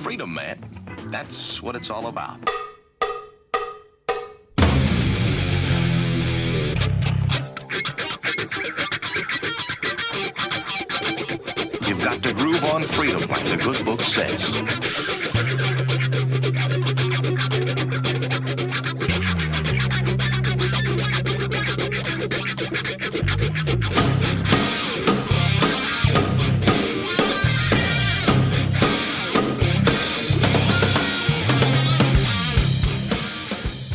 Freedom, man. That's what it's all about. You've got to groove on freedom, like the good book says.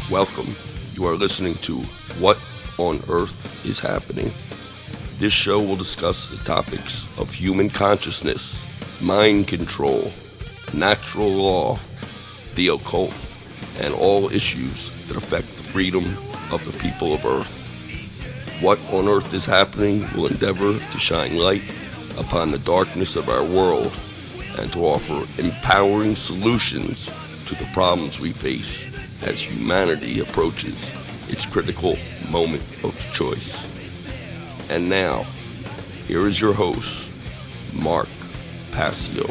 Welcome. You are listening to What on Earth is Happening. This show will discuss the topics of human consciousness, mind control, natural law, the occult, and all issues that affect the freedom of the people of Earth. What on Earth is Happening will endeavor to shine light upon the darkness of our world and to offer empowering solutions to the problems we face as humanity approaches its critical moment of choice. And now, here is your host, Mark Passio.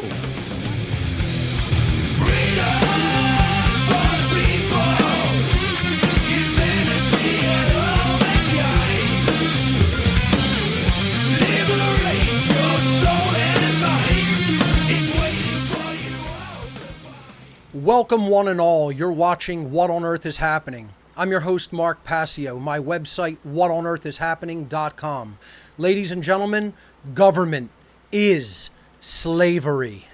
Welcome one and all. You're watching What on Earth is Happening. I'm your host, Mark Passio. My website, whatonearthishappening.com. Ladies and gentlemen, government is slavery.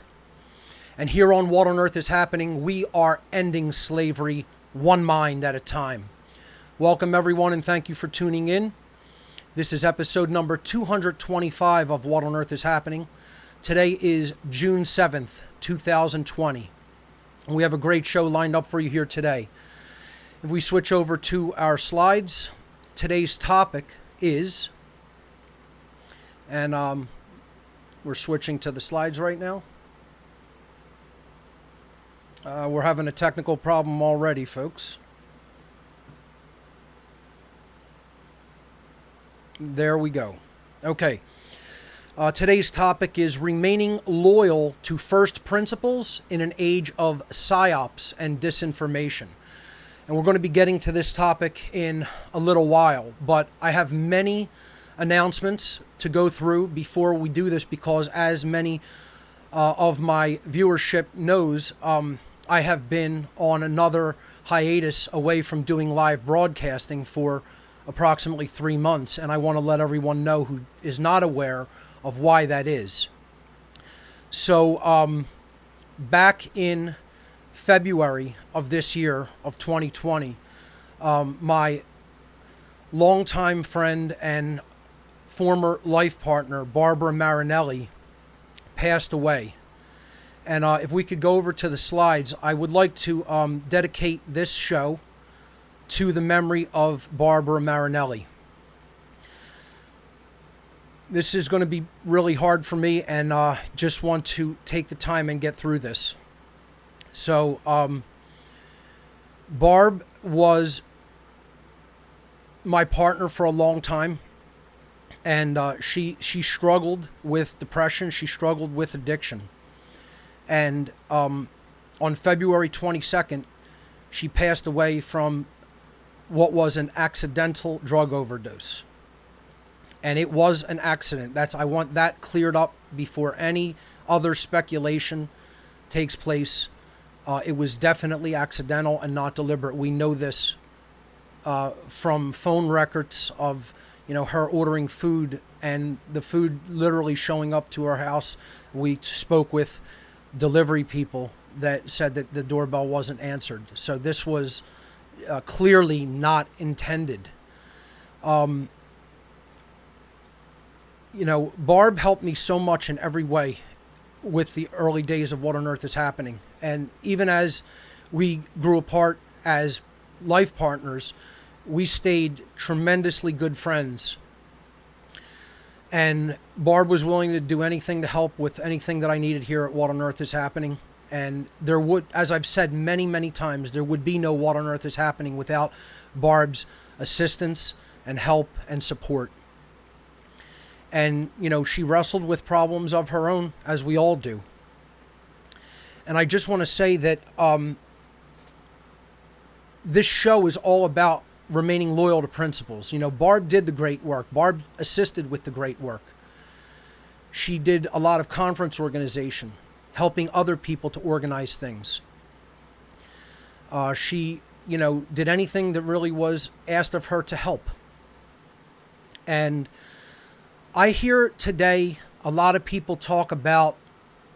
And here on What on Earth is Happening, we are ending slavery one mind at a time. Welcome everyone and thank you for tuning in. This is episode number 225 of What on Earth is Happening. Today is June 7th, 2020. We have a great show lined up for you here today. If we switch over to our slides, today's topic is, and we're switching to the slides right now. We're having a technical problem already, folks. There we go. Okay. Today's topic is remaining loyal to first principles in an age of psyops and disinformation. And we're going to be getting to this topic in a little while, but I have many announcements to go through before we do this because as many of my viewership knows, I have been on another hiatus away from doing live broadcasting for approximately 3 months, and I want to let everyone know who is not aware of why that is. So back in February of this year of 2020, my longtime friend and former life partner Barbara Marinelli passed away. And if we could go over to the slides, I would like to dedicate this show to the memory of Barbara Marinelli. This is going to be really hard for me, and just want to take the time and get through this. So, Barb was my partner for a long time, and she struggled with depression. She struggled with addiction. And on February 22nd, she passed away from what was an accidental drug overdose. And it was an accident. I want that cleared up before any other speculation takes place. It was definitely accidental and not deliberate. We know this from phone records of, her ordering food and the food literally showing up to our house. We spoke with delivery people that said that the doorbell wasn't answered. So this was clearly not intended. Barb helped me so much in every way with the early days of What on Earth is Happening. And even as we grew apart as life partners, we stayed tremendously good friends. And Barb was willing to do anything to help with anything that I needed here at What on Earth is Happening. And there would, as I've said many, many times, there would be no What on Earth is Happening without Barb's assistance and help and support. And, she wrestled with problems of her own, as we all do. And I just want to say that this show is all about remaining loyal to principles. You know, Barb did the great work. Barb assisted with the great work. She did a lot of conference organization, helping other people to organize things. She, you know, did anything that really was asked of her to help. And I hear today a lot of people talk about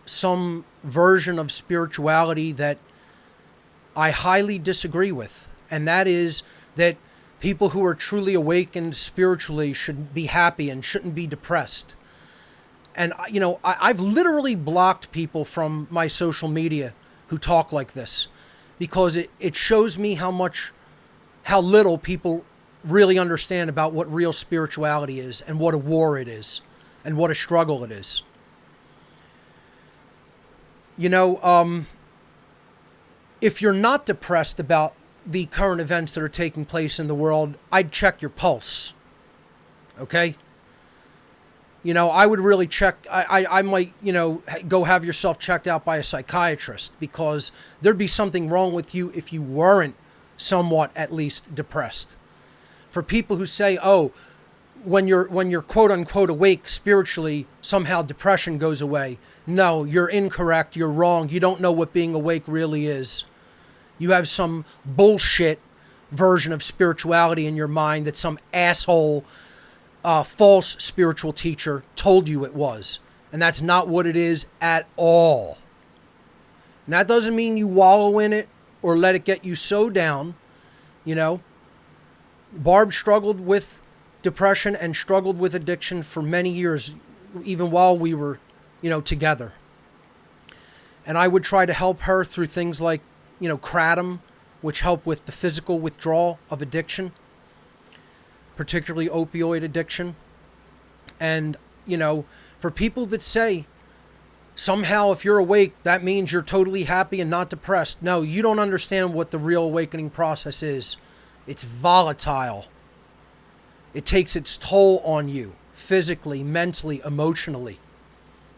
some version of spirituality that I highly disagree with. And that is that people who are truly awakened spiritually should be happy and shouldn't be depressed. And, you know, I've literally blocked people from my social media who talk like this, because it shows me how little people really understand about what real spirituality is, and what a war it is, and what a struggle it is. You know, if you're not depressed about the current events that are taking place in the world, I'd check your pulse. Okay? You know, I would really check, I might, you know, go have yourself checked out by a psychiatrist, because there'd be something wrong with you if you weren't somewhat at least depressed. For people who say, oh, when you're quote unquote awake spiritually, somehow depression goes away. No, you're incorrect. You're wrong. You don't know what being awake really is. You have some bullshit version of spirituality in your mind that some asshole false spiritual teacher told you it was. And that's not what it is at all. And that doesn't mean you wallow in it or let it get you so down. You know, Barb struggled with depression and struggled with addiction for many years, even while we were, you know, together. And I would try to help her through things like, you know, kratom, which help with the physical withdrawal of addiction, particularly opioid addiction. And, you know, for people that say somehow if you're awake, that means you're totally happy and not depressed. No, you don't understand what the real awakening process is. It's volatile. It takes its toll on you physically, mentally, emotionally,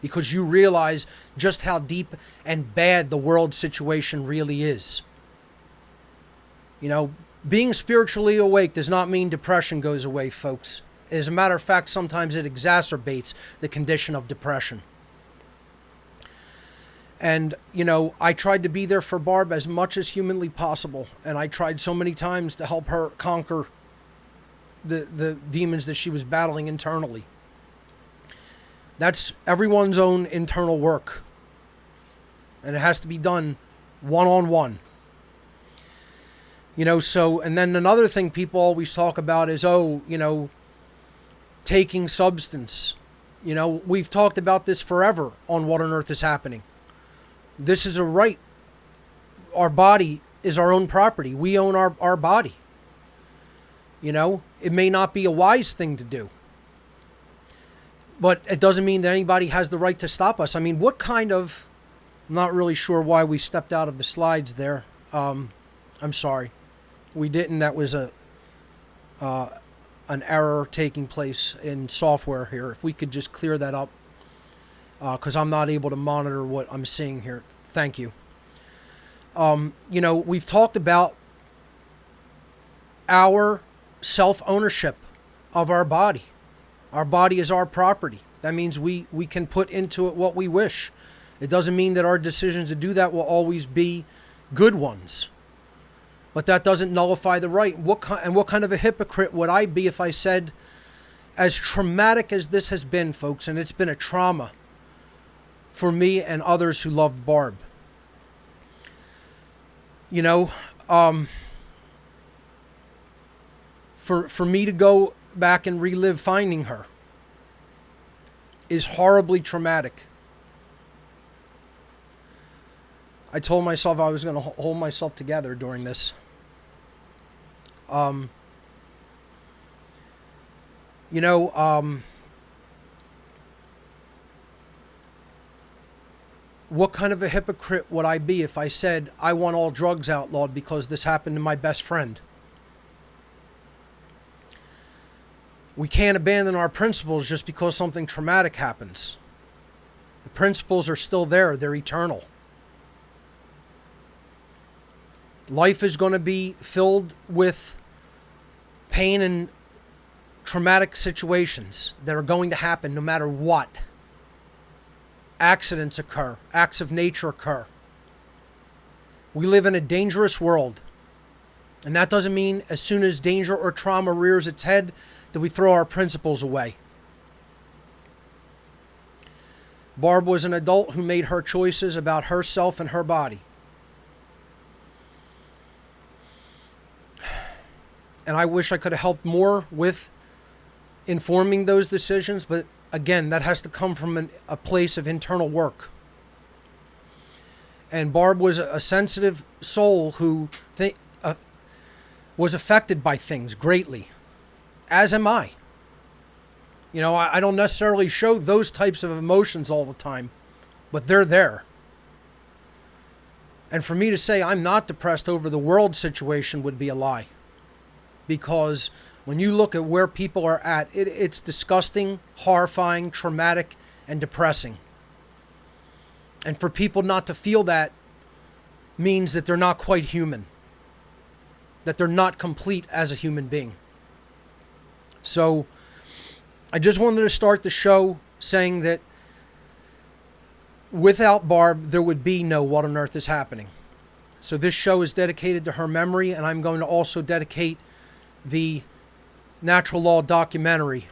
because you realize just how deep and bad the world situation really is. You know, being spiritually awake does not mean depression goes away, folks. As a matter of fact, sometimes it exacerbates the condition of depression. And, you know, I tried to be there for Barb as much as humanly possible. And I tried so many times to help her conquer the demons that she was battling internally. That's everyone's own internal work. And it has to be done one-on-one. You know, so, and then another thing people always talk about is, oh, you know, taking substance. You know, we've talked about this forever on What on Earth is Happening. This is a right. Our body is our own property. We own our body. You know, it may not be a wise thing to do, but it doesn't mean that anybody has the right to stop us. I mean, what kind of, I'm not really sure why we stepped out of the slides there. I'm sorry. We didn't. That was an error taking place in software here. If we could just clear that up, because I'm not able to monitor what I'm seeing here. Thank you. You know, we've talked about our self-ownership of our body. Our body is our property. That means we can put into it what we wish. It doesn't mean that our decisions to do that will always be good ones. But that doesn't nullify the right. What kind of a hypocrite would I be if I said, as traumatic as this has been, folks, and it's been a trauma for me and others who loved Barb. You know, for me to go back and relive finding her is horribly traumatic. I told myself I was going to hold myself together during this. You know, what kind of a hypocrite would I be if I said I want all drugs outlawed because this happened to my best friend? We can't abandon our principles just because something traumatic happens. The principles are still there. They're eternal. Life is going to be filled with pain and traumatic situations that are going to happen no matter what. Accidents occur. Acts of nature occur. We live in a dangerous world. And that doesn't mean as soon as danger or trauma rears its head that we throw our principles away. Barb was an adult who made her choices about herself and her body. And I wish I could have helped more with informing those decisions, but again, that has to come from a place of internal work. And Barb was a sensitive soul who was affected by things greatly, as am I. You know, I don't necessarily show those types of emotions all the time, but they're there. And for me to say I'm not depressed over the world situation would be a lie. Because when you look at where people are at, it's disgusting, horrifying, traumatic, and depressing. And for people not to feel that means that they're not quite human. That they're not complete as a human being. So I just wanted to start the show saying that without Barb, there would be no What on Earth is Happening. So this show is dedicated to her memory, and I'm going to also dedicate the natural law documentary,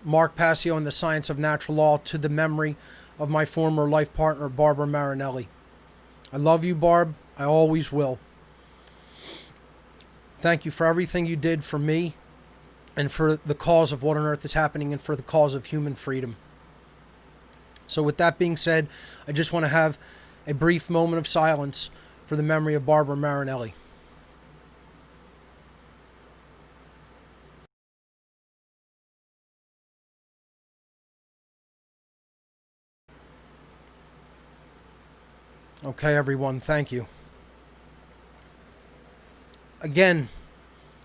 Mark Passio and the Science of Natural Law, to the memory of my former life partner, Barbara Marinelli. I love you, Barb. I always will. Thank you for everything you did for me and for the cause of What on Earth is Happening and for the cause of human freedom. So with that being said, I just want to have a brief moment of silence for the memory of Barbara Marinelli. Okay, everyone, thank you. Again,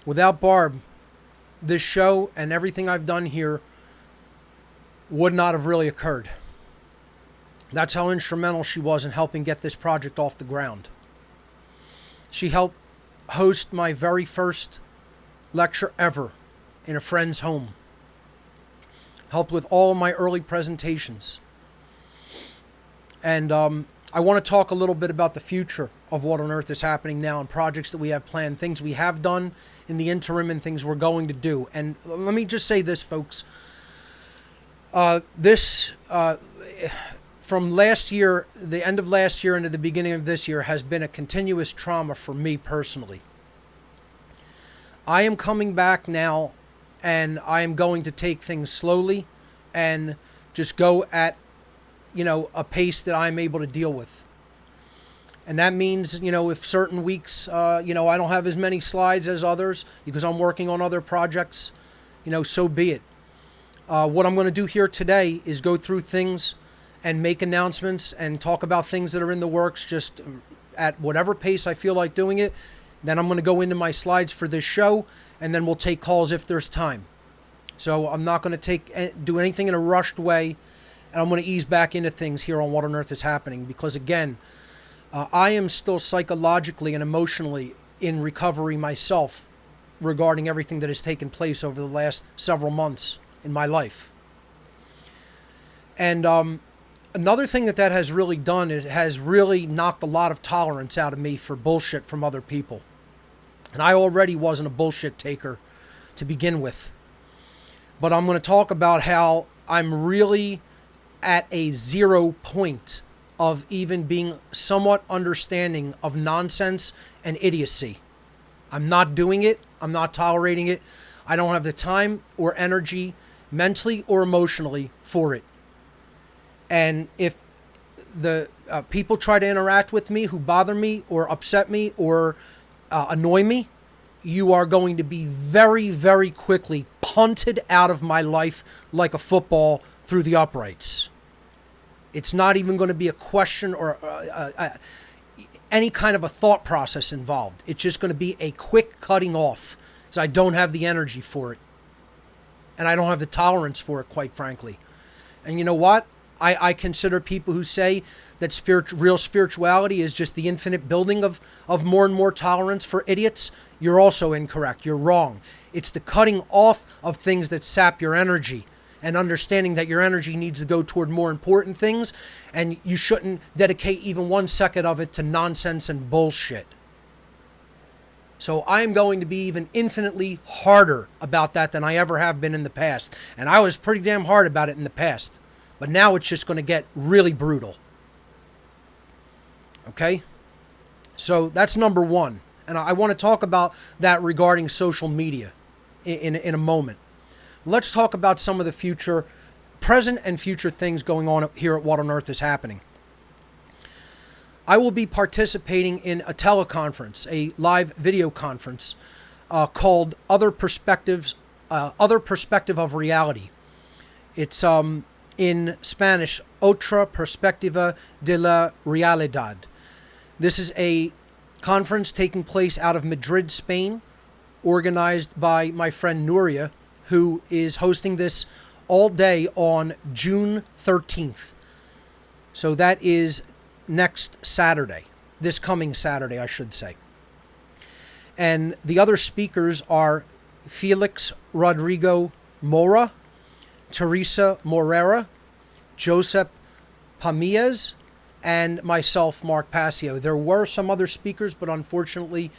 without Barb, this show and everything I've done here would not have really occurred. That's how instrumental she was in helping get this project off the ground. She helped host my very first lecture ever in a friend's home. Helped with all my early presentations. And I want to talk a little bit about the future of What on Earth is Happening now and projects that we have planned, things we have done in the interim and things we're going to do. And let me just say this, folks. From last year, the end of last year into the beginning of this year has been a continuous trauma for me personally. I am coming back now and I am going to take things slowly and just go at a pace that I'm able to deal with. And that means, if certain weeks, I don't have as many slides as others because I'm working on other projects, so be it. What I'm going to do here today is go through things and make announcements and talk about things that are in the works just at whatever pace I feel like doing it. Then I'm going to go into my slides for this show, and then we'll take calls if there's time. So I'm not going to do anything in a rushed way. And I'm going to ease back into things here on What on Earth is Happening because, again, I am still psychologically and emotionally in recovery myself regarding everything that has taken place over the last several months in my life. And another thing that has really done, it has really knocked a lot of tolerance out of me for bullshit from other people. And I already wasn't a bullshit taker to begin with. But I'm going to talk about how I'm really at a 0 point of even being somewhat understanding of nonsense and idiocy. I'm not doing it. I'm not tolerating it. I don't have the time or energy, mentally or emotionally, for it. And if the people try to interact with me who bother me or upset me or annoy me, you are going to be very, very quickly punted out of my life like a football through the uprights. It's not even going to be a question or any kind of a thought process involved. It's just going to be a quick cutting off because I don't have the energy for it. And I don't have the tolerance for it, quite frankly. And you know what? I consider people who say that real spirituality is just the infinite building of more and more tolerance for idiots. You're also incorrect. You're wrong. It's the cutting off of things that sap your energy and understanding that your energy needs to go toward more important things, and you shouldn't dedicate even 1 second of it to nonsense and bullshit. So I am going to be even infinitely harder about that than I ever have been in the past. And I was pretty damn hard about it in the past. But now it's just going to get really brutal. Okay? So that's number one. And I want to talk about that regarding social media in a moment. Let's talk about some of the future, present and future things going on here at What on Earth is Happening. I will be participating in a teleconference, a live video conference called Other Perspective of Reality. It's in Spanish, Otra Perspectiva de la Realidad. This is a conference taking place out of Madrid, Spain, organized by my friend Nuria, who is hosting this all day on June 13th. So that is next Saturday, this coming Saturday, I should say. And the other speakers are Felix Rodrigo Mora, Teresa Morera, Josep Pamias, and myself, Mark Passio. There were some other speakers, but unfortunately,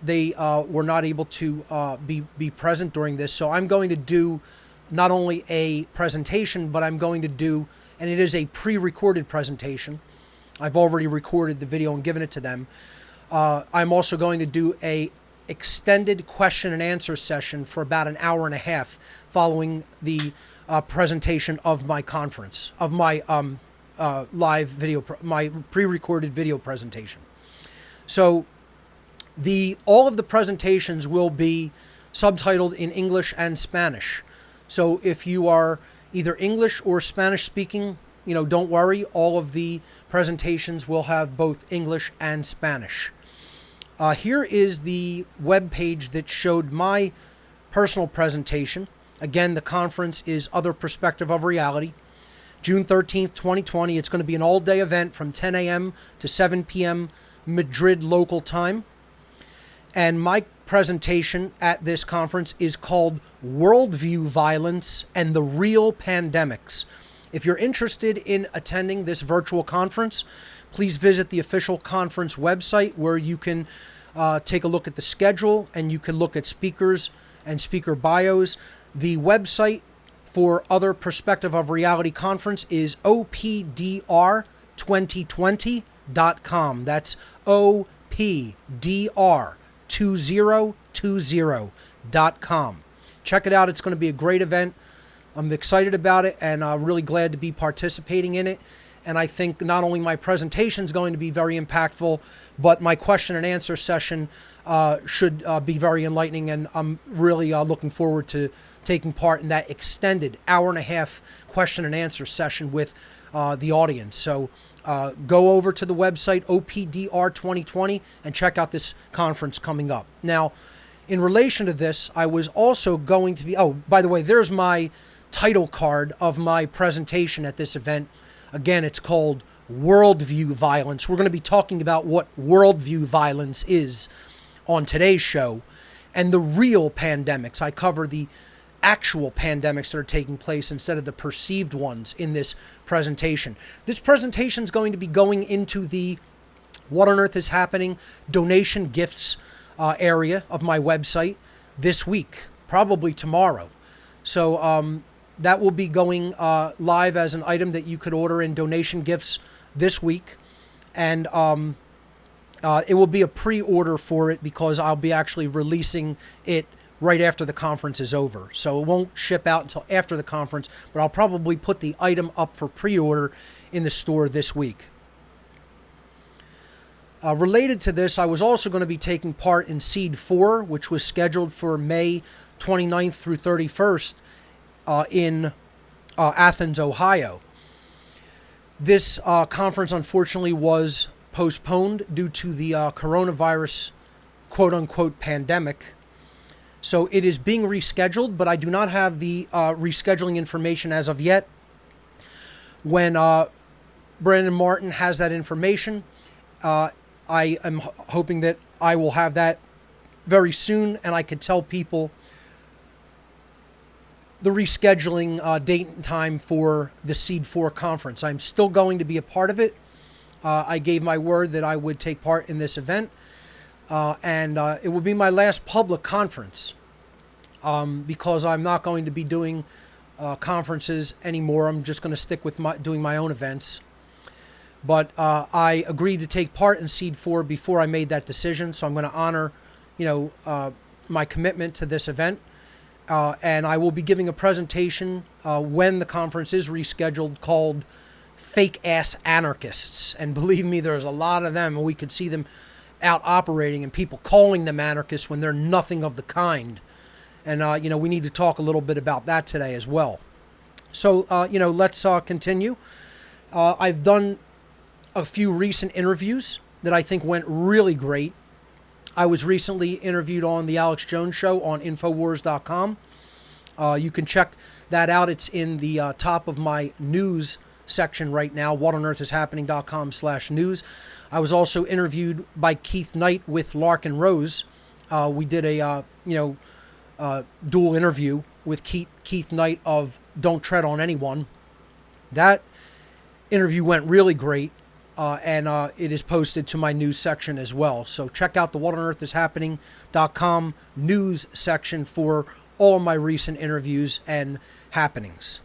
they were not able to be present during this. So I'm going to do not only a presentation, but I'm going to do, and it is a pre-recorded presentation. I've already recorded the video and given it to them. I'm also going to do a extended question and answer session for about an hour and a half following the presentation of my conference, of my live video, my pre-recorded video presentation. So all of the presentations will be subtitled in English and Spanish. So if you are either English or Spanish speaking, don't worry. All of the presentations will have both English and Spanish. Here is the web page that showed my personal presentation. Again, the conference is Other Perspective of Reality. June 13th, 2020. It's going to be an all-day event from 10 a.m. to 7 p.m. Madrid local time. And my presentation at this conference is called Worldview Violence and the Real Pandemics. If you're interested in attending this virtual conference, please visit the official conference website where you can take a look at the schedule and you can look at speakers and speaker bios. The website for Other Perspective of Reality Conference is opdr2020.com. That's opdr2020.com. Check it out. It's going to be a great event. I'm excited about it and really glad to be participating in it. And I think not only my presentation is going to be very impactful, but my question and answer session should be very enlightening. And I'm really looking forward to taking part in that extended hour and a half question and answer session with the audience. So go over to the website, OPDR2020, and check out this conference coming up. Now, in relation to this, I was also going to be, by the way, there's my title card of my presentation at this event. Again, it's called Worldview Violence. We're going to be talking about what worldview violence is on today's show and the real pandemics. I cover the actual pandemics that are taking place instead of the perceived ones in this presentation. This presentation is going to be going into the What on Earth is Happening donation gifts area of my website this week, probably tomorrow. So that will be going live as an item that you could order in donation gifts this week. And it will be a pre-order for it because I'll be actually releasing it right after the conference is over. So it won't ship out until after the conference, but I'll probably put the item up for pre-order in the store this week. Related to this, I was also going to be taking part in Seed 4, which was scheduled for May 29th through 31st in Athens, Ohio. This conference, unfortunately, was postponed due to the coronavirus quote-unquote pandemic. So it is being rescheduled, but I do not have the rescheduling information as of yet. When Brandon Martin has that information, I am hoping that I will have that very soon, and I could tell people the rescheduling date and time for the Seed 4 conference. I'm still going to be a part of it. I gave my word that I would take part in this event, and it will be my last public conference because I'm not going to be doing conferences anymore. I'm just going to stick with doing my own events. But I agreed to take part in Seed 4 before I made that decision, so I'm going to honor, my commitment to this event. And I will be giving a presentation when the conference is rescheduled called Fake Ass Anarchists. And believe me, there's a lot of them, and we could see them out operating and people calling them anarchists when they're nothing of the kind. And, we need to talk a little bit about that today as well. So, let's continue. I've done a few recent interviews that I think went really great. I was recently interviewed on the Alex Jones Show on Infowars.com. You can check that out. It's in the top of my news section right now, whatonearthishappening.com/news. I was also interviewed by Keith Knight with Larkin Rose. We did a, dual interview with Keith Knight of Don't Tread on Anyone. That interview went really great. And it is posted to my news section as well. So check out the whatonearthishappening.com news section for all my recent interviews and happenings.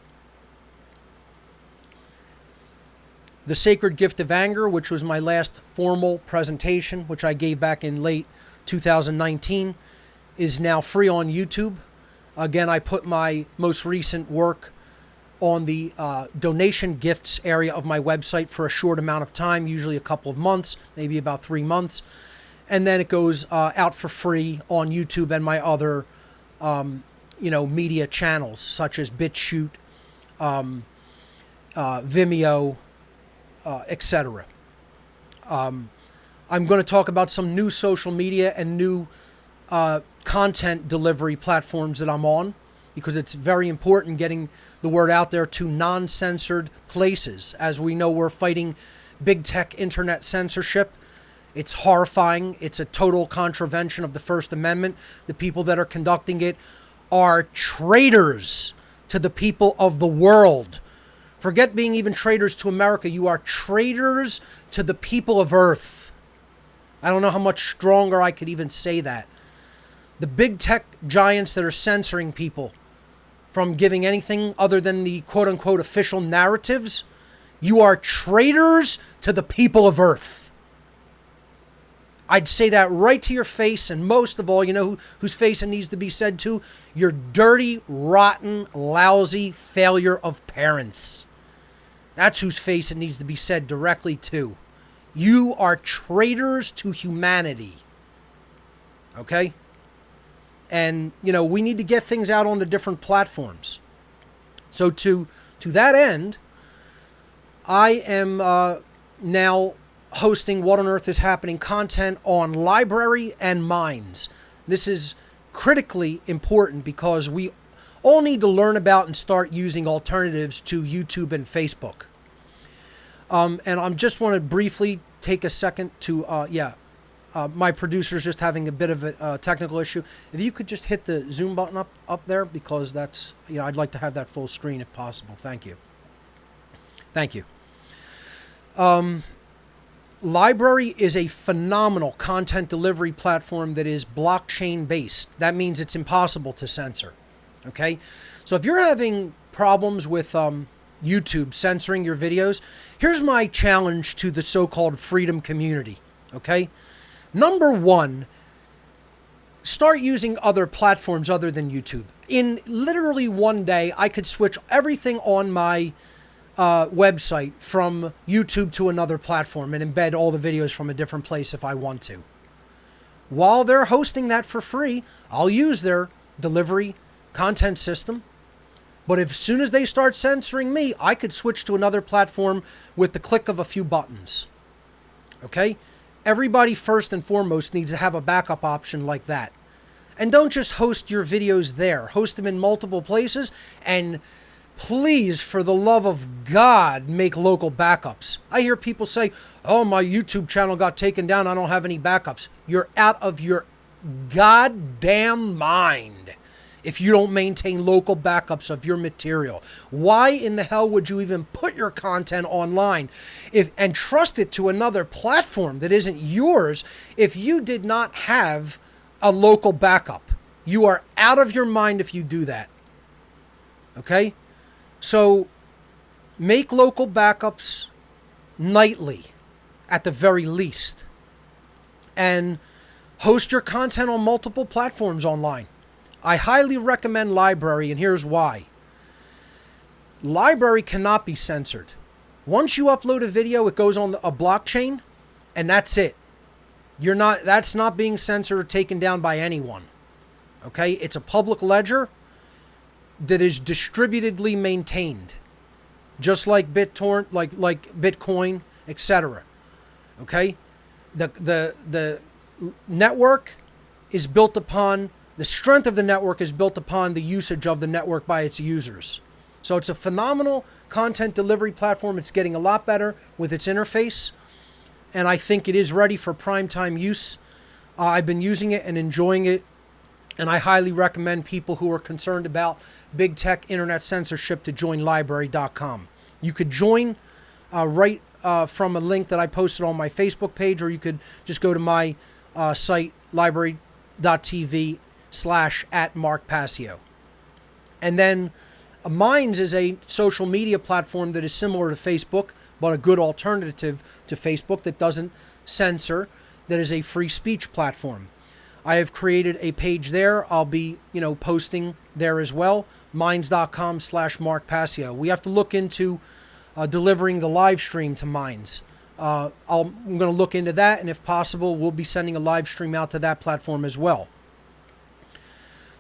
The Sacred Gift of Anger, which was my last formal presentation, which I gave back in late 2019, is now free on YouTube. Again, I put my most recent work on the donation gifts area of my website for a short amount of time, usually a couple of months, maybe about 3 months. And then it goes out for free on YouTube and my other, media channels, such as BitChute, Vimeo, etc. I'm going to talk about some new social media and new content delivery platforms that I'm on, because it's very important getting the word out there to non-censored places. As we know, we're fighting big tech internet censorship. It's horrifying. It's a total contravention of the First Amendment. The people that are conducting it are traitors to the people of the world. Forget being even traitors to America. You are traitors to the people of Earth. I don't know how much stronger I could even say that. The big tech giants that are censoring people from giving anything other than the quote-unquote official narratives, you are traitors to the people of Earth. I'd say that right to your face, and most of all, whose face it needs to be said to? Your dirty, rotten, lousy failure of parents. That's whose face it needs to be said directly to. You are traitors to humanity. Okay? And, we need to get things out on the different platforms. So to that end, I am now hosting What on Earth is Happening content on Library and Minds. This is critically important because we all need to learn about and start using alternatives to YouTube and Facebook. And I just want to briefly take a second to, my producer's just having a bit of a technical issue. If you could just hit the Zoom button up there, because that's, I'd like to have that full screen if possible. Thank you. Thank you. Library is a phenomenal content delivery platform that is blockchain based. That means it's impossible to censor. Okay? So if you're having problems with YouTube censoring your videos, here's my challenge to the so-called freedom community. Okay? Number one, start using other platforms other than YouTube. In literally one day, I could switch everything on my website from YouTube to another platform and embed all the videos from a different place if I want to. While they're hosting that for free, I'll use their delivery content system. But as soon as they start censoring me, I could switch to another platform with the click of a few buttons. Okay? Everybody, first and foremost, needs to have a backup option like that. And don't just host your videos there. Host them in multiple places and please, for the love of God, make local backups. I hear people say, oh, my YouTube channel got taken down. I don't have any backups. You're out of your goddamn mind if you don't maintain local backups of your material. Why in the hell would you even put your content online and trust it to another platform that isn't yours if you did not have a local backup? You are out of your mind if you do that. Okay? So make local backups nightly at the very least. And host your content on multiple platforms online. I highly recommend Library, and here's why. Library cannot be censored. Once you upload a video, it goes on a blockchain, and that's it. That's not being censored or taken down by anyone. Okay? It's a public ledger that is distributedly maintained, just like BitTorrent, like Bitcoin, etc. Okay? The network is built upon, the strength of the network is built upon the usage of the network by its users. So it's a phenomenal content delivery platform. It's getting a lot better with its interface, and I think it is ready for primetime use. I've been using it and enjoying it, and I highly recommend people who are concerned about big tech internet censorship to join library.com. You could join right from a link that I posted on my Facebook page, or you could just go to my site, library.tv/@Mark And then Minds is a social media platform that is similar to Facebook, but a good alternative to Facebook that doesn't censor, that is a free speech platform. I have created a page there. I'll be, posting there as well. Minds.com/Mark. We have to look into delivering the live stream to Minds. I'm going to look into that, and if possible, we'll be sending a live stream out to that platform as well.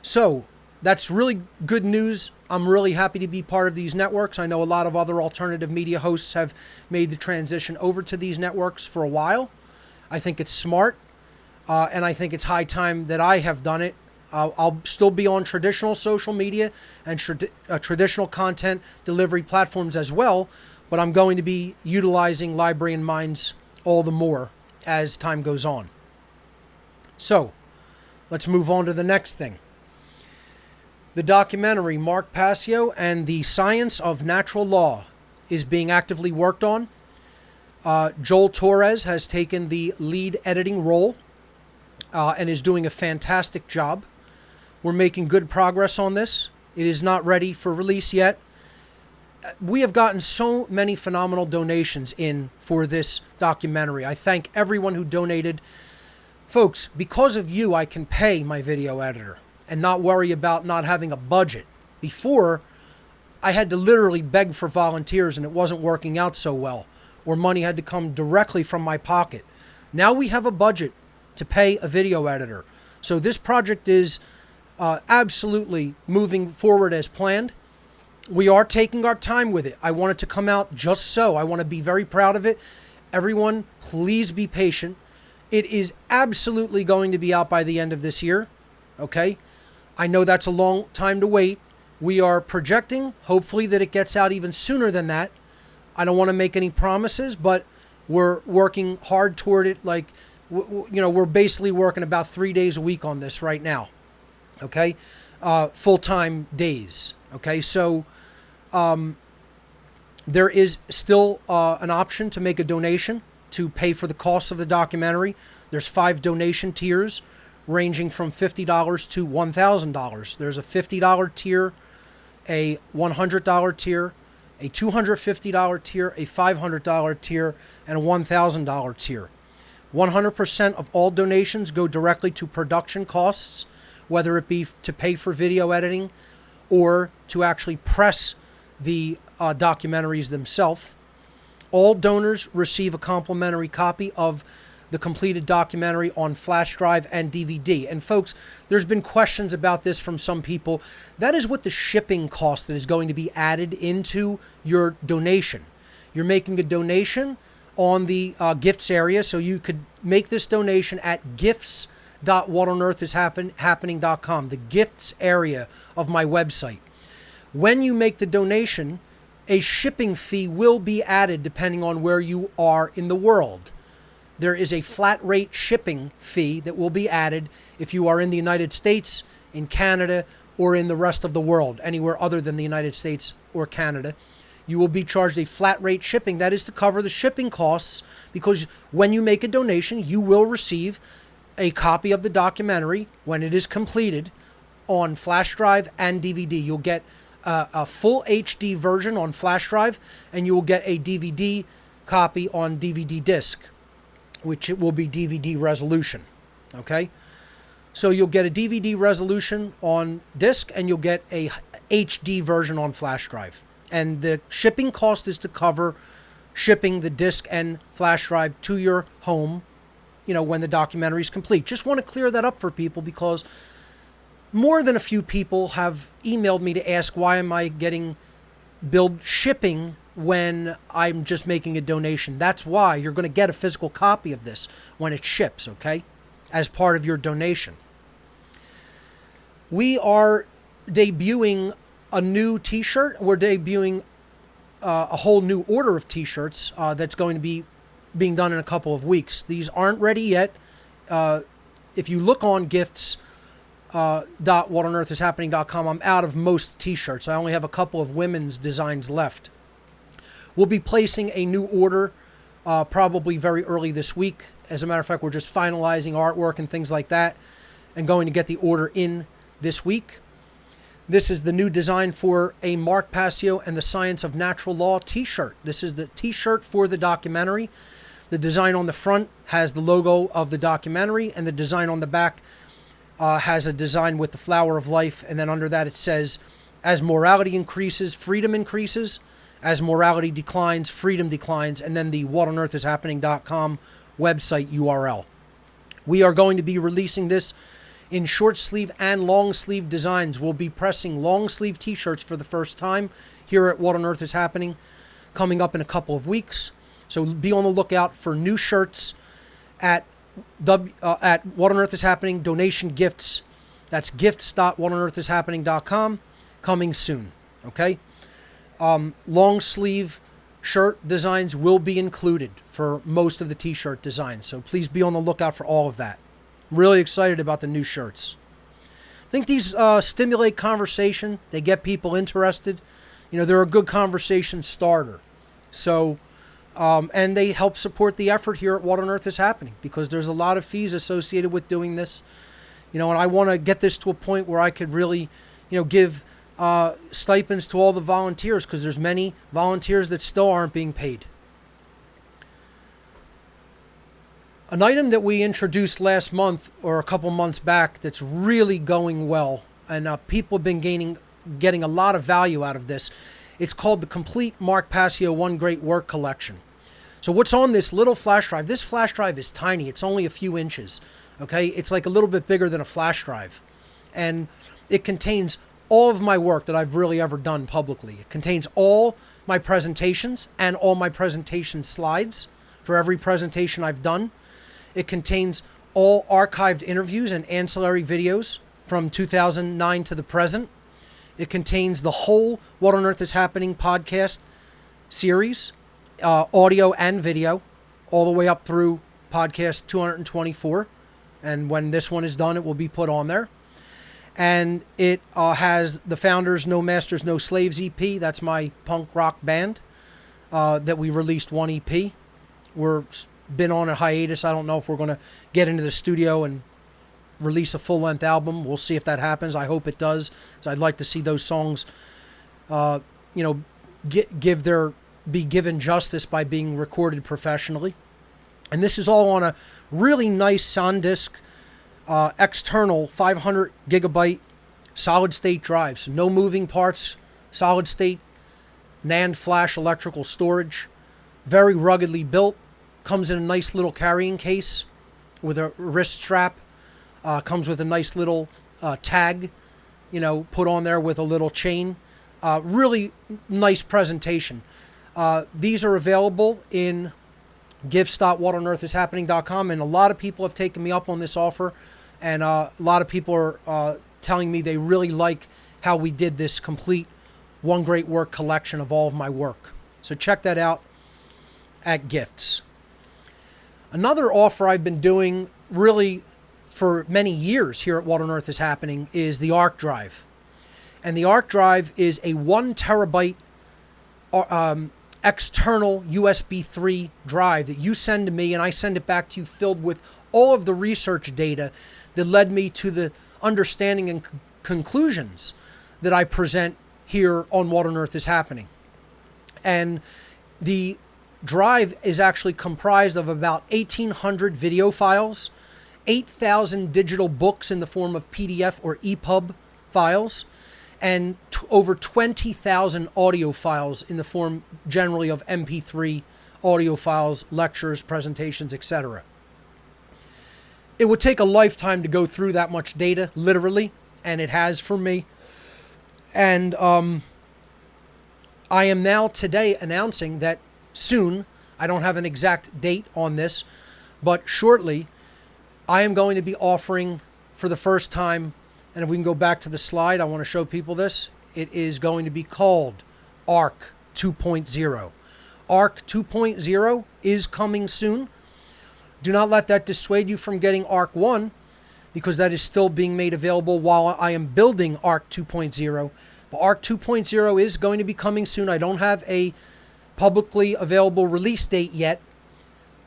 So that's really good news. I'm really happy to be part of these networks. I know a lot of other alternative media hosts have made the transition over to these networks for a while. I think it's smart, and I think it's high time that I have done it. I'll still be on traditional social media and traditional content delivery platforms as well, but I'm going to be utilizing Library and Minds all the more as time goes on. So, let's move on to the next thing. The documentary Mark Passio and the Science of Natural Law is being actively worked on. Joel Torres has taken the lead editing role and is doing a fantastic job. We're making good progress on this. It is not ready for release yet. We have gotten so many phenomenal donations in for this documentary. I thank everyone who donated. Folks, because of you, I can pay my video editor and not worry about not having a budget. Before, I had to literally beg for volunteers, and it wasn't working out so well, or money had to come directly from my pocket. Now we have a budget to pay a video editor. So this project is absolutely moving forward as planned. We are taking our time with it. I want it to come out just so. I want to be very proud of it. Everyone, please be patient. It is absolutely going to be out by the end of this year. Okay? I know that's a long time to wait. We are projecting, hopefully, that it gets out even sooner than that. I don't want to make any promises, but we're working hard toward it. We're basically working about 3 days a week on this right now. Okay? Full-time days. Okay? So, there is still an option to make a donation to pay for the cost of the documentary. There's 5 donation tiers ranging from $50 to $1,000. There's a $50 tier, a $100 tier, a $250 tier, a $500 tier, and a $1,000 tier. 100% of all donations go directly to production costs, whether it be to pay for video editing or to actually press the documentaries themselves. All donors receive a complimentary copy of the completed documentary on flash drive and DVD. And folks, there's been questions about this from some people. That is what the shipping cost that is going to be added into your donation. You're making a donation on the gifts area, so you could make this donation at gifts.whatonearthishappening.com, the gifts area of my website. When you make the donation, a shipping fee will be added depending on where you are in the world. There is a flat rate shipping fee that will be added if you are in the United States, in Canada, or in the rest of the world, anywhere other than the United States or Canada. You will be charged a flat rate shipping. That is to cover the shipping costs, because when you make a donation, you will receive a copy of the documentary when it is completed on flash drive and DVD. You'll get a full HD version on flash drive, and you will get a DVD copy on DVD disc, which it will be DVD resolution. Okay? So you'll get a DVD resolution on disc, and you'll get a HD version on flash drive. And the shipping cost is to cover shipping the disc and flash drive to your home, when the documentary is complete. Just want to clear that up for people, because more than a few people have emailed me to ask, why am I getting billed shipping when I'm just making a donation? That's why you're going to get a physical copy of this when it ships, okay? As part of your donation. We are debuting a new T-shirt. We're debuting a whole new order of T-shirts that's going to be being done in a couple of weeks. These aren't ready yet. If you look on gifts.whatonearthishappening.com, I'm out of most T-shirts. I only have a couple of women's designs left. We'll be placing a new order probably very early this week. As a matter of fact, we're just finalizing artwork and things like that and going to get the order in this week. This is the new design for a Mark Passio and the Science of Natural Law T-shirt. This is the T-shirt for the documentary. The design on the front has the logo of the documentary, and the design on the back has a design with the flower of life. And then under that it says, as morality increases, freedom increases. As morality declines, freedom declines. And then the whatonearthishappening.com website URL. We are going to be releasing this in short sleeve and long sleeve designs. We'll be pressing long sleeve T-shirts for the first time here at What on Earth is Happening, coming up in a couple of weeks. So be on the lookout for new shirts at What on Earth is Happening donation gifts. That's gifts.whatonearthishappening.com, coming soon. Okay. Long sleeve shirt designs will be included for most of the T-shirt designs. So please be on the lookout for all of that. Really excited about the new shirts. I think these stimulate conversation. They get people interested. They're a good conversation starter. So, and they help support the effort here at What on Earth is Happening, because there's a lot of fees associated with doing this. And I want to get this to a point where I could really, give stipends to all the volunteers, because there's many volunteers that still aren't being paid. An item that we introduced last month or a couple months back that's really going well, and people have been getting a lot of value out of this. It's called the Complete Mark Passio One Great Work Collection. So what's on this little flash drive? This flash drive is tiny. It's only a few inches. Okay, it's like a little bit bigger than a flash drive, and it contains all of my work that I've really ever done publicly. It contains all my presentations and all my presentation slides for every presentation I've done. It contains all archived interviews and ancillary videos from 2009 to the present. It contains the whole What on Earth is Happening podcast series, audio and video, all the way up through podcast 224. And when this one is done, it will be put on there. And it has the Founders No Masters No Slaves EP. That's my punk rock band that we released one EP. We're been on a hiatus. I don't know if we're going to get into the studio and release a full-length album. We'll see if that happens. I hope it does. So I'd like to see those songs, be given justice by being recorded professionally. And this is all on a really nice SanDisk external 500 gigabyte solid state drive. So no moving parts, solid state NAND flash electrical storage, very ruggedly built. Comes in a nice little carrying case with a wrist strap. Comes with a nice little tag, put on there with a little chain. Really nice presentation. These are available in gifts.whatonearthishappening.com, and a lot of people have taken me up on this offer, and a lot of people are telling me they really like how we did this complete one great work collection of all of my work. So check that out at Gifts. Another offer I've been doing really for many years here at What on Earth is Happening is the Ark Drive. And the Ark Drive is a 1 terabyte external USB 3 drive that you send to me, and I send it back to you filled with all of the research data that led me to the understanding and conclusions that I present here on What on Earth is Happening. And the drive is actually comprised of about 1,800 video files, 8,000 digital books in the form of PDF or EPUB files, and over 20,000 audio files in the form generally of MP3 audio files, lectures, presentations, etc. It would take a lifetime to go through that much data, literally, and it has for me. And I am now today announcing that soon, I don't have an exact date on this, but shortly, I am going to be offering for the first time, and if we can go back to the slide, I want to show people this. It is going to be called Ark 2.0. Ark 2.0 is coming soon. Do not let that dissuade you from getting Ark 1, because that is still being made available while I am building Ark 2.0. But Ark 2.0 is going to be coming soon. I don't have a publicly available release date yet.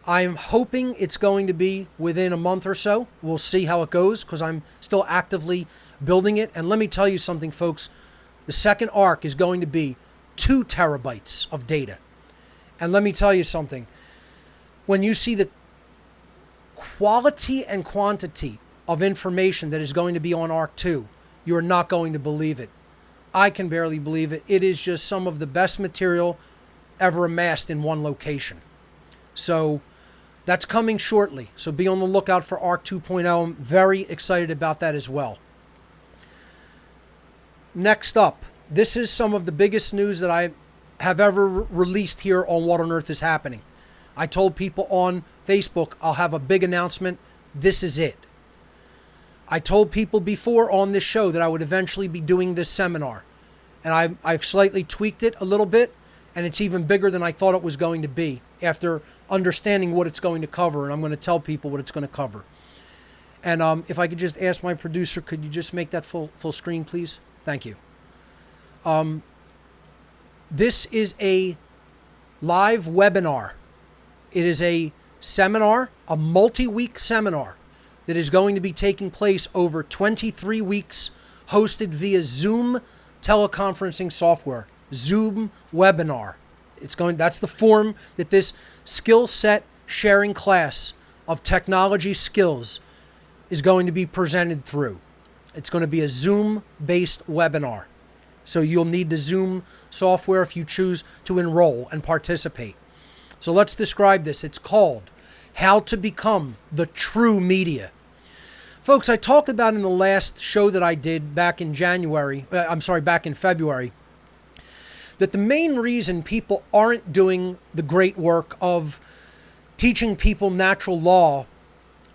I'm hoping it's going to be within a month or so. We'll see how it goes because I'm still actively building it. And let me tell you something, folks. The second Ark is going to be 2 terabytes of data. And let me tell you something. When you see the quality and quantity of information that is going to be on Ark 2, you're not going to believe it. I can barely believe it. It is just some of the best material ever amassed in one location. So that's coming shortly. So be on the lookout for Ark 2.0. I'm very excited about that as well. Next up, this is some of the biggest news that I have ever released here on What on Earth is Happening. I told people on Facebook I'll have a big announcement. This is it. I told people before on this show that I would eventually be doing this seminar. And I've slightly tweaked it a little bit, and it's even bigger than I thought it was going to be after understanding what it's going to cover, and I'm going to tell people what it's going to cover. And if I could just ask my producer, could you just make that full screen, please? Thank you. This is a live webinar. It is a seminar, a multi-week seminar that is going to be taking place over 23 weeks, hosted via Zoom teleconferencing software, Zoom webinar. That's the form that this skill set sharing class of technology skills is going to be presented through. It's going to be a Zoom-based webinar. So you'll need the Zoom software if you choose to enroll and participate. So let's describe this. It's called How to Become the True Media. Folks, I talked about in the last show that I did back in February, that the main reason people aren't doing the great work of teaching people natural law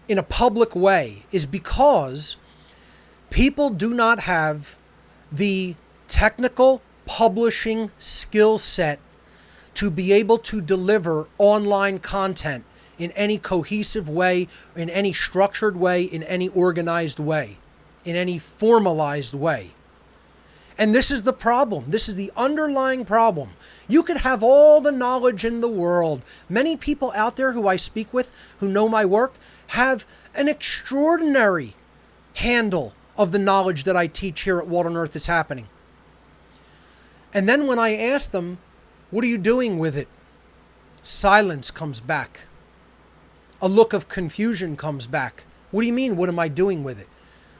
in a public way is because people do not have the technical publishing skill set to be able to deliver online content in any cohesive way, in any structured way, in any organized way, in any formalized way. And this is the problem. This is the underlying problem. You could have all the knowledge in the world. Many people out there who I speak with, who know my work, have an extraordinary handle of the knowledge that I teach here at What on Earth is Happening. And then when I ask them, what are you doing with it? Silence comes back. A look of confusion comes back. What do you mean, what am I doing with it?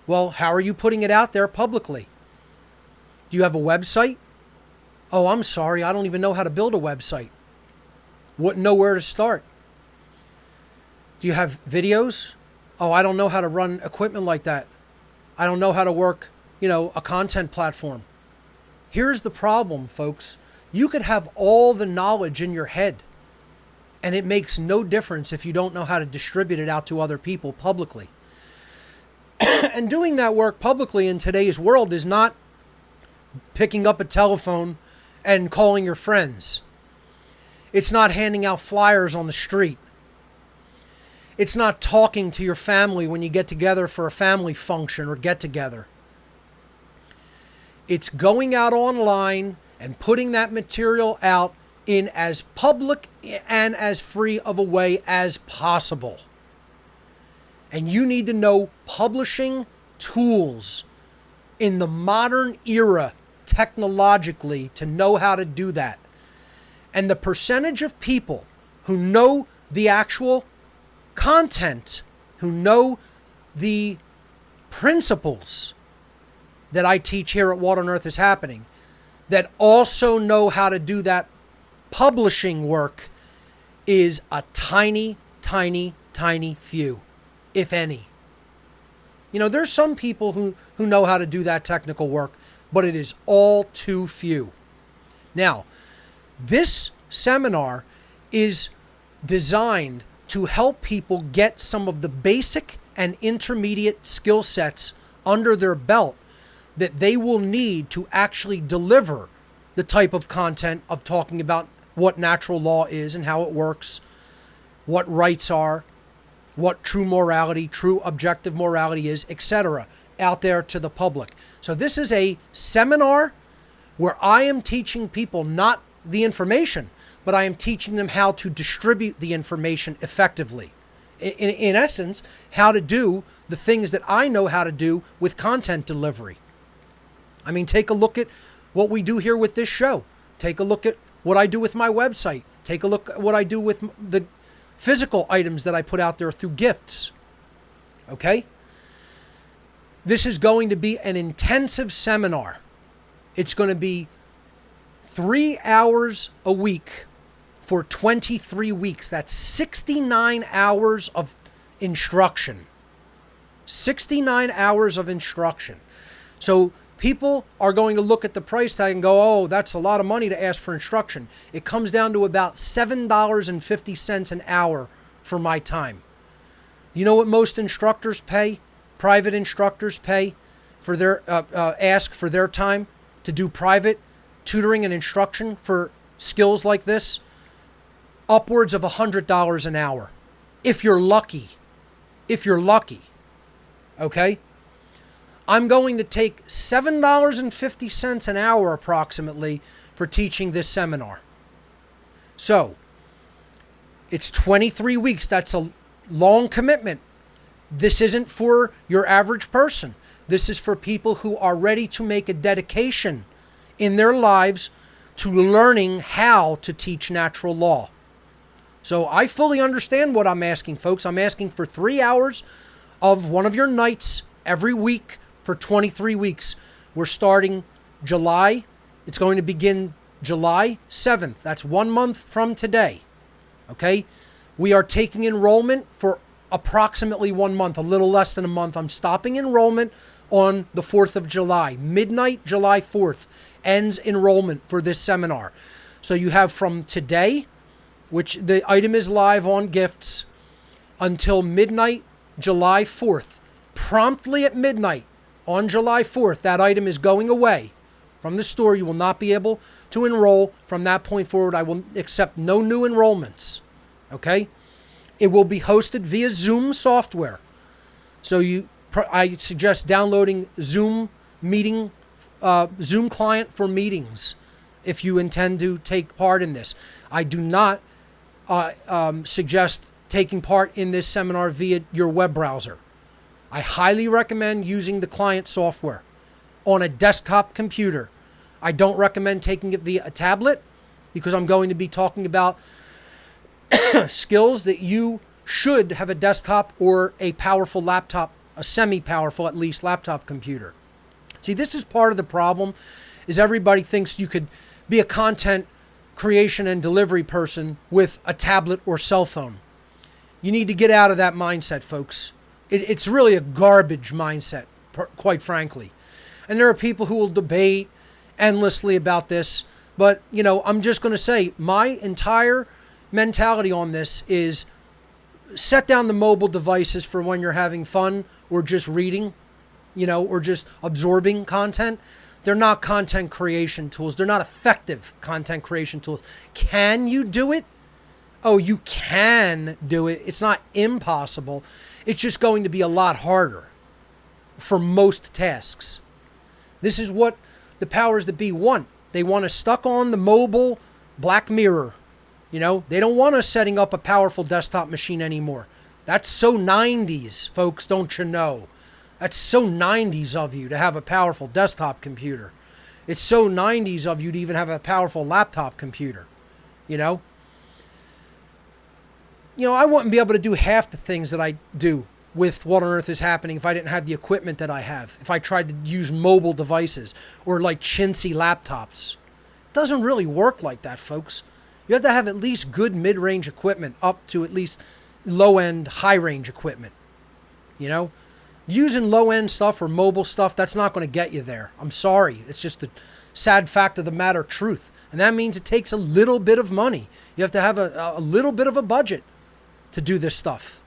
Well, how are you putting it out there publicly? Do you have a website? Oh, I'm sorry, I don't even know how to build a website. Wouldn't know where to start. Do you have videos? Oh, I don't know how to run equipment like that. I don't know how to work, a content platform. Here's the problem, folks. You could have all the knowledge in your head, and it makes no difference if you don't know how to distribute it out to other people publicly. And doing that work publicly in today's world is not picking up a telephone and calling your friends. It's not handing out flyers on the street. It's not talking to your family when you get together for a family function or get together. It's going out online and putting that material out in as public and as free of a way as possible. And you need to know publishing tools in the modern era technologically to know how to do that. And the percentage of people who know the actual content, who know the principles that I teach here at What on Earth is Happening, that also know how to do that publishing work is a tiny, tiny, tiny few, if any. You know, there's some people who know how to do that technical work, but it is all too few. Now, this seminar is designed to help people get some of the basic and intermediate skill sets under their belt that they will need to actually deliver the type of content of talking about what natural law is and how it works, what rights are, what true morality, true objective morality is, etc., out there to the public. So this is a seminar where I am teaching people not the information, but I am teaching them how to distribute the information effectively. In essence, how to do the things that I know how to do with content delivery. I mean, take a look at what we do here with this show. Take a look at what I do with my website. Take a look at what I do with the physical items that I put out there through gifts. Okay? This is going to be an intensive seminar. It's going to be 3 hours a week for 23 weeks. That's 69 hours of instruction. 69 hours of instruction. So people are going to look at the price tag and go, oh, that's a lot of money to ask for instruction. It comes down to about $7.50 an hour for my time. You know what most instructors pay? Private instructors pay for their ask for their time to do private tutoring and instruction for skills like this? Upwards of $100 an hour. If you're lucky. If you're lucky. Okay? I'm going to take $7.50 an hour approximately for teaching this seminar. So, it's 23 weeks. That's a long commitment. This isn't for your average person. This is for people who are ready to make a dedication in their lives to learning how to teach natural law. So I fully understand what I'm asking, folks. I'm asking for 3 hours of one of your nights every week for 23 weeks. We're starting July. It's going to begin July 7th. That's 1 month from today. Okay? We are taking enrollment for approximately 1 month, a little less than a month. I'm stopping enrollment on the 4th of July. Midnight, July 4th, ends enrollment for this seminar. So you have from today, which the item is live on gifts, until midnight, July 4th. Promptly at midnight on July 4th, that item is going away from the store. You will not be able to enroll from that point forward. I will accept no new enrollments. Okay? It will be hosted via Zoom software. So I suggest downloading Zoom client for meetings if you intend to take part in this. I do not suggest taking part in this seminar via your web browser. I highly recommend using the client software on a desktop computer. I don't recommend taking it via a tablet because I'm going to be talking about skills that you should have a desktop or a powerful laptop, a semi-powerful at least laptop computer. See, this is part of the problem, is everybody thinks you could be a content creation and delivery person with a tablet or cell phone. You need to get out of that mindset, folks. It's really a garbage mindset, quite frankly. And there are people who will debate endlessly about this, but, you know, I'm just going to say my entire mentality on this is set down the mobile devices for when you're having fun or just reading, you know, or just absorbing content. They're not content creation tools. They're not effective content creation tools. Can you do it? Oh, you can do it. It's not impossible. It's just going to be a lot harder for most tasks. This is what the powers that be want. They want us stuck on the mobile Black Mirror. You know, they don't want us setting up a powerful desktop machine anymore. That's so 90s, folks, don't you know? That's so 90s of you to have a powerful desktop computer. It's so 90s of you to even have a powerful laptop computer, you know? You know, I wouldn't be able to do half the things that I do with What on Earth is Happening if I didn't have the equipment that I have, if I tried to use mobile devices or like chintzy laptops. It doesn't really work like that, folks. You have to have at least good mid-range equipment up to at least low-end, high-range equipment. You know? Using low-end stuff or mobile stuff, that's not going to get you there. I'm sorry. It's just the sad fact of the matter, truth. And that means it takes a little bit of money. You have to have a little bit of a budget to do this stuff.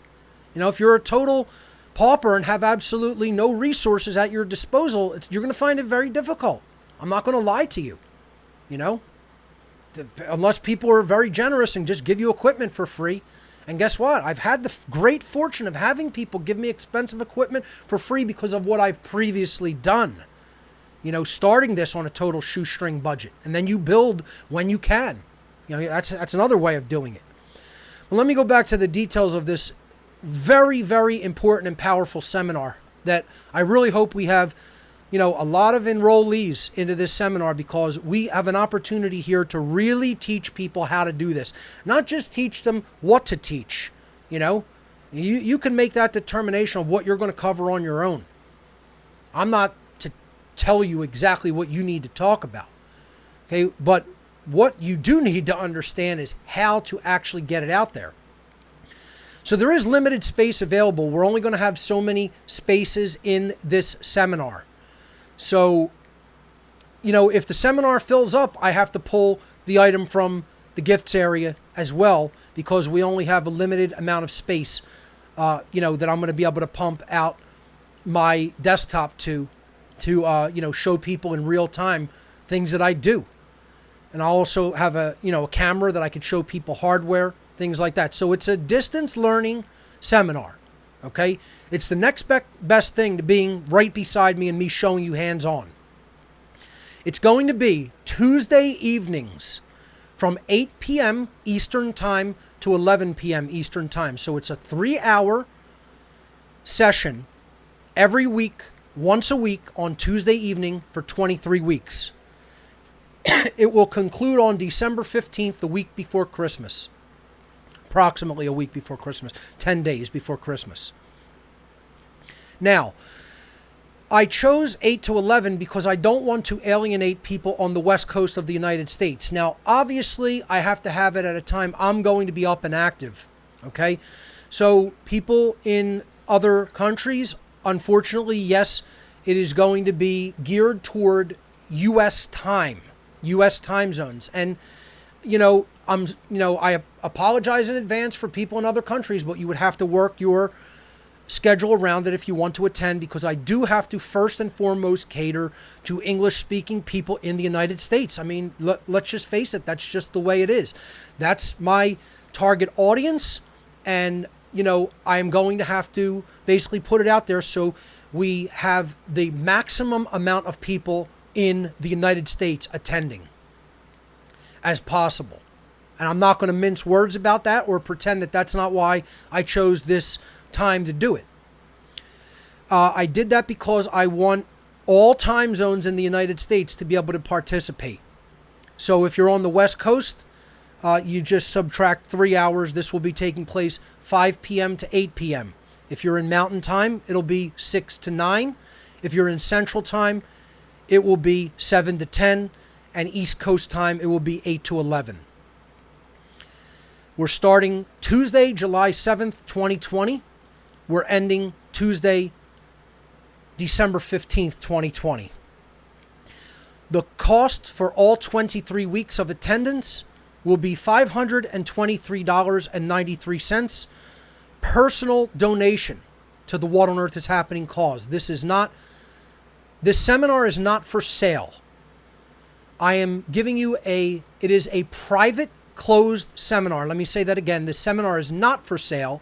You know, if you're a total pauper and have absolutely no resources at your disposal, you're going to find it very difficult. I'm not going to lie to you. You know? Unless people are very generous and just give you equipment for free. And guess what? I've had the great fortune of having people give me expensive equipment for free because of what I've previously done. You know, starting this on a total shoestring budget. And then you build when you can. You know, that's another way of doing it. Well, let me go back to the details of this very, very important and powerful seminar that I really hope we have, you know, a lot of enrollees into this seminar, because we have an opportunity here to really teach people how to do this. Not just teach them what to teach, you know. You can make that determination of what you're going to cover on your own. I'm not to tell you exactly what you need to talk about, okay? But what you do need to understand is how to actually get it out there. So there is limited space available. We're only going to have so many spaces in this seminar. So, you know, if the seminar fills up, I have to pull the item from the gifts area as well, because we only have a limited amount of space, you know, that I'm going to be able to pump out my desktop to you know, show people in real time things that I do. And I also have a camera that I could show people hardware, things like that. So it's a distance learning seminar. Okay, it's the next best thing to being right beside me and me showing you hands-on. It's going to be Tuesday evenings from 8 p.m. Eastern Time to 11 p.m. Eastern Time. So it's a 3-hour session every week, once a week on Tuesday evening for 23 weeks. It will conclude on December 15th, the week before Christmas. Approximately a week before Christmas, 10 days before Christmas. Now, I chose 8 to 11 because I don't want to alienate people on the west coast of the United States. Now, obviously, I have to have it at a time I'm going to be up and active, okay? So people in other countries, unfortunately, yes, it is going to be geared toward U.S. time zones. And, I apologize in advance for people in other countries, but you would have to work your schedule around it if you want to attend, because I do have to first and foremost cater to English-speaking people in the United States. I mean, let's just face it, that's just the way it is. That's my target audience, and, I am going to have to basically put it out there so we have the maximum amount of people in the United States attending as possible. And I'm not going to mince words about that or pretend that that's not why I chose this time to do it. I did that because I want all time zones in the United States to be able to participate. So if you're on the West Coast, you just subtract 3 hours. This will be taking place 5 p.m. to 8 p.m. If you're in Mountain Time, it'll be 6 to 9. If you're in Central Time, it will be 7 to 10. And East Coast Time, it will be 8 to 11. We're starting Tuesday, July 7th, 2020. We're ending Tuesday, December 15th, 2020. The cost for all 23 weeks of attendance will be $523.93. Personal donation to the What on Earth is Happening cause. This is not This seminar is not for sale. I am giving you it is a private closed seminar. Let me say that again. This seminar is not for sale.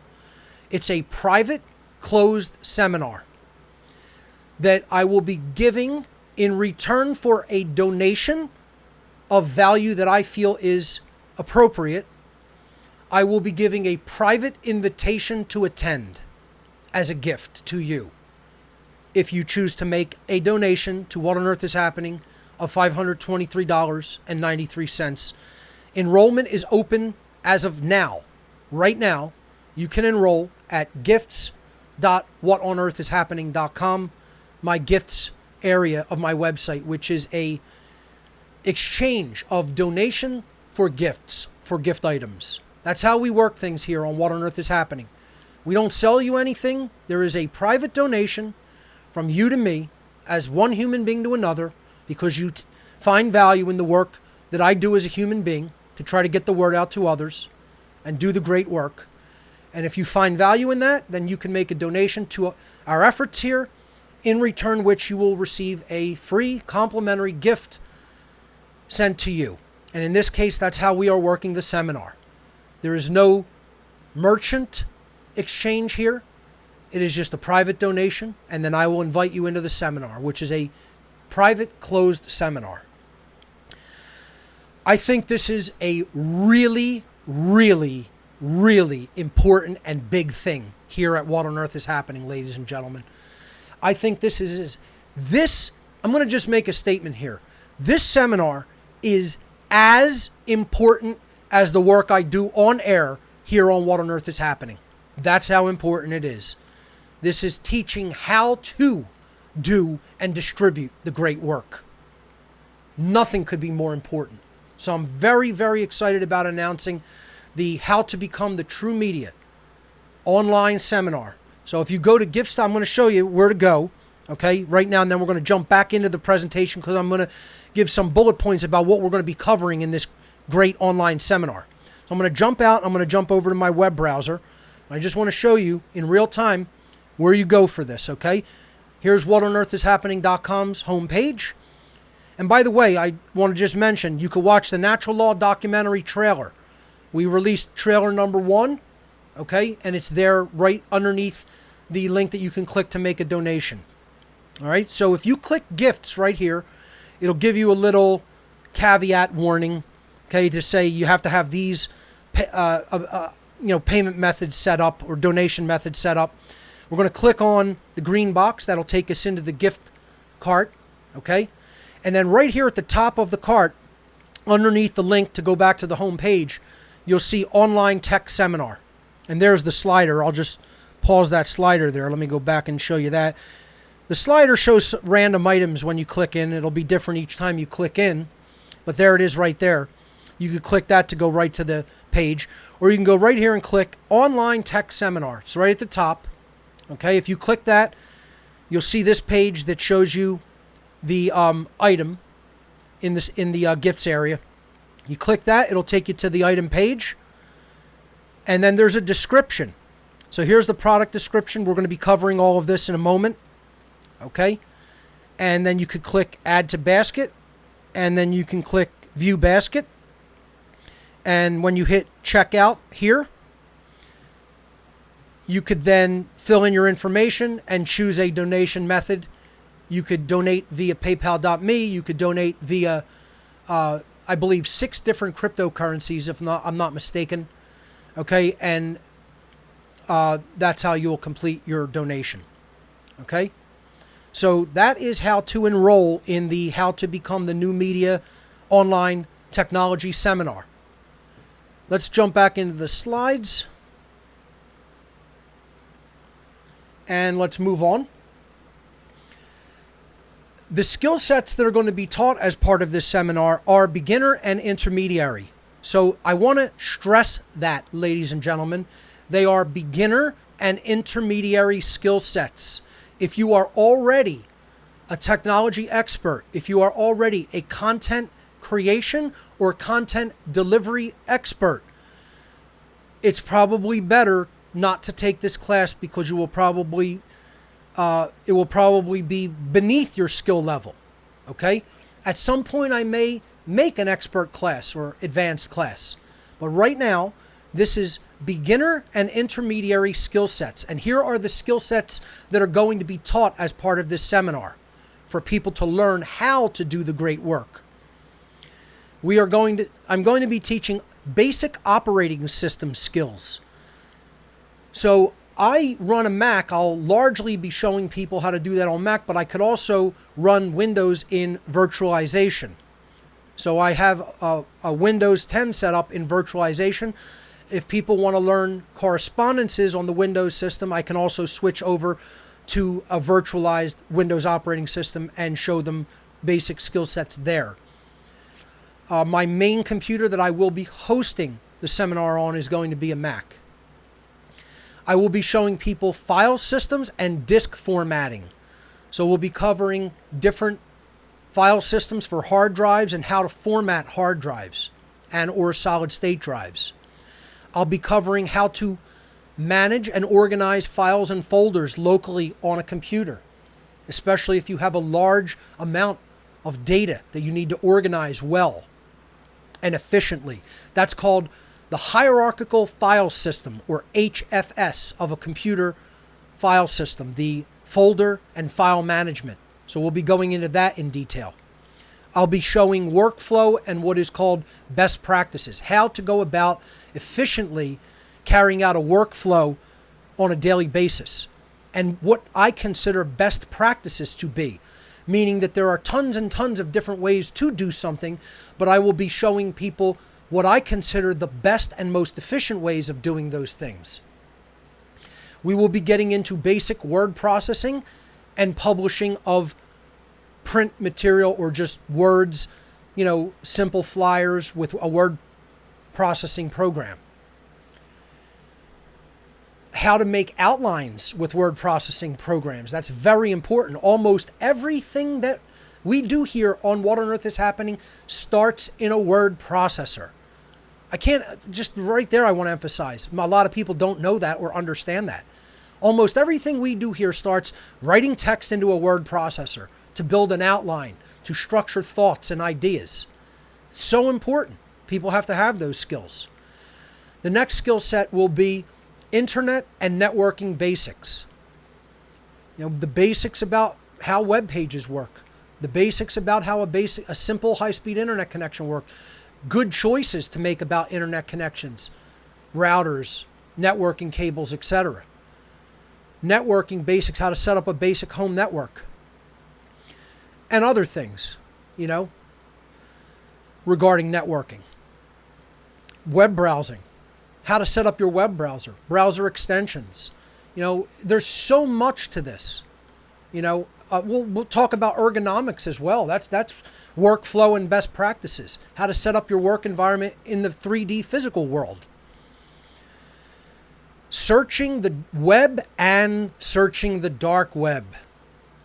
It's a private closed seminar that I will be giving in return for a donation of value that I feel is appropriate. I will be giving a private invitation to attend as a gift to you if you choose to make a donation to What on Earth is Happening of $523.93. Enrollment is open as of now. Right now, you can enroll at gifts.whatonearthishappening.com, my gifts area of my website, which is a exchange of donation for gifts, for gift items. That's how we work things here on What on Earth is Happening. We don't sell you anything. There is a private donation from you to me as one human being to another because you find value in the work that I do as a human being to try to get the word out to others and do the great work. And if you find value in that, then you can make a donation to our efforts here, in return which you will receive a free complimentary gift sent to you. And in this case, that's how we are working the seminar. There is no merchant exchange here. It is just a private donation, and then I will invite you into the seminar, which is a private closed seminar. I think this is a really, really, really important and big thing here at What on Earth is Happening, ladies and gentlemen. I think this, I'm going to just make a statement here. This seminar is as important as the work I do on air here on What on Earth is Happening. That's how important it is. This is teaching how to do and distribute the great work. Nothing could be more important. So I'm very, very excited about announcing the How to Become the True Media online seminar. So if you go to Gifts, I'm going to show you where to go, okay, right now, and then we're going to jump back into the presentation because I'm going to give some bullet points about what we're going to be covering in this great online seminar. So I'm going to jump out. I'm going to jump over to my web browser. I just want to show you in real time where you go for this, okay? Here's whatonearthishappening.com's homepage. And by the way, I want to just mention, you could watch the Natural Law documentary trailer. We released trailer number 1, okay? And it's there right underneath the link that you can click to make a donation. All right, so if you click gifts right here, it'll give you a little caveat warning, okay, to say you have to have these payment methods set up or donation methods set up. We're going to click on the green box. That'll take us into the gift cart, okay? And then right here at the top of the cart, underneath the link to go back to the home page, you'll see online tech seminar. And there's the slider. I'll just pause that slider there. Let me go back and show you that. The slider shows random items when you click in. It'll be different each time you click in, but there it is right there. You can click that to go right to the page, or you can go right here and click Online Tech Seminar. It's right at the top. Okay, if you click that, you'll see this page that shows you the item in the gifts area. You click that, it'll take you to the item page, and then there's a description. So here's the product description. We're going to be covering all of this in a moment. Okay, and then you could click Add to Basket, and then you can click View Basket. And when you hit Checkout here, you could then fill in your information and choose a donation method. You could donate via PayPal.me. You could donate via, I believe, 6 different cryptocurrencies, if I'm not mistaken. Okay, and that's how you'll complete your donation. Okay, so that is how to enroll in the How to Become the New Media online technology seminar. Let's jump back into the slides. And let's move on. The skill sets that are going to be taught as part of this seminar are beginner and intermediary. So I want to stress that, ladies and gentlemen, they are beginner and intermediary skill sets. If you are already a technology expert, if you are already a content creation or content delivery expert, it's probably better not to take this class because you will probably it will probably be beneath your skill level. Okay? At some point, I may make an expert class or advanced class. But right now, this is beginner and intermediary skill sets. And here are the skill sets that are going to be taught as part of this seminar for people to learn how to do the great work. I'm going to be teaching basic operating system skills. So I run a Mac. I'll largely be showing people how to do that on Mac, but I could also run Windows in virtualization. So I have a Windows 10 set up in virtualization. If people want to learn correspondences on the Windows system, I can also switch over to a virtualized Windows operating system and show them basic skill sets there. My main computer that I will be hosting the seminar on is going to be a Mac. I will be showing people file systems and disk formatting. So we'll be covering different file systems for hard drives and how to format hard drives and or solid state drives. I'll be covering how to manage and organize files and folders locally on a computer, especially if you have a large amount of data that you need to organize well and efficiently. That's called the hierarchical file system, or HFS, of a computer file system, the folder and file management. So we'll be going into that in detail. I'll be showing workflow and what is called best practices, how to go about efficiently carrying out a workflow on a daily basis, and what I consider best practices to be, meaning that there are tons and tons of different ways to do something, but I will be showing people what I consider the best and most efficient ways of doing those things. We will be getting into basic word processing and publishing of print material or just words, simple flyers with a word processing program. How to make outlines with word processing programs. That's very important. Almost everything that we do here on What on Earth is Happening starts in a word processor. Just right there, I want to emphasize. A lot of people don't know that or understand that. Almost everything we do here starts writing text into a word processor to build an outline, to structure thoughts and ideas. It's so important. People have to have those skills. The next skill set will be internet and networking basics. The basics about how web pages work, the basics about how a simple high-speed internet connection works, good choices to make about internet connections, routers, networking cables, etc. Networking basics, how to set up a basic home network, and other things, regarding networking. Web browsing, how to set up your web browser extensions. There's so much to this. We'll talk about ergonomics as well. That's workflow and best practices. How to set up your work environment in the 3D physical world. Searching the web and searching the dark web.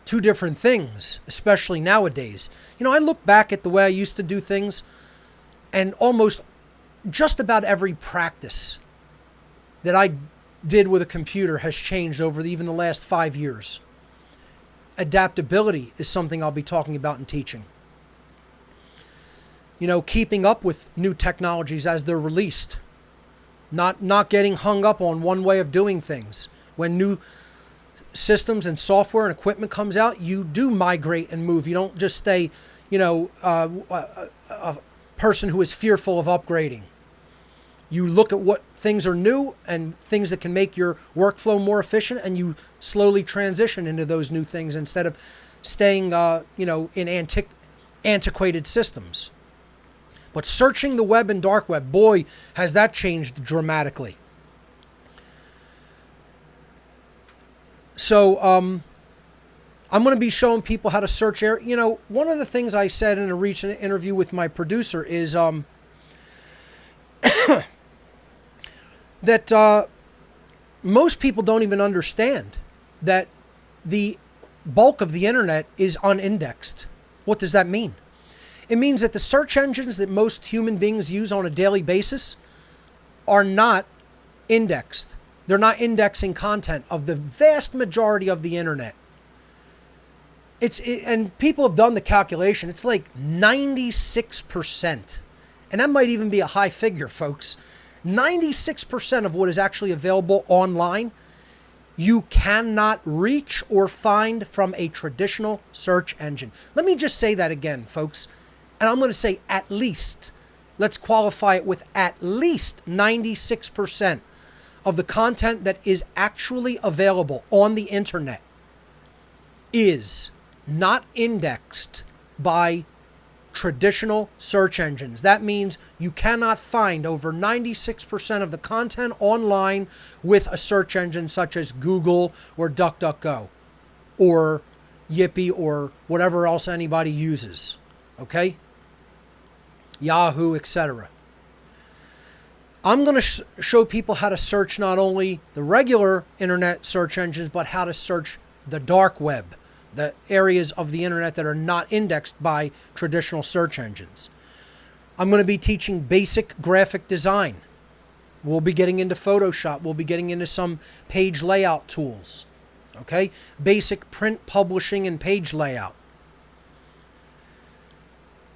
Two different things, especially nowadays. I look back at the way I used to do things, and almost just about every practice that I did with a computer has changed over even the last 5 years. Adaptability is something I'll be talking about in teaching. Keeping up with new technologies as they're released. Not getting hung up on one way of doing things. When new systems and software and equipment comes out, you do migrate and move. You don't just stay, a person who is fearful of upgrading. You look at what things are new and things that can make your workflow more efficient, and you slowly transition into those new things instead of staying, in antiquated systems. But searching the web and dark web, boy, has that changed dramatically. So I'm going to be showing people how to search. One of the things I said in a recent interview with my producer is that most people don't even understand that the bulk of the internet is unindexed. What does that mean? It means that the search engines that most human beings use on a daily basis are not indexed. They're not indexing content of the vast majority of the internet. And people have done the calculation. It's like 96%. And that might even be a high figure, folks. 96% of what is actually available online, you cannot reach or find from a traditional search engine. Let me just say that again, folks. And I'm going to say at least. Let's qualify it with at least 96% of the content that is actually available on the internet is not indexed by traditional search engines. That means you cannot find over 96% of the content online with a search engine such as Google or DuckDuckGo or Yippee or whatever else anybody uses. Okay? Yahoo, etc. I'm going to show people how to search not only the regular internet search engines, but how to search the dark web, the areas of the internet that are not indexed by traditional search engines. I'm going to be teaching basic graphic design. We'll be getting into Photoshop. We'll be getting into some page layout tools. Okay? Basic print publishing and page layout.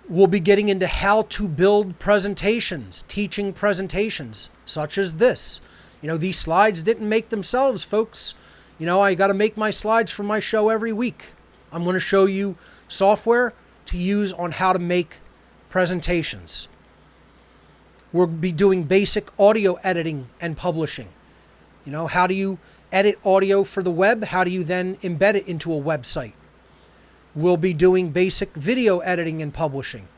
We'll be getting into how to build presentations, teaching presentations, such as this. These slides didn't make themselves, folks. I got to make my slides for my show every week. I'm going to show you software to use on how to make presentations. We'll be doing basic audio editing and publishing. How do you edit audio for the web? How do you then embed it into a website? We'll be doing basic video editing and publishing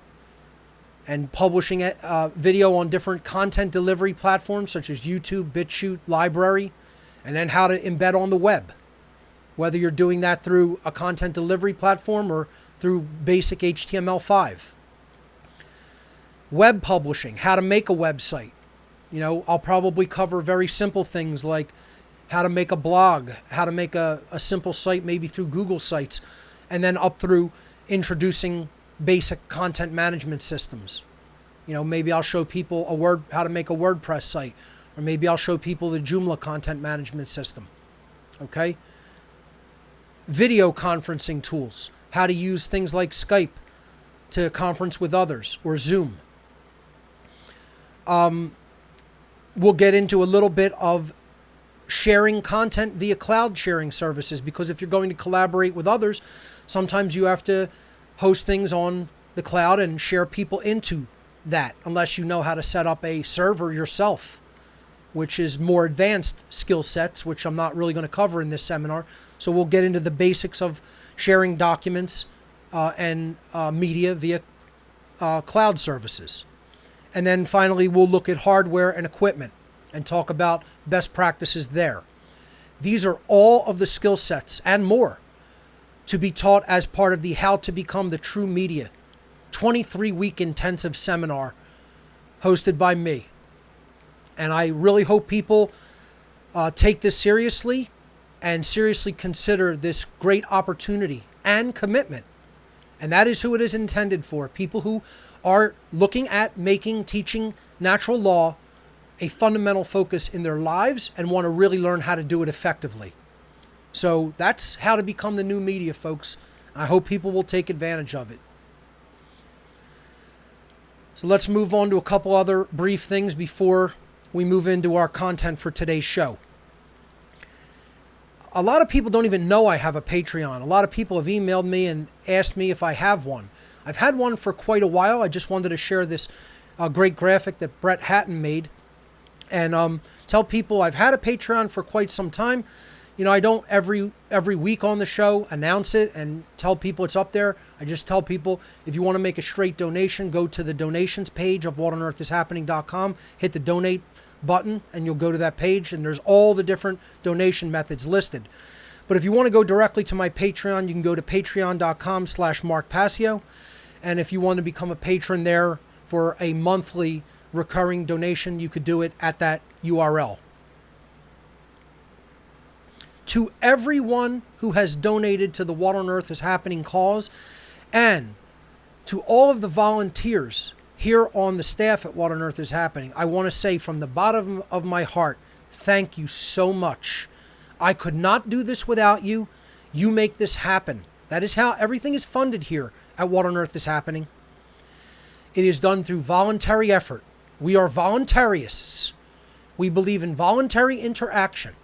video on different content delivery platforms such as YouTube, BitChute, Library, and then how to embed on the web, whether you're doing that through a content delivery platform or through basic HTML5. Web publishing, how to make a website. I'll probably cover very simple things like how to make a blog, how to make a simple site maybe through Google Sites, and then up through introducing basic content management systems. Maybe I'll show people how to make a WordPress site, or maybe I'll show people the Joomla content management system. Okay? Video conferencing tools, how to use things like Skype to conference with others, or Zoom. We'll get into a little bit of sharing content via cloud sharing services, because if you're going to collaborate with others, sometimes you have to host things on the cloud and share people into that, unless you know how to set up a server yourself, which is more advanced skill sets, which I'm not really going to cover in this seminar. So we'll get into the basics of sharing documents and media via cloud services. And then finally, we'll look at hardware and equipment and talk about best practices there. These are all of the skill sets and more to be taught as part of the How to Become the True Media 23-week intensive seminar hosted by me. And I really hope people take this seriously and seriously consider this great opportunity and commitment. And that is who it is intended for. People who are looking at making teaching natural law a fundamental focus in their lives and want to really learn how to do it effectively. So that's how to become the new media, folks. I hope people will take advantage of it. So let's move on to a couple other brief things before we move into our content for today's show. A lot of people don't even know I have a Patreon. A lot of people have emailed me and asked me if I have one. I've had one for quite a while. I just wanted to share this great graphic that Brett Hatton made and tell people I've had a Patreon for quite some time. I don't every week on the show announce it and tell people it's up there. I just tell people if you want to make a straight donation, go to the donations page of whatonearthishappening.com, hit the donate button, and you'll go to that page, and there's all the different donation methods listed. But if you want to go directly to my Patreon, you can go to patreon.com/Mark Passio. And if you want to become a patron there for a monthly recurring donation, you could do it at that URL. To everyone who has donated to the What on Earth is Happening cause, and to all of the volunteers here on the staff at What on Earth is Happening, I want to say from the bottom of my heart, thank you so much. I could not do this without you. You make this happen. That is how everything is funded here at What on Earth is Happening. It is done through voluntary effort. We are voluntarists. We believe in voluntary interaction.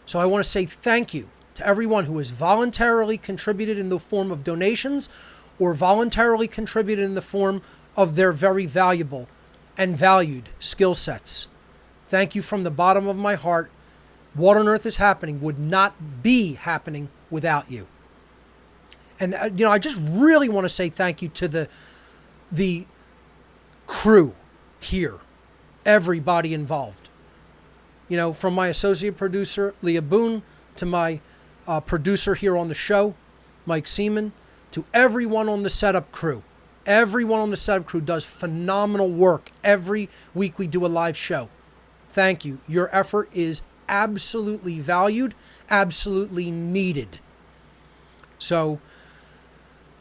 So I want to say thank you to everyone who has voluntarily contributed in the form of donations or voluntarily contributed in the form of their very valuable and valued skill sets. Thank you from the bottom of my heart. What on Earth is Happening would not be happening without you. And, I just really want to say thank you to the crew here, everybody involved. From my associate producer, Leah Boone, to my producer here on the show, Mike Seaman, to everyone on the setup crew. Everyone on the setup crew does phenomenal work. Every week we do a live show. Thank you. Your effort is absolutely valued, absolutely needed. So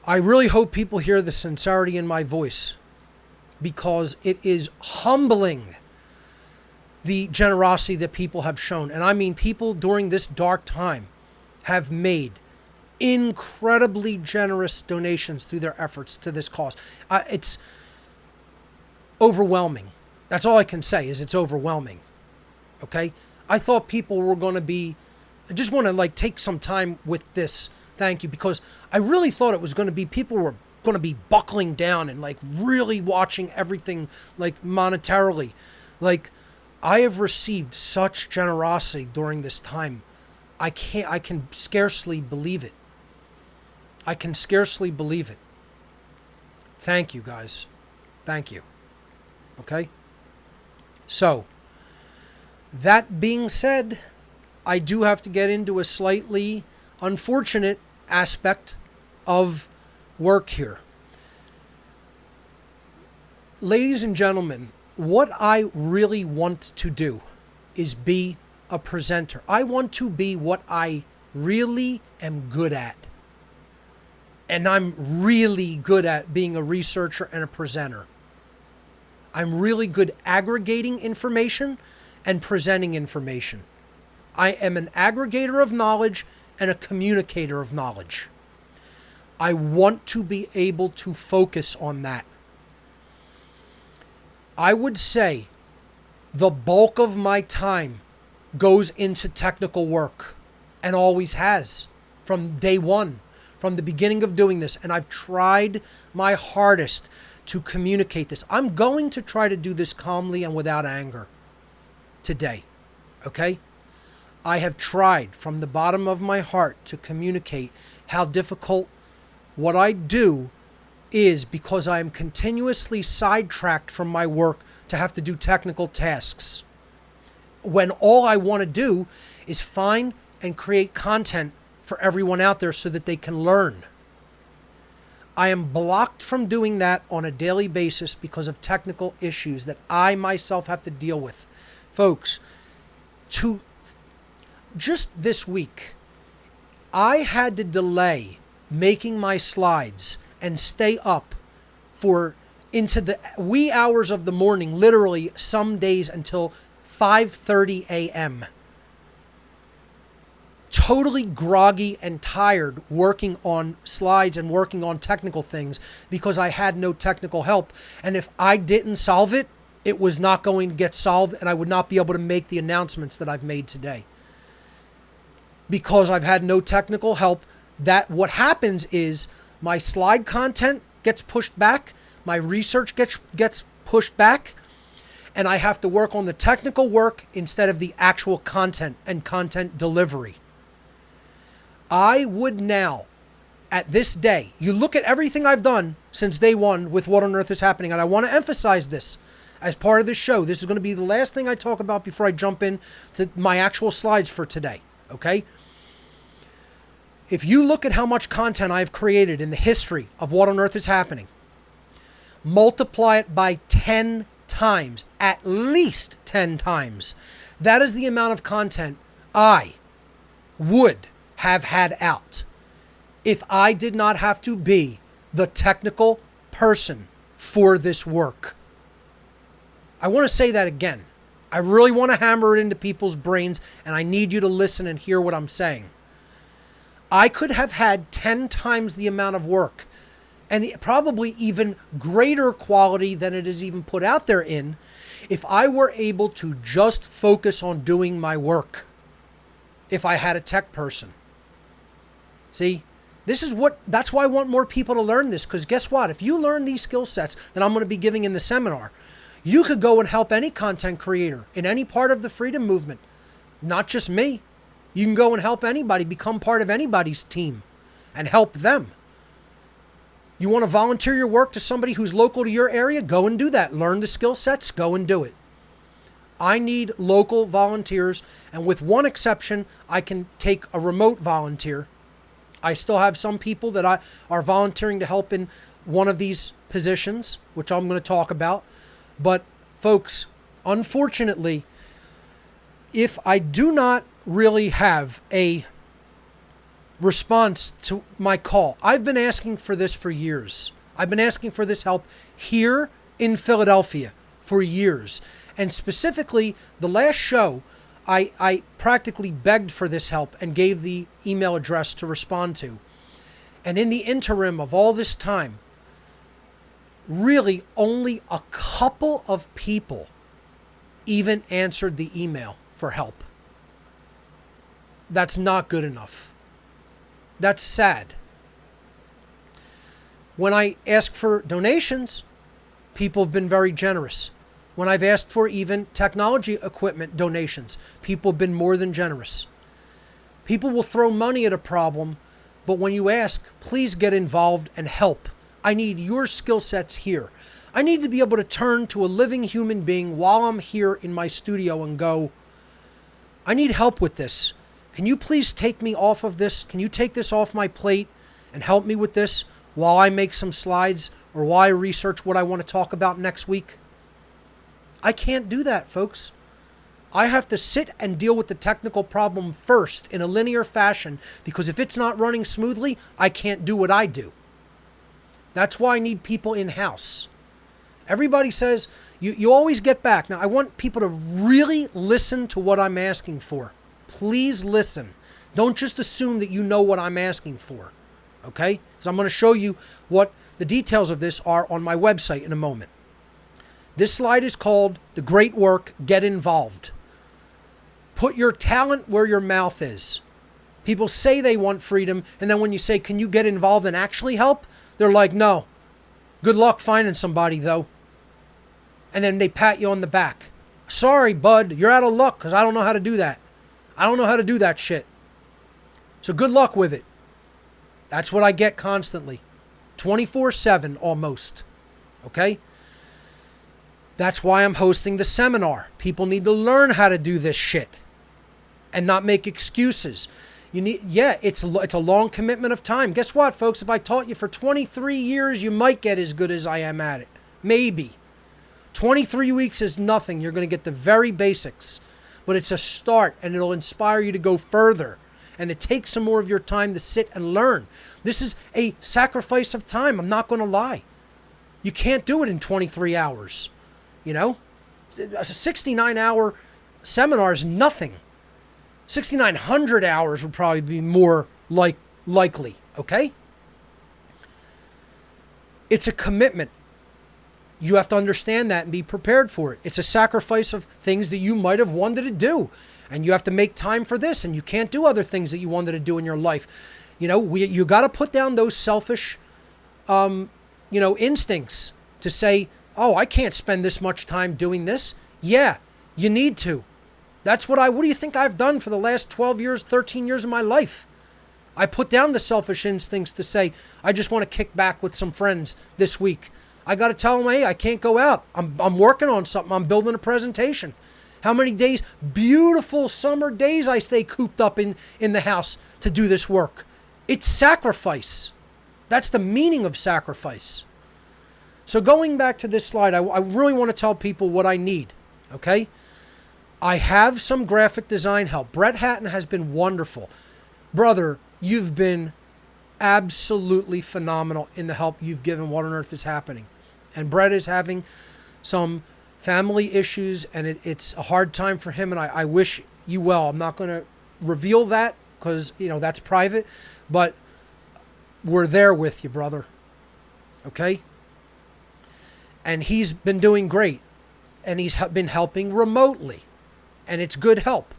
I really hope people hear the sincerity in my voice, because it is humbling, the generosity that people have shown. And I mean, people during this dark time have made incredibly generous donations through their efforts to this cause. It's overwhelming. That's all I can say, is it's overwhelming. Okay? I thought people were going to be... I just want to take some time with this. Thank you. Because I really thought it was going to be... people were going to be buckling down and really watching everything monetarily. I have received such generosity during this time. I can scarcely believe it. I can scarcely believe it. Thank you, guys. Thank you. Okay? So, that being said, I do have to get into a slightly unfortunate aspect of work here. Ladies and gentlemen, what I really want to do is be a presenter. I want to be what I really am good at. And I'm really good at being a researcher and a presenter. I'm really good aggregating information and presenting information. I am an aggregator of knowledge and a communicator of knowledge. I want to be able to focus on that. I would say the bulk of my time goes into technical work, and always has from day one, from the beginning of doing this. And I've tried my hardest to communicate this. I'm going to try to do this calmly and without anger today. Okay? I have tried from the bottom of my heart to communicate how difficult what I do is, because I am continuously sidetracked from my work to have to do technical tasks, when all I want to do is find and create content for everyone out there so that they can learn. I am blocked from doing that on a daily basis because of technical issues that I myself have to deal with. Folks, just this week, I had to delay making my slides and stay up for into the wee hours of the morning, literally some days until 5:30 a.m. Totally groggy and tired working on slides and working on technical things because I had no technical help. And if I didn't solve it, it was not going to get solved, and I would not be able to make the announcements that I've made today. Because I've had no technical help, that what happens is my slide content gets pushed back, my research gets pushed back, and I have to work on the technical work instead of the actual content and content delivery. I would now, at this day, you look at everything I've done since day one with What on Earth is Happening, and I want to emphasize this as part of this show. This is going to be the last thing I talk about before I jump in to my actual slides for today, okay? If you look at how much content I've created in the history of What on Earth is Happening, multiply it by 10 times, at least 10 times. That is the amount of content I would have had out if I did not have to be the technical person for this work. I want to say that again. I really want to hammer it into people's brains, and I need you to listen and hear what I'm saying. I could have had 10 times the amount of work and probably even greater quality than it is even put out there in if I were able to just focus on doing my work. If I had a tech person. See, that's why I want more people to learn this, because guess what? If you learn these skill sets that I'm going to be giving in the seminar, you could go and help any content creator in any part of the freedom movement. Not just me. You can go and help anybody, become part of anybody's team and help them. You want to volunteer your work to somebody who's local to your area? Go and do that. Learn the skill sets, go and do it. I need local volunteers, and with one exception, I can take a remote volunteer. I still have some people that are volunteering to help in one of these positions, which I'm going to talk about. But folks, unfortunately, if I do not really have a response to my call, I've been asking for this for years. I've been asking for this help here in Philadelphia for years. And specifically, the last show, I practically begged for this help and gave the email address to respond to. And in the interim of all this time, really only a couple of people even answered the email for help. That's not good enough. That's sad. When I ask for donations, people have been very generous. When I've asked for even technology equipment donations, people have been more than generous. People will throw money at a problem, but when you ask, please get involved and help. I need your skill sets here. I need to be able to turn to a living human being while I'm here in my studio and go, I need help with this. Can you please take me off of this? Can you take this off my plate and help me with this while I make some slides or while I research what I want to talk about next week? I can't do that, folks. I have to sit and deal with the technical problem first in a linear fashion, because if it's not running smoothly, I can't do what I do. That's why I need people in-house. Everybody says, you always get back. Now, I want people to really listen to what I'm asking for. Please listen. Don't just assume that you know what I'm asking for. Okay? Because I'm going to show you what the details of this are on my website in a moment. This slide is called The Great Work, Get Involved. Put your talent where your mouth is. People say they want freedom, and then when you say, can you get involved and actually help? They're like, no. Good luck finding somebody, though. And then they pat you on the back. Sorry, bud, you're out of luck because I don't know how to do that. I don't know how to do that shit. So good luck with it. That's what I get constantly. 24/7 almost. Okay? That's why I'm hosting the seminar. People need to learn how to do this shit and not make excuses. It's a long commitment of time. Guess what, folks? If I taught you for 23 years, you might get as good as I am at it. Maybe. 23 weeks is nothing. You're going to get the very basics. But it's a start, and it'll inspire you to go further. And it takes some more of your time to sit and learn. This is a sacrifice of time. I'm not going to lie. You can't do it in 23 hours. You know, a 69-hour seminar is nothing. 6,900 hours would probably be more likely, okay? It's a commitment. You have to understand that and be prepared for it. It's a sacrifice of things that you might have wanted to do. And you have to make time for this, and you can't do other things that you wanted to do in your life. You know, you got to put down those selfish, instincts to say, oh, I can't spend this much time doing this. Yeah, you need to. What do you think I've done for the last 12 years, 13 years of my life? I put down the selfish instincts to say, I just want to kick back with some friends this week. I got to tell them, hey, I can't go out. I'm working on something. I'm building a presentation. How many days, beautiful summer days, I stay cooped up in the house to do this work. It's sacrifice. That's the meaning of sacrifice. So going back to this slide, I really want to tell people what I need, okay? I have some graphic design help. Brett Hatton has been wonderful. Brother, you've been absolutely phenomenal in the help you've given What on Earth is Happening. And Brett is having some family issues, and it's a hard time for him, and I wish you well. I'm not going to reveal that because, that's private, but we're there with you, brother. Okay? And he's been doing great, and he's been helping remotely, and it's good help.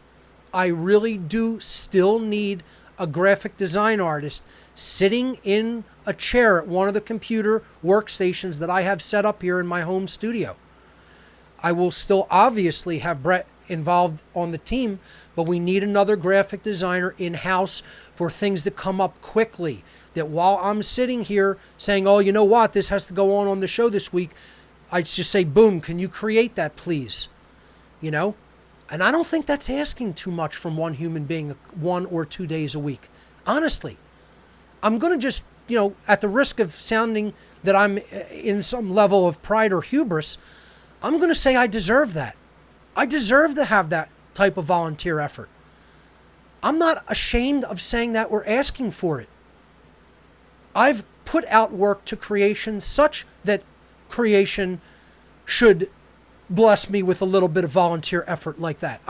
I really do still need a graphic design artist sitting in a chair at one of the computer workstations that I have set up here in my home studio. I will still obviously have Brett involved on the team, but we need another graphic designer in-house for things that come up quickly. That while I'm sitting here saying, oh, you know what, this has to go on the show this week, I just say, boom, can you create that, please? And I don't think that's asking too much from one human being 1 or 2 days a week. Honestly, I'm going to just, at the risk of sounding that I'm in some level of pride or hubris, I'm going to say I deserve that. I deserve to have that type of volunteer effort. I'm not ashamed of saying that we're asking for it. I've put out work to creation such that creation should bless me with a little bit of volunteer effort like that.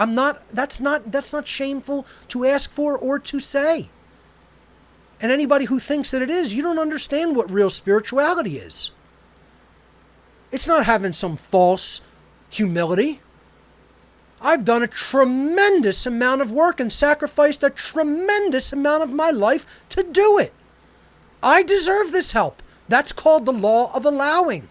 That's not shameful to ask for or to say. And anybody who thinks that it is, you don't understand what real spirituality is. It's not having some false humility. I've done a tremendous amount of work and sacrificed a tremendous amount of my life to do it. I deserve this help. That's called the law of allowing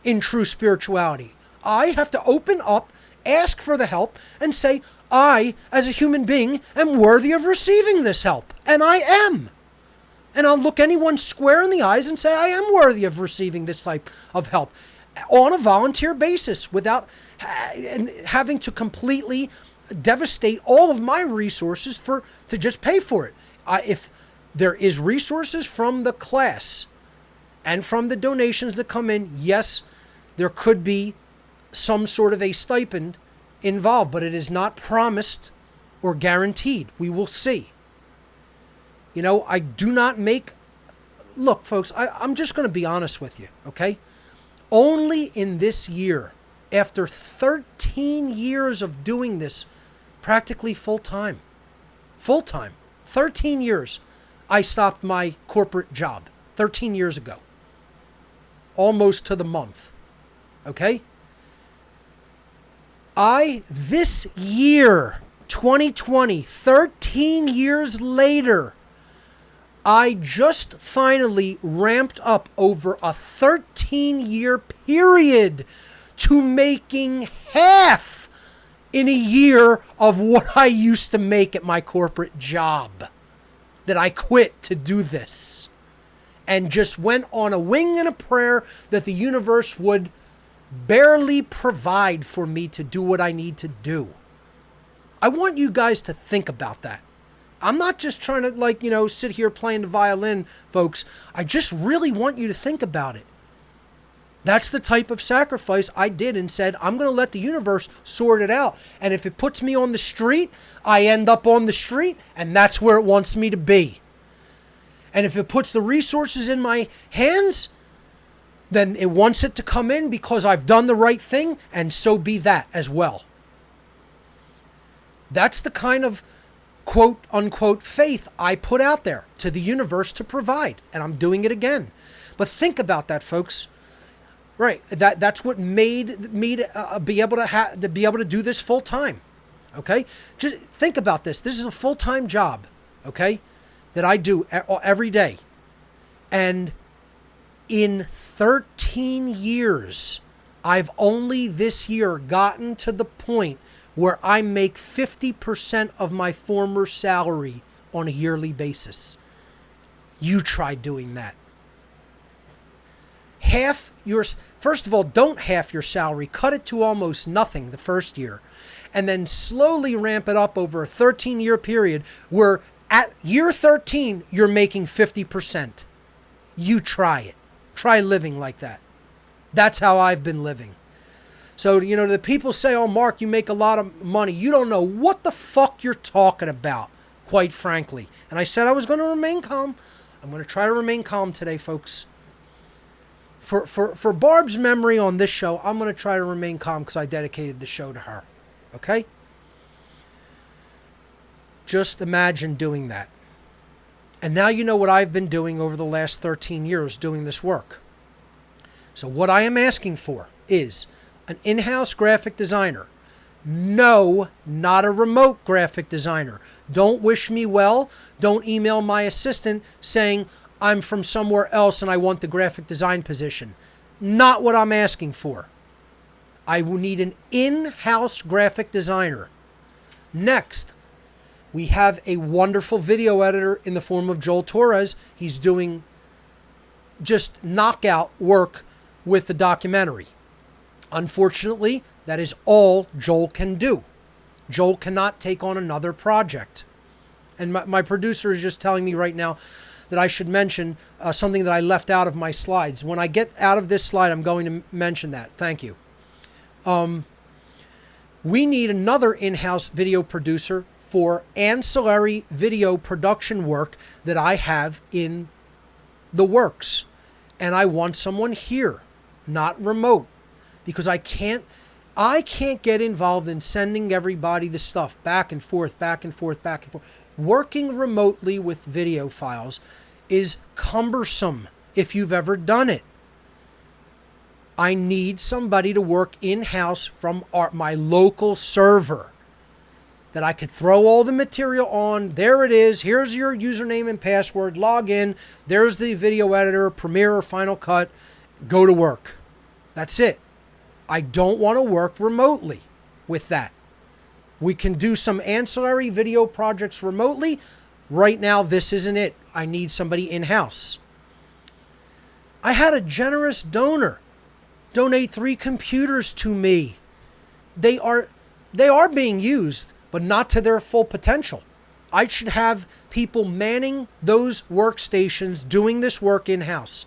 in true spirituality. I have to open up, ask for the help, and say, I, as a human being, am worthy of receiving this help. And I am. And I'll look anyone square in the eyes and say, I am worthy of receiving this type of help on a volunteer basis without having to completely devastate all of my resources to just pay for it. If there is resources from the class and from the donations that come in, yes, there could be some sort of a stipend involved, but it is not promised or guaranteed. We will see. I do not look, folks, I'm just going to be honest with you, okay? Only in this year, after 13 years of doing this practically full-time, 13 years, I stopped my corporate job 13 years ago, almost to the month, okay? This year, 2020, 13 years later, I just finally ramped up over a 13-year period to making half in a year of what I used to make at my corporate job. That I quit to do this. And just went on a wing and a prayer that the universe would barely provide for me to do what I need to do. I want you guys to think about that. I'm not just trying to sit here playing the violin, folks. I just really want you to think about it. That's the type of sacrifice I did and said, I'm going to let the universe sort it out. And if it puts me on the street, I end up on the street, and that's where it wants me to be. And if it puts the resources in my hands, then it wants it to come in because I've done the right thing, and so be that as well. That's the kind of quote unquote faith I put out there to the universe to provide, and I'm doing it again. But think about that, folks. Right, that's what made me to be able to do this full time. Okay, just think about this. This is a full-time job, okay, that I do every day, and in 13 years, I've only this year gotten to the point where I make 50% of my former salary on a yearly basis. You try doing that. First of all, don't half your salary. Cut it to almost nothing the first year. And then slowly ramp it up over a 13-year period where at year 13, you're making 50%. You try it. Try living like that. That's how I've been living. So, the people say, oh, Mark, you make a lot of money. You don't know what the fuck you're talking about, quite frankly. And I said I was going to remain calm. I'm going to try to remain calm today, folks. For Barb's memory on this show, I'm going to try to remain calm because I dedicated the show to her. Okay? Just imagine doing that. And now you know what I've been doing over the last 13 years doing this work. So what I am asking for is an in-house graphic designer. No, not a remote graphic designer. Don't wish me well. Don't email my assistant saying I'm from somewhere else and I want the graphic design position. Not what I'm asking for. I will need an in-house graphic designer. Next, we have a wonderful video editor in the form of Joel Torres. He's doing just knockout work with the documentary. Unfortunately, that is all Joel can do. Joel cannot take on another project. And my producer is just telling me right now that I should mention something that I left out of my slides. When I get out of this slide, I'm going to mention that. Thank you. We need another in-house video producer for ancillary video production work that I have in the works. And I want someone here, not remote, because I can't get involved in sending everybody the stuff back and forth. Working remotely with video files is cumbersome if you've ever done it. I need somebody to work in-house from my local server that I could throw all the material on. There it is. Here's your username and password. Log in. There's the video editor, Premiere or Final Cut. Go to work. That's it. I don't want to work remotely with that. We can do some ancillary video projects remotely. Right now, this isn't it. I need somebody in-house. I had a generous donor donate 3 computers to me. They are being used, but not to their full potential. I should have people manning those workstations doing this work in-house.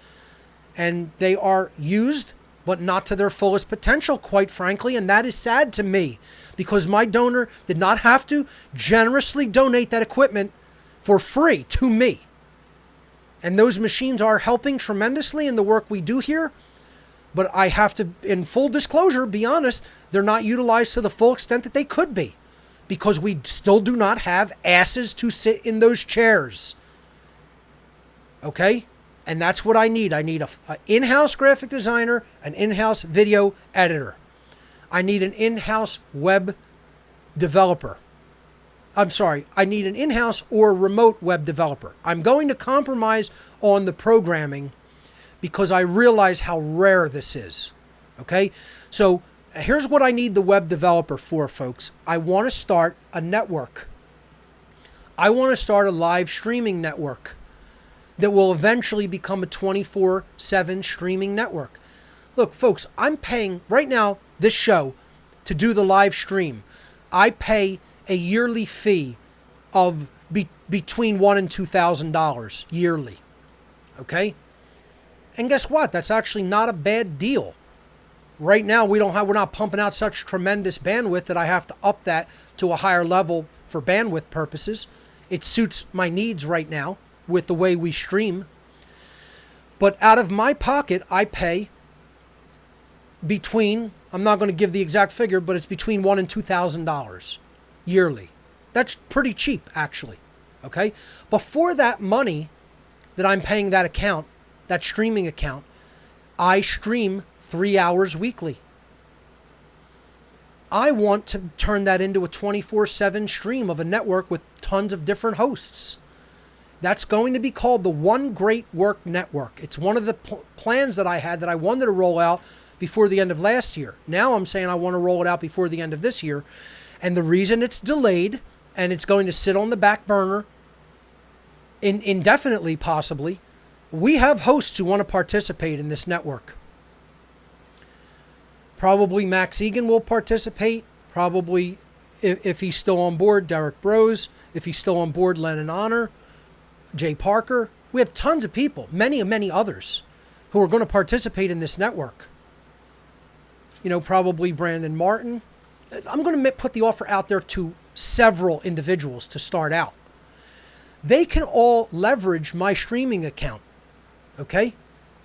And they are used, but not to their fullest potential, quite frankly, and that is sad to me because my donor did not have to generously donate that equipment for free to me. And those machines are helping tremendously in the work we do here, but I have to, in full disclosure, be honest, they're not utilized to the full extent that they could be because we still do not have asses to sit in those chairs. Okay? And that's what I need. I need an in-house graphic designer, an in-house video editor. I need an in-house web developer. I'm sorry, I need an in-house or remote web developer. I'm going to compromise on the programming because I realize how rare this is. Okay? So here's what I need the web developer for, folks. I want to start a network. I want to start a live streaming network that will eventually become a 24/7 streaming network. Look, folks, I'm paying right now this show to do the live stream. I pay a yearly fee of between $1,000 and $2,000 yearly. Okay? And guess what? That's actually not a bad deal. Right now, we're not pumping out such tremendous bandwidth that I have to up that to a higher level for bandwidth purposes. It suits my needs right now with the way we stream. But out of my pocket, I pay between, I'm not going to give the exact figure, but it's between $1,000 and $2,000 yearly. That's pretty cheap, actually. Okay? Before that money that I'm paying that account, that streaming account, I stream 3 hours weekly. I want to turn that into a 24/7 stream of a network with tons of different hosts. That's going to be called the One Great Work Network. It's one of the plans that I had that I wanted to roll out before the end of last year. Now I'm saying I want to roll it out before the end of this year. And the reason it's delayed and it's going to sit on the back burner indefinitely, possibly, we have hosts who want to participate in this network. Probably Max Egan will participate. Probably, if he's still on board, Derek Brose. If he's still on board, Lennon Honor. Jay Parker. We have tons of people, many others, who are going to participate in this network. You know, probably Brandon Martin. I'm going to put the offer out there to several individuals to start out. They can all leverage my streaming account. Okay?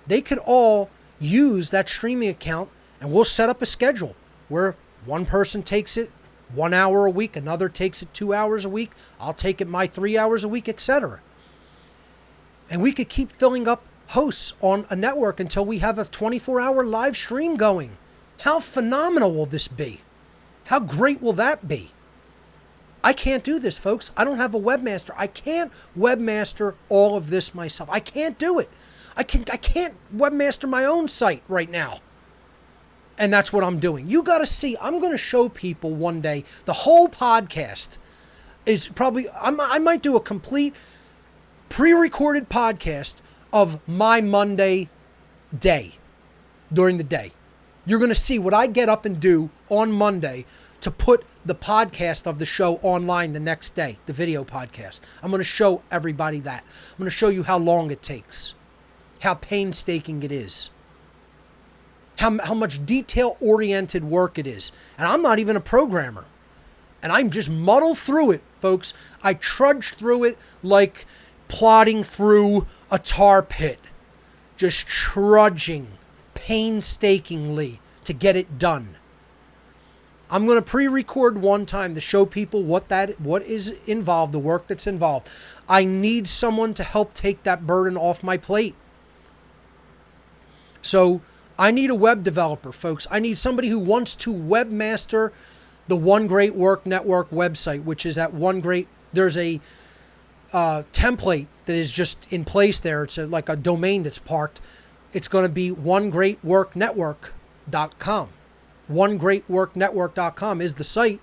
They could all use that streaming account, and we'll set up a schedule where one person takes it 1 hour a week, another takes it 2 hours a week, I'll take it my 3 hours a week, etc. And we could keep filling up hosts on a network until we have a 24-hour live stream going. How phenomenal will this be? How great will that be? I can't do this, folks. I don't have a webmaster. I can't webmaster all of this myself. I can't do it. I can't webmaster my own site right now. And that's what I'm doing. You got to see. I'm going to show people one day. The whole podcast is probably, I might do a complete pre-recorded podcast of my Monday day during the day. You're going to see what I get up and do on Monday to put the podcast of the show online the next day, the video podcast. I'm going to show everybody that. I'm going to show you how long it takes, how painstaking it is, how much detail-oriented work it is. And I'm not even a programmer. And I'm just muddle through it, folks. I trudge through it like plodding through a tar pit, just trudging painstakingly to get it done. I'm going to pre-record one time to show people what is involved, the work that's involved. I need someone to help take that burden off my plate. So I need a web developer, folks. I need somebody who wants to webmaster the One Great Work Network website, which is at One Great. There's a template that is just in place there. It's like a domain that's parked. It's going to be onegreatworknetwork.com. onegreatworknetwork.com is the site.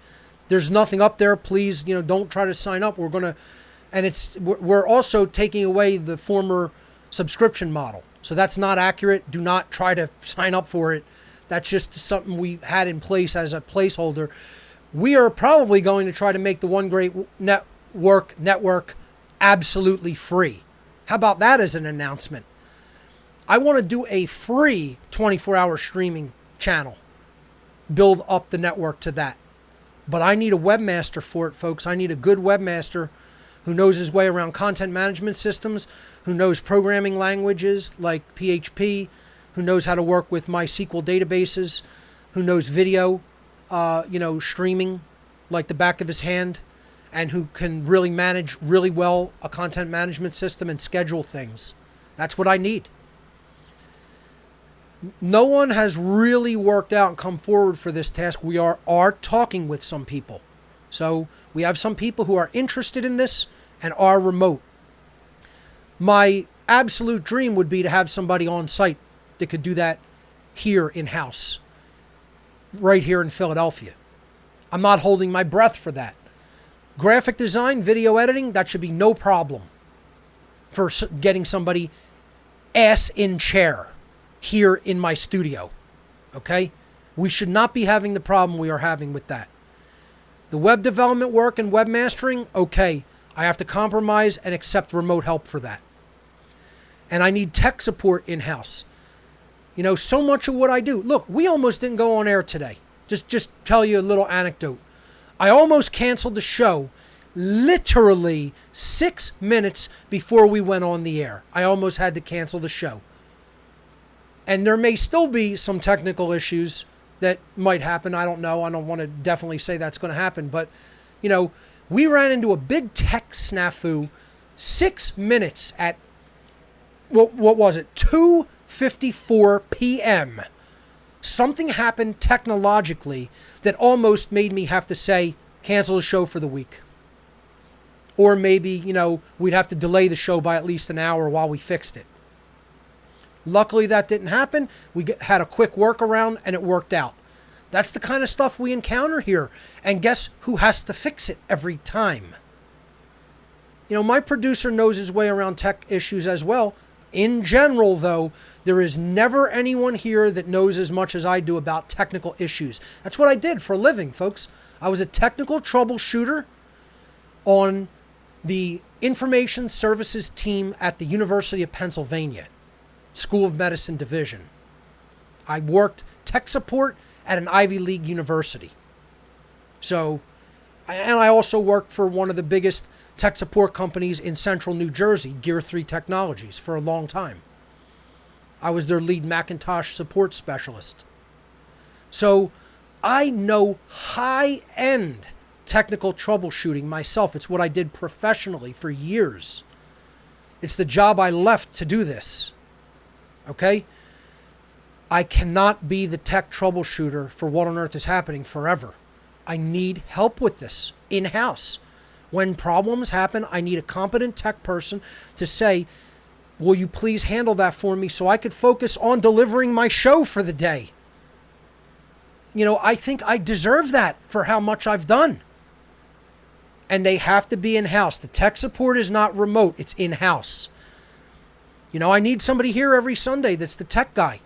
There's nothing up there. Please, don't try to sign up. We're also taking away the former subscription model. So that's not accurate. Do not try to sign up for it. That's just something we had in place as a placeholder. We are probably going to try to make the One Great Network absolutely free. How about that as an announcement? I want to do a free 24-hour streaming channel. Build up the network to that. But I need a webmaster for it, folks. I need a good webmaster who knows his way around content management systems, who knows programming languages like PHP, who knows how to work with MySQL databases, who knows video, streaming like the back of his hand, and who can really manage really well a content management system and schedule things. That's what I need. No one has really worked out and come forward for this task. We are talking with some people. So we have some people who are interested in this and are remote. My absolute dream would be to have somebody on site that could do that here in-house, right here in Philadelphia. I'm not holding my breath for that. Graphic design, video editing, that should be no problem for getting somebody ass in chair here in my studio. Okay? We should not be having the problem we are having with that. The web development work and webmastering, okay, I have to compromise and accept remote help for that. And I need tech support in-house. So much of what I do. Look, we almost didn't go on air today. Just tell you a little anecdote. I almost canceled the show literally 6 minutes before we went on the air. I almost had to cancel the show. And there may still be some technical issues that might happen. I don't know. I don't want to definitely say that's going to happen. But, we ran into a big tech snafu 6 minutes at, what was it, 2:54 p.m. Something happened technologically that almost made me have to say, cancel the show for the week. Or maybe, we'd have to delay the show by at least an hour while we fixed it. Luckily, that didn't happen. We had a quick workaround and it worked out. That's the kind of stuff we encounter here. And guess who has to fix it every time? My producer knows his way around tech issues as well. In general, though, there is never anyone here that knows as much as I do about technical issues. That's what I did for a living, folks. I was a technical troubleshooter on the information services team at the University of Pennsylvania School of Medicine Division. I worked tech support at an Ivy League university. And I also worked for one of the biggest tech support companies in central New Jersey, Gear 3 Technologies, for a long time. I was their lead Macintosh support specialist. So I know high-end technical troubleshooting myself. It's what I did professionally for years. It's the job I left to do this. Okay? I cannot be the tech troubleshooter for What on Earth is Happening forever. I need help with this in-house. When problems happen, I need a competent tech person to say, will you please handle that for me so I could focus on delivering my show for the day? You know, I think I deserve that for how much I've done. And they have to be in-house. The tech support is not remote, it's in-house. You know, I need somebody here every Sunday that's the tech guy.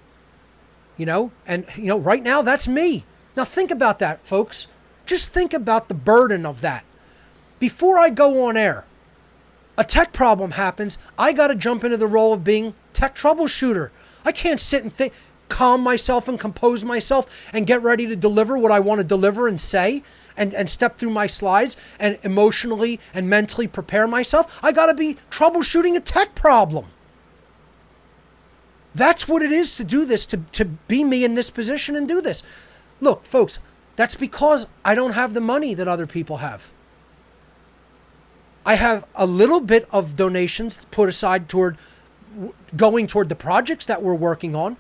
You know, and, you know, right now that's me. Now think about that, folks. Just think about the burden of that. Before I go on air, a tech problem happens, I got to jump into the role of being tech troubleshooter. I can't sit and think, calm myself and compose myself and get ready to deliver what I want to deliver and say and step through my slides and emotionally and mentally prepare myself. I got to be troubleshooting a tech problem. That's what it is to do this, to be me in this position and do this. Look, folks, that's because I don't have the money that other people have. I have a little bit of donations put aside going toward the projects that we're working on.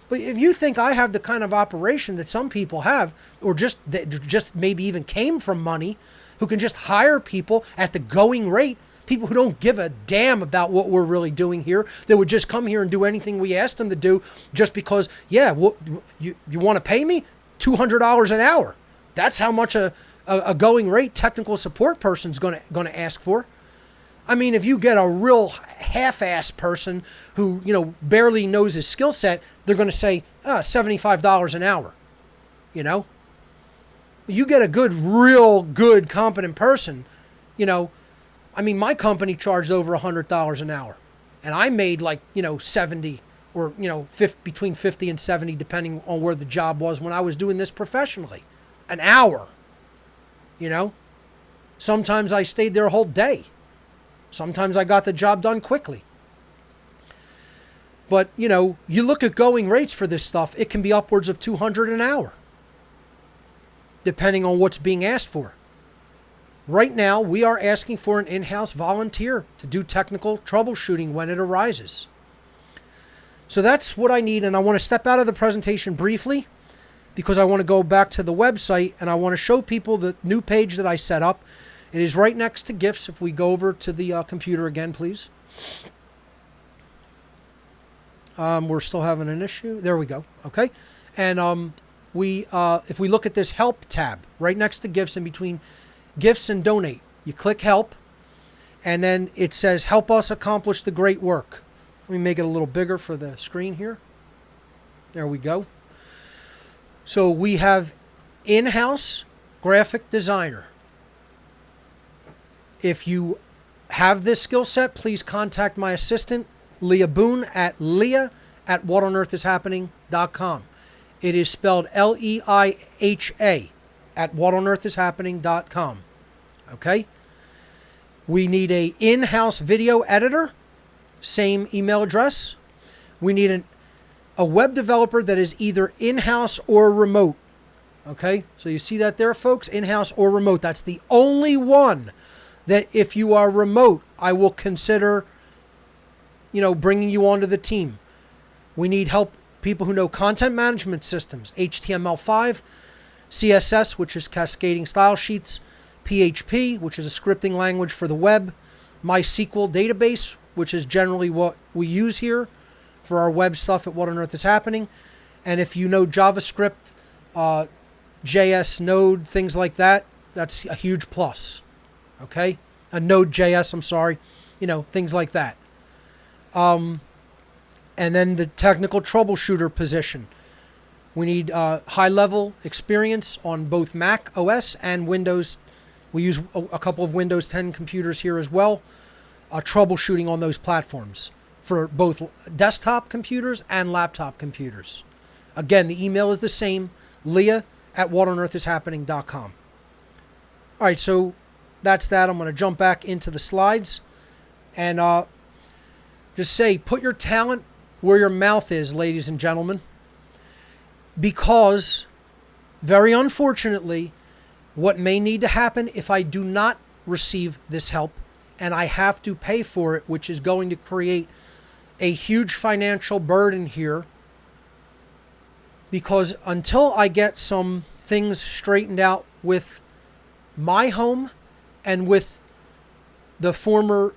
But if you think I have the kind of operation that some people have, or just maybe even came from money, who can just hire people at the going rate, people who don't give a damn about what we're really doing here, that would just come here and do anything we asked them to do just because, yeah, you want to pay me $200 an hour. That's how much a going rate technical support person's going to ask for. I mean, if you get a real half-ass person who, you know, barely knows his skill set, they're going to say, $75 an hour. You know? You get a real good, competent person, you know. I mean, my company charged over $100 an hour. And I made like, you know, 70 or, you know, between 50 and 70, depending on where the job was when I was doing this professionally. An hour. You know? Sometimes I stayed there a whole day. Sometimes I got the job done quickly. But, you know, you look at going rates for this stuff, it can be upwards of $200 an hour, depending on what's being asked for. Right now, we are asking for an in-house volunteer to do technical troubleshooting when it arises. So that's what I need, and I want to step out of the presentation briefly because I want to go back to the website and I want to show people the new page that I set up. It is right next to GIFs. If we go over to the computer again, please. We're still having an issue. There we go. Okay. And if we look at this Help tab, right next to GIFs, in between GIFs and Donate, you click Help, and then it says, Help us accomplish the great work. Let me make it a little bigger for the screen here. There we go. So we have in-house graphic designer. If you have this skill set, please contact my assistant, Leah Boone, at leah@whatonearthishappening.com. It is spelled L-E-I-H-A at whatonearthishappening.com. Okay? We need a in-house video editor, same email address. We need a web developer that is either in-house or remote. Okay? So you see that there, folks? In-house or remote. That's the only one that if you are remote, I will consider, you know, bringing you onto the team. We need help, people who know content management systems, HTML5, CSS, which is cascading style sheets, PHP, which is a scripting language for the web, MySQL database, which is generally what we use here for our web stuff at What on Earth is Happening. And if you know JavaScript, JS, Node, things like that, that's a huge plus. Okay? A Node.js, I'm sorry. You know, things like that. And then the technical troubleshooter position. We need high-level experience on both Mac OS and Windows. We use a couple of Windows 10 computers here as well. Troubleshooting on those platforms for both desktop computers and laptop computers. Again, the email is the same, leah@whatonearthishappening.com. All right, so that's that. I'm going to jump back into the slides and just say, put your talent where your mouth is, ladies and gentlemen. Because, very unfortunately, what may need to happen if I do not receive this help and I have to pay for it, which is going to create a huge financial burden here, because until I get some things straightened out with my home and with the former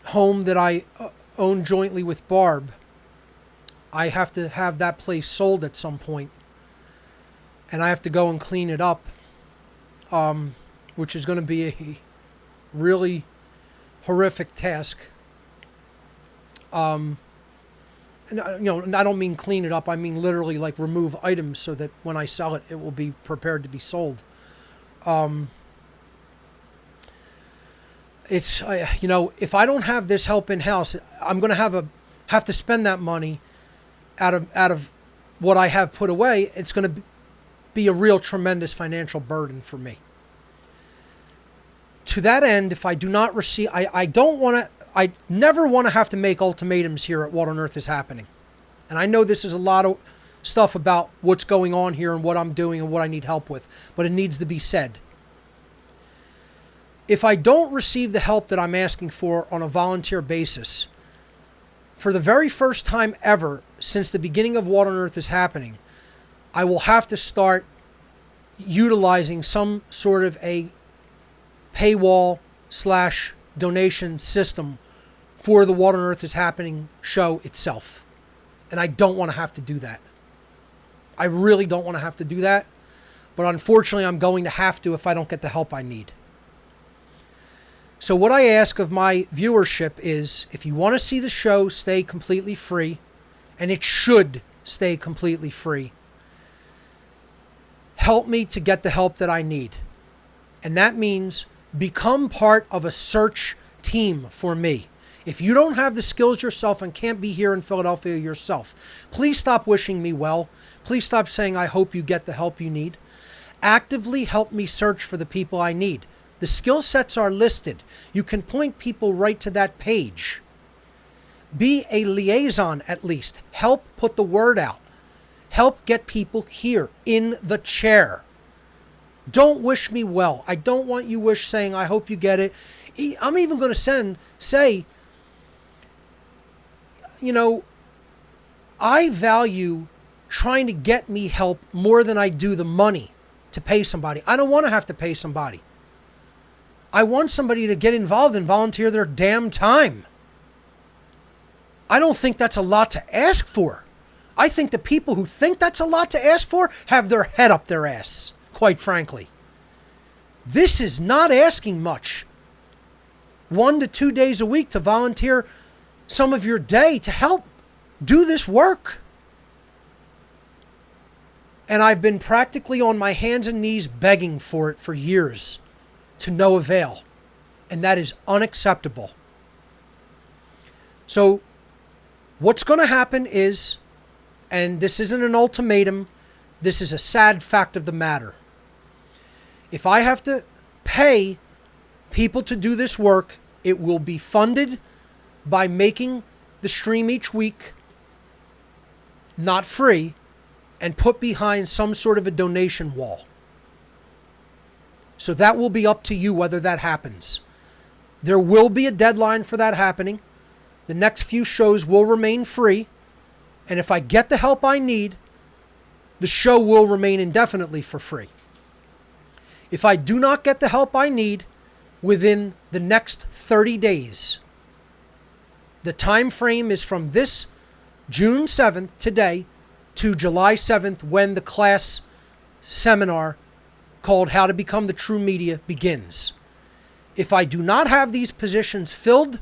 home that I own jointly with Barb, I have to have that place sold at some point, and I have to go and clean it up, which is going to be a really horrific task. And, I don't mean clean it up. I mean literally like remove items so that when I sell it, it will be prepared to be sold. It's if I don't have this help in house, I'm going to have to spend that money out of what I have put away. It's going to be a real tremendous financial burden for me. To that end, if I do not receive, I never want to have to make ultimatums here at What on Earth is Happening. And I know this is a lot of stuff about what's going on here and what I'm doing and what I need help with, but it needs to be said. If I don't receive the help that I'm asking for on a volunteer basis, for the very first time ever since the beginning of What on Earth is Happening, I will have to start utilizing some sort of a paywall / donation system for the What on Earth is Happening show itself. And I don't want to have to do that. I really don't want to have to do that. But unfortunately, I'm going to have to if I don't get the help I need. So what I ask of my viewership is, if you want to see the show stay completely free, and it should stay completely free, help me to get the help that I need. And that means become part of a search team for me. If you don't have the skills yourself and can't be here in Philadelphia yourself, please stop wishing me well. Please stop saying, I hope you get the help you need. Actively help me search for the people I need. The skill sets are listed. You can point people right to that page. Be a liaison at least. Help put the word out. Help get people here in the chair. Don't wish me well. I don't want you saying, I hope you get it. I'm even going to say, I value trying to get me help more than I do the money to pay somebody. I don't want to have to pay somebody. I want somebody to get involved and volunteer their damn time. I don't think that's a lot to ask for. I think the people who think that's a lot to ask for have their head up their ass, quite frankly. This is not asking much. 1 to 2 days a week to volunteer some of your day to help do this work. And I've been practically on my hands and knees begging for it for years, to no avail. And that is unacceptable. So what's going to happen is, and this isn't an ultimatum, this is a sad fact of the matter. If I have to pay people to do this work, it will be funded by making the stream each week not free and put behind some sort of a donation wall. So that will be up to you whether that happens. There will be a deadline for that happening. The next few shows will remain free. And if I get the help I need, the show will remain indefinitely for free. If I do not get the help I need within the next 30 days, the time frame is from this June 7th, today, to July 7th, when the class seminar called How to Become the True Media begins. If I do not have these positions filled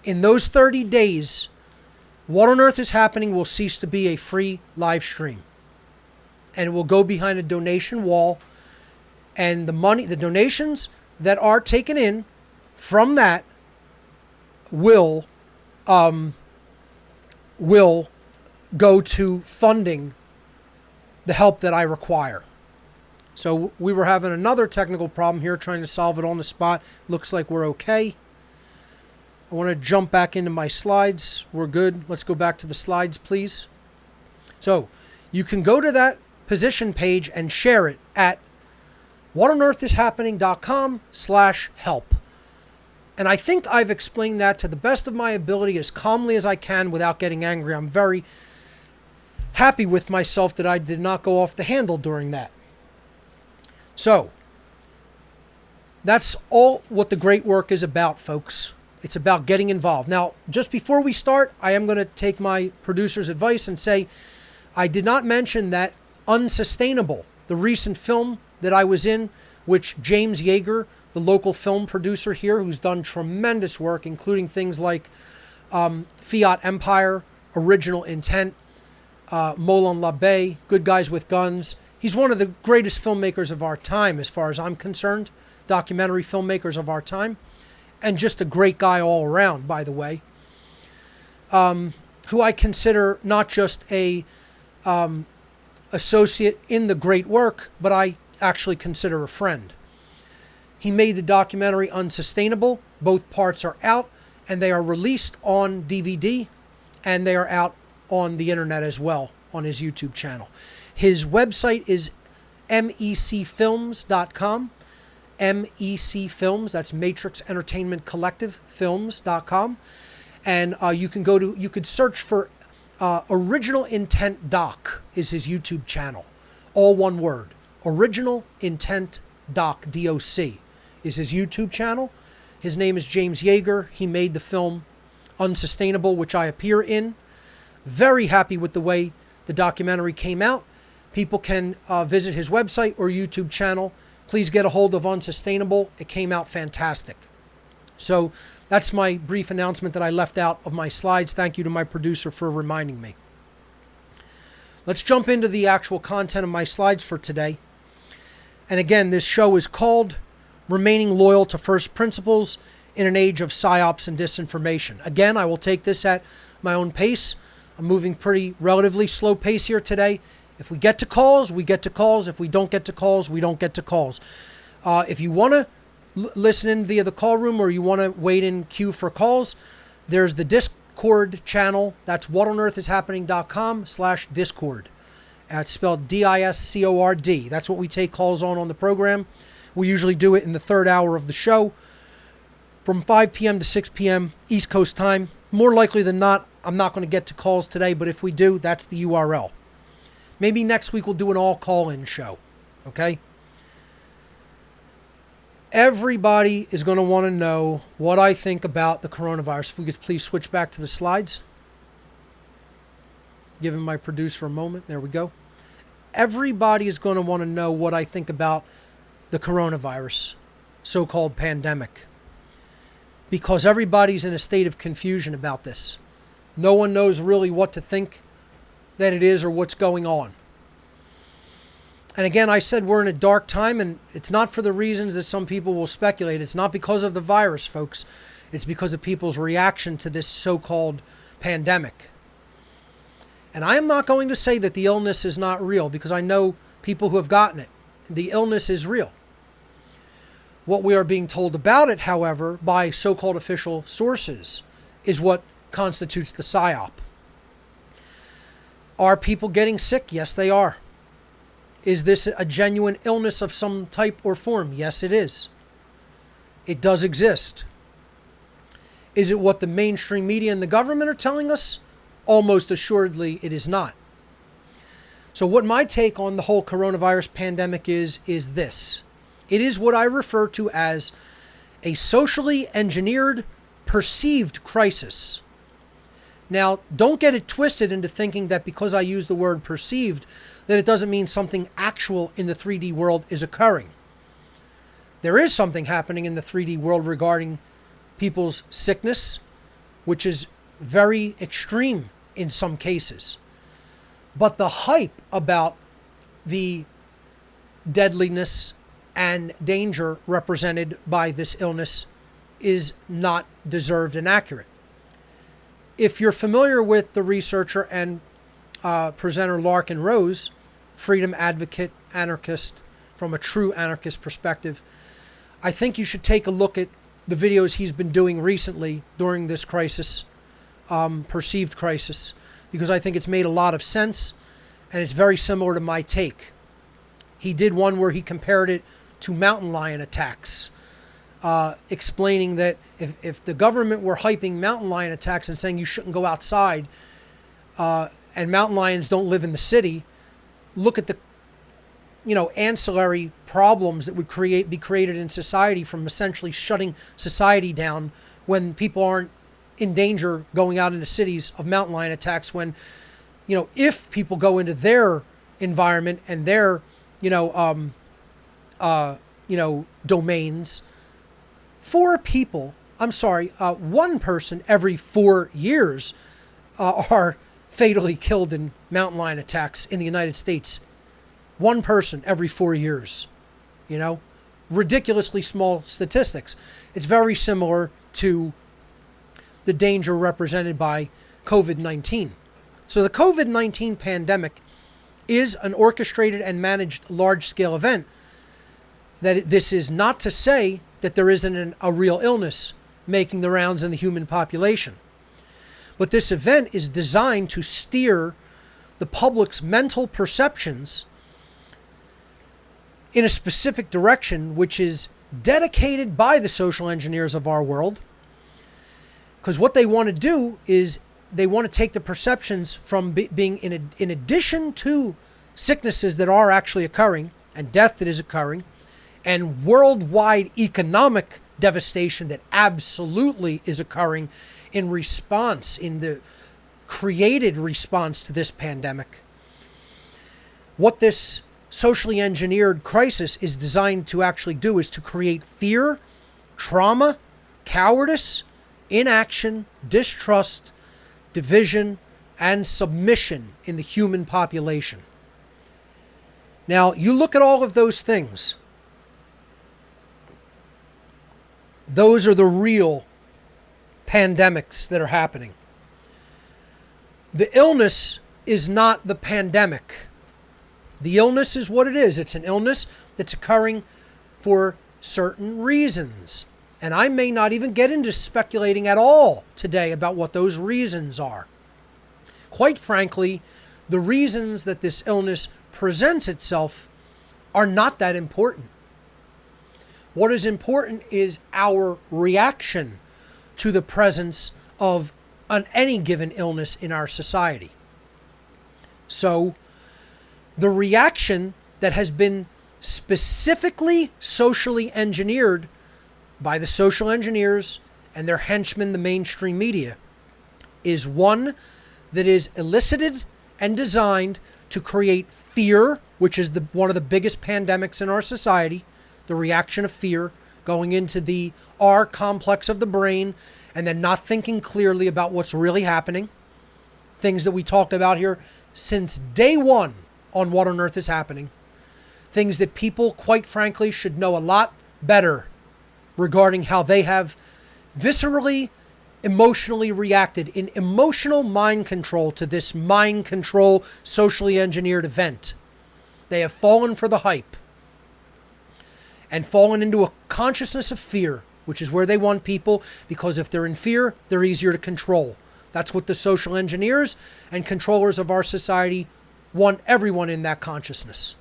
in those 30 days, What on Earth is Happening will cease to be a free live stream. And it will go behind a donation wall. And the money, the donations that are taken in from that will go to funding the help that I require. So we were having another technical problem here, trying to solve it on the spot. Looks like we're okay. I want to jump back into my slides. We're good. Let's go back to the slides, please. So you can go to that position page and share it at whatonearthishappening.com/help. And I think I've explained that to the best of my ability as calmly as I can without getting angry. I'm very happy with myself that I did not go off the handle during that. So that's all what the great work is about, folks. It's about getting involved. Now, just before we start, I am going to take my producer's advice and say I did not mention that Unsustainable, the recent film that I was in, which James Yeager, the local film producer here, who's done tremendous work, including things like Fiat Empire, Original Intent, Molon Labe, Good Guys with Guns. He's one of the greatest filmmakers of our time, as far as I'm concerned, documentary filmmakers of our time, and just a great guy all around, by the way, who I consider not just a associate in the great work, but I actually consider a friend. He made the documentary Unsustainable. Both parts are out, and they are released on DVD, and they are out on the internet as well on his YouTube channel. His website is mecfilms.com. MEC Films, that's Matrix Entertainment Collective Films.com. And you could search for Original Intent Doc is his YouTube channel. All one word. Original Intent Doc, D-O-C, is his YouTube channel. His name is James Yeager. He made the film Unsustainable, which I appear in. Very happy with the way the documentary came out. People can visit his website or YouTube channel. Please get a hold of Unsustainable. It came out fantastic. So that's my brief announcement that I left out of my slides. Thank you to my producer for reminding me. Let's jump into the actual content of my slides for today. And again, this show is called Remaining Loyal to First Principles in an Age of PSYOPs and Disinformation. Again, I will take this at my own pace. I'm moving pretty relatively slow pace here today. If we get to calls, we get to calls. If we don't get to calls, we don't get to calls. If you want to listen in via the call room or you want to wait in queue for calls, there's the Discord channel. That's whatonearthishappening.com/Discord. It's spelled DISCORD. That's what we take calls on the program. We usually do it in the third hour of the show from 5 p.m. to 6 p.m. East Coast time. More likely than not, I'm not going to get to calls today, but if we do, that's the URL. Maybe next week we'll do an all call-in show, okay? Everybody is going to want to know what I think about the coronavirus. If we could please switch back to the slides. Giving my producer a moment. There we go. Everybody is going to want to know what I think about the coronavirus, so-called pandemic, because everybody's in a state of confusion about this. No one knows really what to think that it is or what's going on. And again, I said we're in a dark time, and it's not for the reasons that some people will speculate. It's not because of the virus, folks. It's because of people's reaction to this so-called pandemic. And I am not going to say that the illness is not real, because I know people who have gotten it. The illness is real. What we are being told about it, however, by so-called official sources, is what constitutes the PSYOP. Are people getting sick? Yes, they are. Is this a genuine illness of some type or form? Yes, it is. It does exist. Is it what the mainstream media and the government are telling us? Almost assuredly, it is not. So what my take on the whole coronavirus pandemic is this. It is what I refer to as a socially engineered, perceived crisis. Now, don't get it twisted into thinking that because I use the word perceived, that it doesn't mean something actual in the 3D world is occurring. There is something happening in the 3D world regarding people's sickness, which is very extreme in some cases. But the hype about the deadliness and danger represented by this illness is not deserved and accurate. If you're familiar with the researcher and presenter Larkin Rose, freedom advocate, anarchist, from a true anarchist perspective, I think you should take a look at the videos he's been doing recently during this crisis, perceived crisis, because I think it's made a lot of sense, and it's very similar to my take. He did one where he compared it to mountain lion attacks, explaining that if the government were hyping mountain lion attacks and saying you shouldn't go outside, and mountain lions don't live in the city, look at the ancillary problems that would be created in society from essentially shutting society down when people aren't in danger going out into cities of mountain lion attacks. When, if people go into their environment and their, domains, one person every 4 years are fatally killed in mountain lion attacks in the United States. One person every 4 years, ridiculously small statistics. It's very similar to the danger represented by COVID-19. So the COVID-19 pandemic is an orchestrated and managed large-scale event. This is not to say that there isn't a real illness making the rounds in the human population. But this event is designed to steer the public's mental perceptions in a specific direction, which is dedicated by the social engineers of our world. Because what they want to do is they want to take the perceptions from being in addition to sicknesses that are actually occurring and death that is occurring and worldwide economic devastation that absolutely is occurring in the created response to this pandemic. What this socially engineered crisis is designed to actually do is to create fear, trauma, cowardice, inaction, distrust, division, and submission in the human population. Now, you look at all of those things. Those are the real pandemics that are happening. The illness is not the pandemic. The illness is what it is. It's an illness that's occurring for certain reasons. And I may not even get into speculating at all today about what those reasons are. Quite frankly, the reasons that this illness presents itself are not that important. What is important is our reaction to the presence of any given illness in our society. So, the reaction that has been specifically socially engineered by the social engineers and their henchmen, the mainstream media, is one that is elicited and designed to create fear, which is one of the biggest pandemics in our society, the reaction of fear, going into the R complex of the brain, and then not thinking clearly about what's really happening. Things that we talked about here since day one on What on Earth is Happening. Things that people, quite frankly, should know a lot better regarding how they have viscerally, emotionally reacted in emotional mind control to this mind control, socially engineered event. They have fallen for the hype and fallen into a consciousness of fear, which is where they want people, because if they're in fear, they're easier to control. That's what the social engineers and controllers of our society want everyone in that consciousness.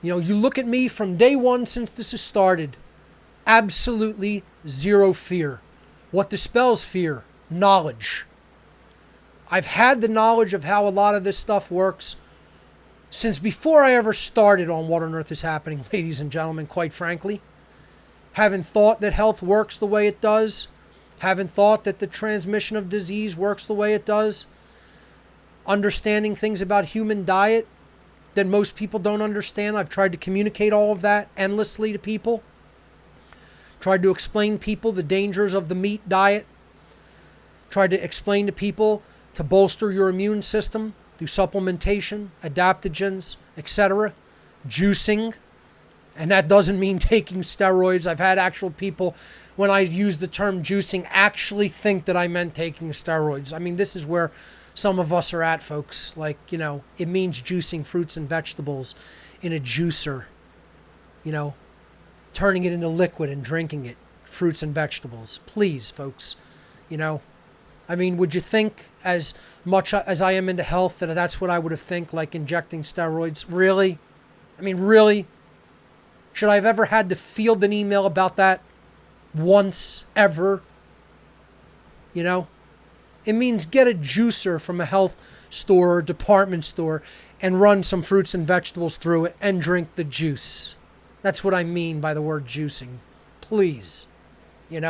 You look at me from day one since this has started, absolutely zero fear. What dispels fear? Knowledge. I've had the knowledge of how a lot of this stuff works since before I ever started on What on Earth is Happening, ladies and gentlemen, quite frankly. Haven't thought that health works the way it does. Haven't thought that the transmission of disease works the way it does. Understanding things about human diet that most people don't understand. I've tried to communicate all of that endlessly to people. Tried to explain to people the dangers of the meat diet. Tried to explain to people to bolster your immune system through supplementation, adaptogens, etc., juicing. And that doesn't mean taking steroids. I've had actual people, when I use the term juicing, actually think that I meant taking steroids. I mean, this is where some of us are at, folks. Like, it means juicing fruits and vegetables in a juicer, turning it into liquid and drinking it, fruits and vegetables. Please, folks, I mean, would you think as much as I am into health that that's what I would have think, like injecting steroids? Really? I mean, really? Should I have ever had to field an email about that once, ever? It means get a juicer from a health store or department store and run some fruits and vegetables through it and drink the juice. That's what I mean by the word juicing. Please. We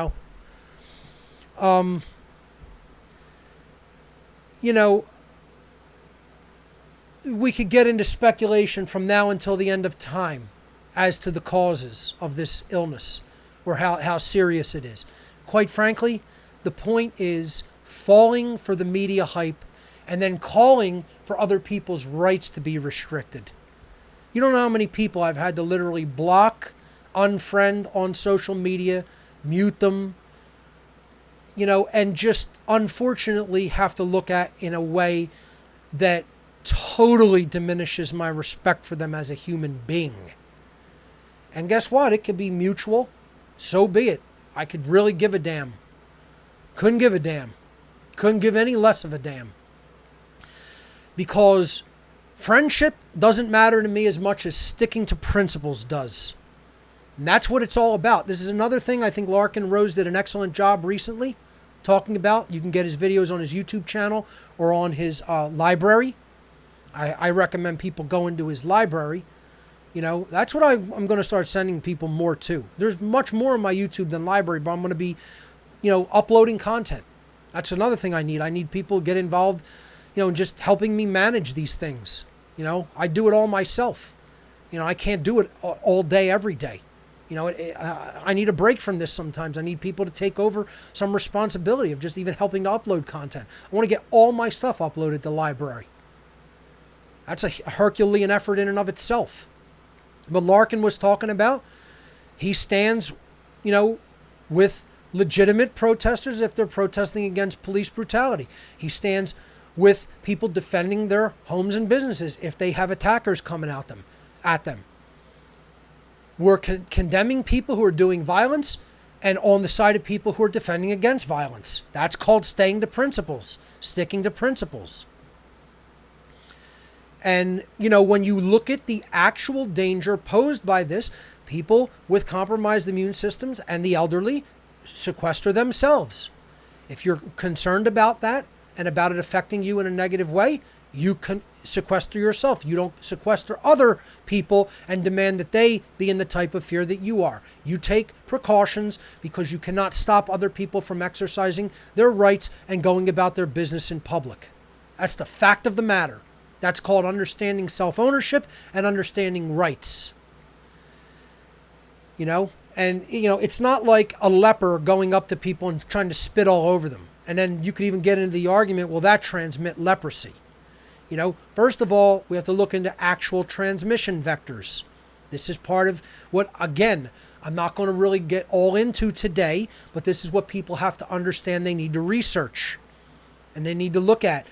could get into speculation from now until the end of time as to the causes of this illness or how serious it is. Quite frankly, the point is falling for the media hype and then calling for other people's rights to be restricted. You don't know how many people I've had to literally block, unfriend on social media, mute them, and just unfortunately have to look at in a way that totally diminishes my respect for them as a human being. And guess what? It could be mutual. So be it. I could really give a damn. Couldn't give a damn. Couldn't give any less of a damn. Because friendship doesn't matter to me as much as sticking to principles does. And that's what it's all about. This is another thing I think Larkin Rose did an excellent job recently talking about. You can get his videos on his YouTube channel or on his library. I recommend people go into his library. That's what I'm going to start sending people more to. There's much more on my YouTube than library, but I'm going to be, uploading content. That's another thing I need. I need people to get involved, in just helping me manage these things. I do it all myself. I can't do it all day, every day. I need a break from this sometimes. I need people to take over some responsibility of just even helping to upload content. I want to get all my stuff uploaded to library. That's a Herculean effort in and of itself. But Larkin was talking about, he stands, with legitimate protesters if they're protesting against police brutality. He stands with people defending their homes and businesses if they have attackers coming at them. We're condemning people who are doing violence and on the side of people who are defending against violence. That's called staying to principles, sticking to principles. And, when you look at the actual danger posed by this, people with compromised immune systems and the elderly sequester themselves. If you're concerned about that and about it affecting you in a negative way, you can sequester yourself. You don't sequester other people and demand that they be in the type of fear that you are. You take precautions because you cannot stop other people from exercising their rights and going about their business in public. That's the fact of the matter. That's called understanding self-ownership and understanding rights. And it's not like a leper going up to people and trying to spit all over them. And then you could even get into the argument, will that transmit leprosy? First of all, we have to look into actual transmission vectors. This is part of what, again, I'm not going to really get all into today, but this is what people have to understand they need to research. And they need to look at.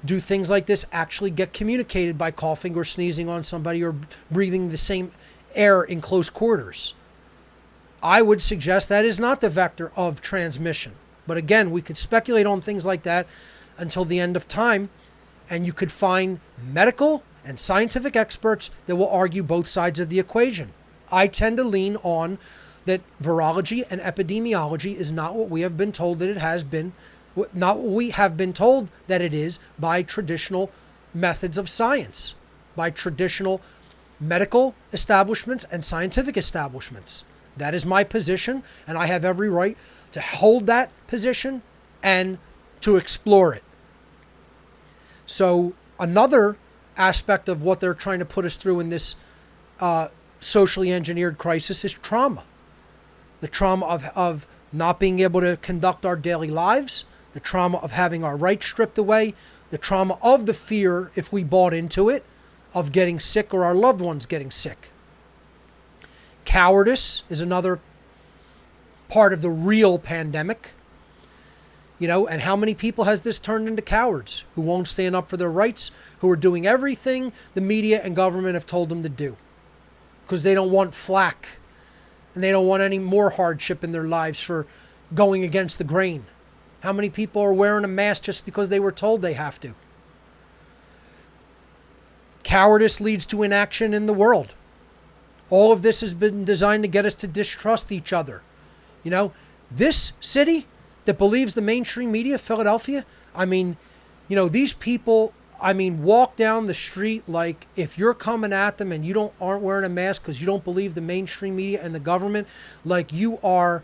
Do things like this actually get communicated by coughing or sneezing on somebody or breathing the same air in close quarters? I would suggest that is not the vector of transmission. But again, we could speculate on things like that until the end of time, and you could find medical and scientific experts that will argue both sides of the equation. I tend to lean on that virology and epidemiology is not what we have been told that it has been, not what we have been told that it is by traditional methods of science, by traditional medical establishments and scientific establishments. That is my position, and I have every right to hold that position and to explore it. So another aspect of what they're trying to put us through in this socially engineered crisis is trauma. The trauma of not being able to conduct our daily lives, the trauma of having our rights stripped away, the trauma of the fear, if we bought into it, of getting sick or our loved ones getting sick. Cowardice is another part of the real pandemic. And how many people has this turned into cowards who won't stand up for their rights, who are doing everything the media and government have told them to do because they don't want flack and they don't want any more hardship in their lives for going against the grain. How many people are wearing a mask just because they were told they have to? Cowardice leads to inaction in the world. All of this has been designed to get us to distrust each other. You know, this city that believes the mainstream media, Philadelphia, I mean, you know, these people, I mean, walk down the street like if you're coming at them and you aren't wearing a mask because you don't believe the mainstream media and the government, like you are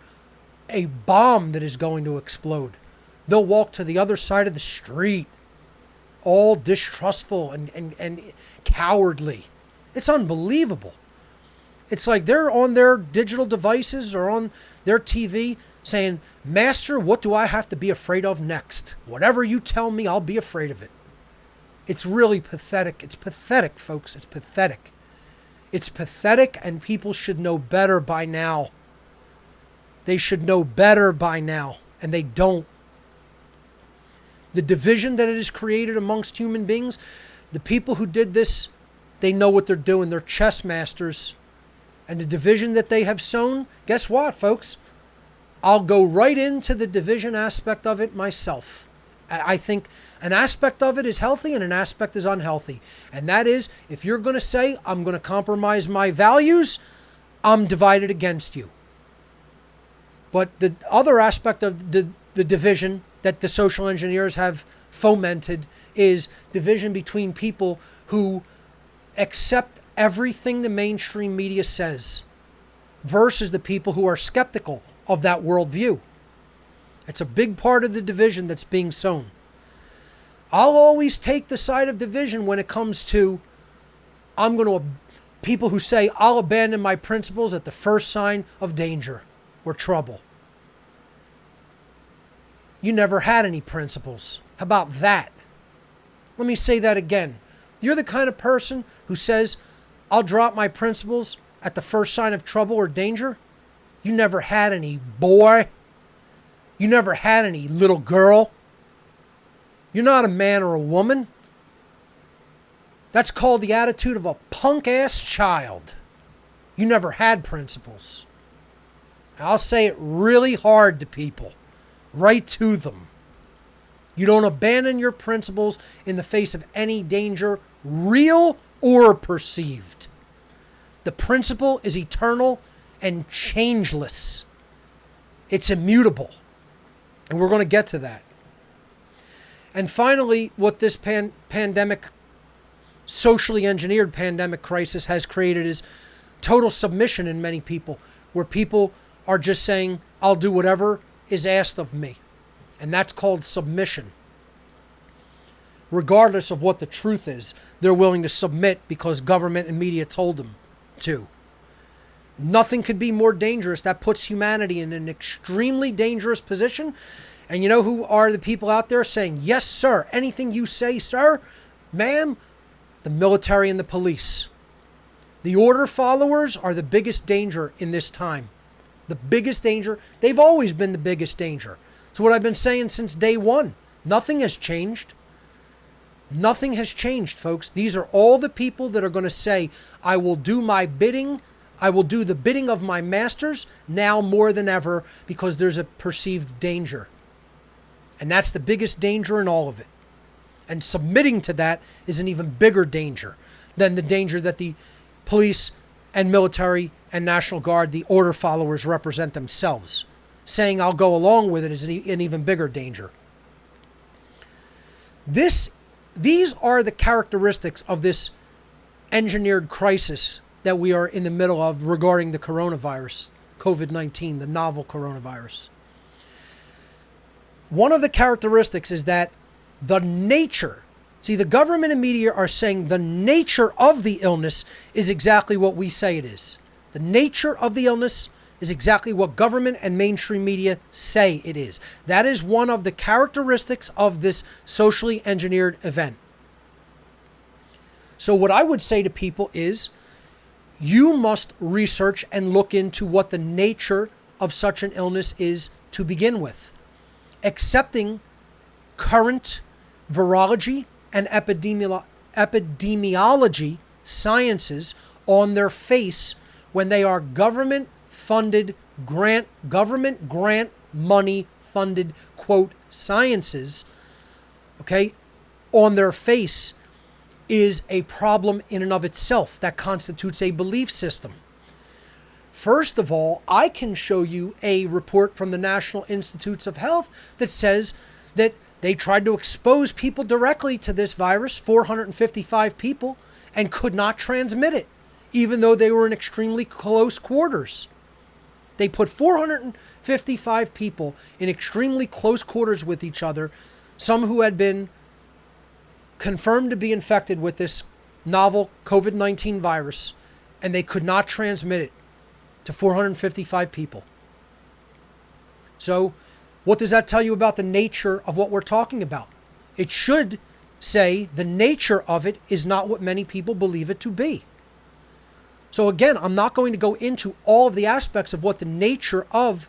a bomb that is going to explode. They'll walk to the other side of the street, all distrustful and cowardly. It's unbelievable. It's like they're on their digital devices or on their TV saying, Master, what do I have to be afraid of next? Whatever you tell me, I'll be afraid of it. It's really pathetic. It's pathetic, folks. It's pathetic. It's pathetic, and people should know better by now. They should know better by now, and they don't. The division that it has created amongst human beings, the people who did this, they know what they're doing. They're chess masters. And the division that they have sown, guess what, folks? I'll go right into the division aspect of it myself. I think an aspect of it is healthy and an aspect is unhealthy. And that is, if you're going to say, I'm going to compromise my values, I'm divided against you. But the other aspect of the division that the social engineers have fomented is division between people who accept everything the mainstream media says versus the people who are skeptical of that worldview. It's a big part of the division that's being sown. I'll always take the side of division when it comes to people who say I'll abandon my principles at the first sign of danger or trouble. You never had any principles. How about that? Let me say that again. You're the kind of person who says, I'll drop my principles at the first sign of trouble or danger. You never had any, boy. You never had any, little girl. You're not a man or a woman. That's called the attitude of a punk-ass child. You never had principles. I'll say it really hard to people. Right to them. You don't abandon your principles in the face of any danger, real or perceived. The principle is eternal and changeless. It's immutable. And we're going to get to that. And finally, what this pandemic, socially engineered pandemic crisis has created is total submission in many people, where people are just saying, I'll do whatever is asked of me. And that's called submission. Regardless of what the truth is, they're willing to submit because government and media told them to. Nothing could be more dangerous. That puts humanity in an extremely dangerous position. And you know who are the people out there saying, yes, sir, anything you say, sir, ma'am? The military and the police. The order followers are the biggest danger in this time. The biggest danger. They've always been the biggest danger. It's what I've been saying since day one. Nothing has changed. Nothing has changed, folks. These are all the people that are going to say, I will do my bidding. I will do the bidding of my masters now more than ever because there's a perceived danger. And that's the biggest danger in all of it. And submitting to that is an even bigger danger than the danger that the police and military and National Guard, the order followers, represent themselves. Saying I'll go along with it is an even bigger danger. These are the characteristics of this engineered crisis that we are in the middle of regarding the coronavirus, COVID-19, the novel coronavirus. One of the characteristics is that the nature, the government and media are saying the nature of the illness is exactly what we say it is. The nature of the illness is exactly what government and mainstream media say it is. That is one of the characteristics of this socially engineered event. So what I would say to people is, you must research and look into what the nature of such an illness is to begin with. Accepting current virology and epidemiology sciences on their face when they are government funded government grant money funded, quote, sciences, okay, on their face is a problem in and of itself that constitutes a belief system. First of all, I can show you a report from the National Institutes of Health that says that they tried to expose people directly to this virus, 455 people, and could not transmit it, even though they were in extremely close quarters. They put 455 people in extremely close quarters with each other, some who had been confirmed to be infected with this novel COVID-19 virus, and they could not transmit it to 455 people. So, what does that tell you about the nature of what we're talking about? It should say the nature of it is not what many people believe it to be. So again, I'm not going to go into all of the aspects of what the nature of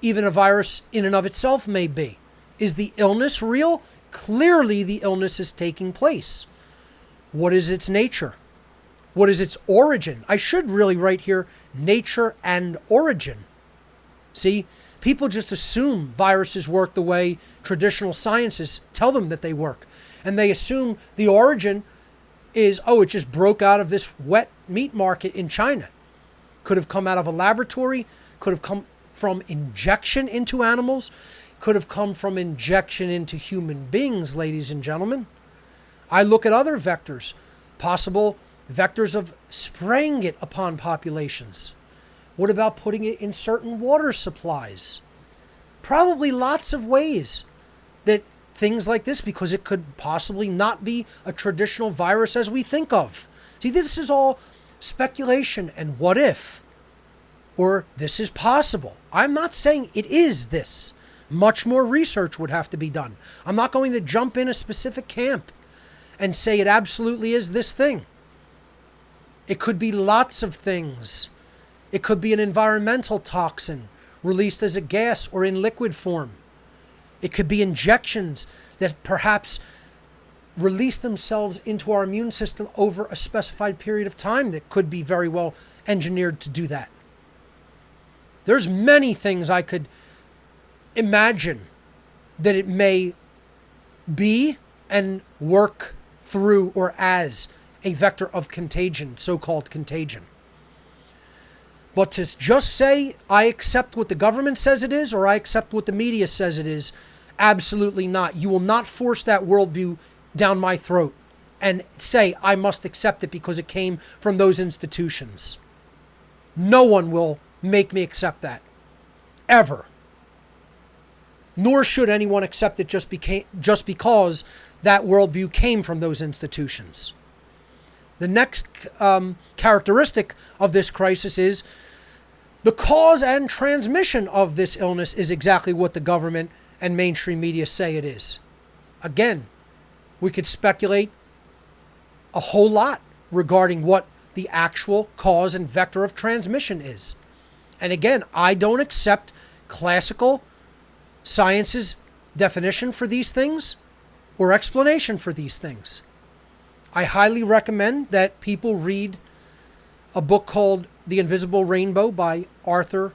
even a virus in and of itself may be. Is the illness real? Clearly the illness is taking place. What is its nature? What is its origin? I should really write here nature and origin. See, people just assume viruses work the way traditional sciences tell them that they work. And they assume the origin is, it just broke out of this wet meat market in China. Could have come out of a laboratory, could have come from injection into animals, could have come from injection into human beings, ladies and gentlemen. I look at other vectors, possible vectors of spraying it upon populations. What about putting it in certain water supplies? Probably lots of ways that things like this, because it could possibly not be a traditional virus as we think of. See, this is all speculation and what if, or this is possible. I'm not saying it is this. Much more research would have to be done. I'm not going to jump in a specific camp and say it absolutely is this thing. It could be lots of things. It could be an environmental toxin released as a gas or in liquid form. It could be injections that perhaps release themselves into our immune system over a specified period of time that could be very well engineered to do that. There's many things I could imagine that it may be and work through or as a vector of contagion, so-called contagion. But to just say, I accept what the government says it is, or I accept what the media says it is, absolutely not. You will not force that worldview down my throat and say I must accept it because it came from those institutions. No one will make me accept that. Ever. Nor should anyone accept it just because that worldview came from those institutions. The next characteristic of this crisis is the cause and transmission of this illness is exactly what the government and mainstream media say it is. Again, we could speculate a whole lot regarding what the actual cause and vector of transmission is. And again, I don't accept classical science's definition for these things or explanation for these things. I highly recommend that people read a book called The Invisible Rainbow by Arthur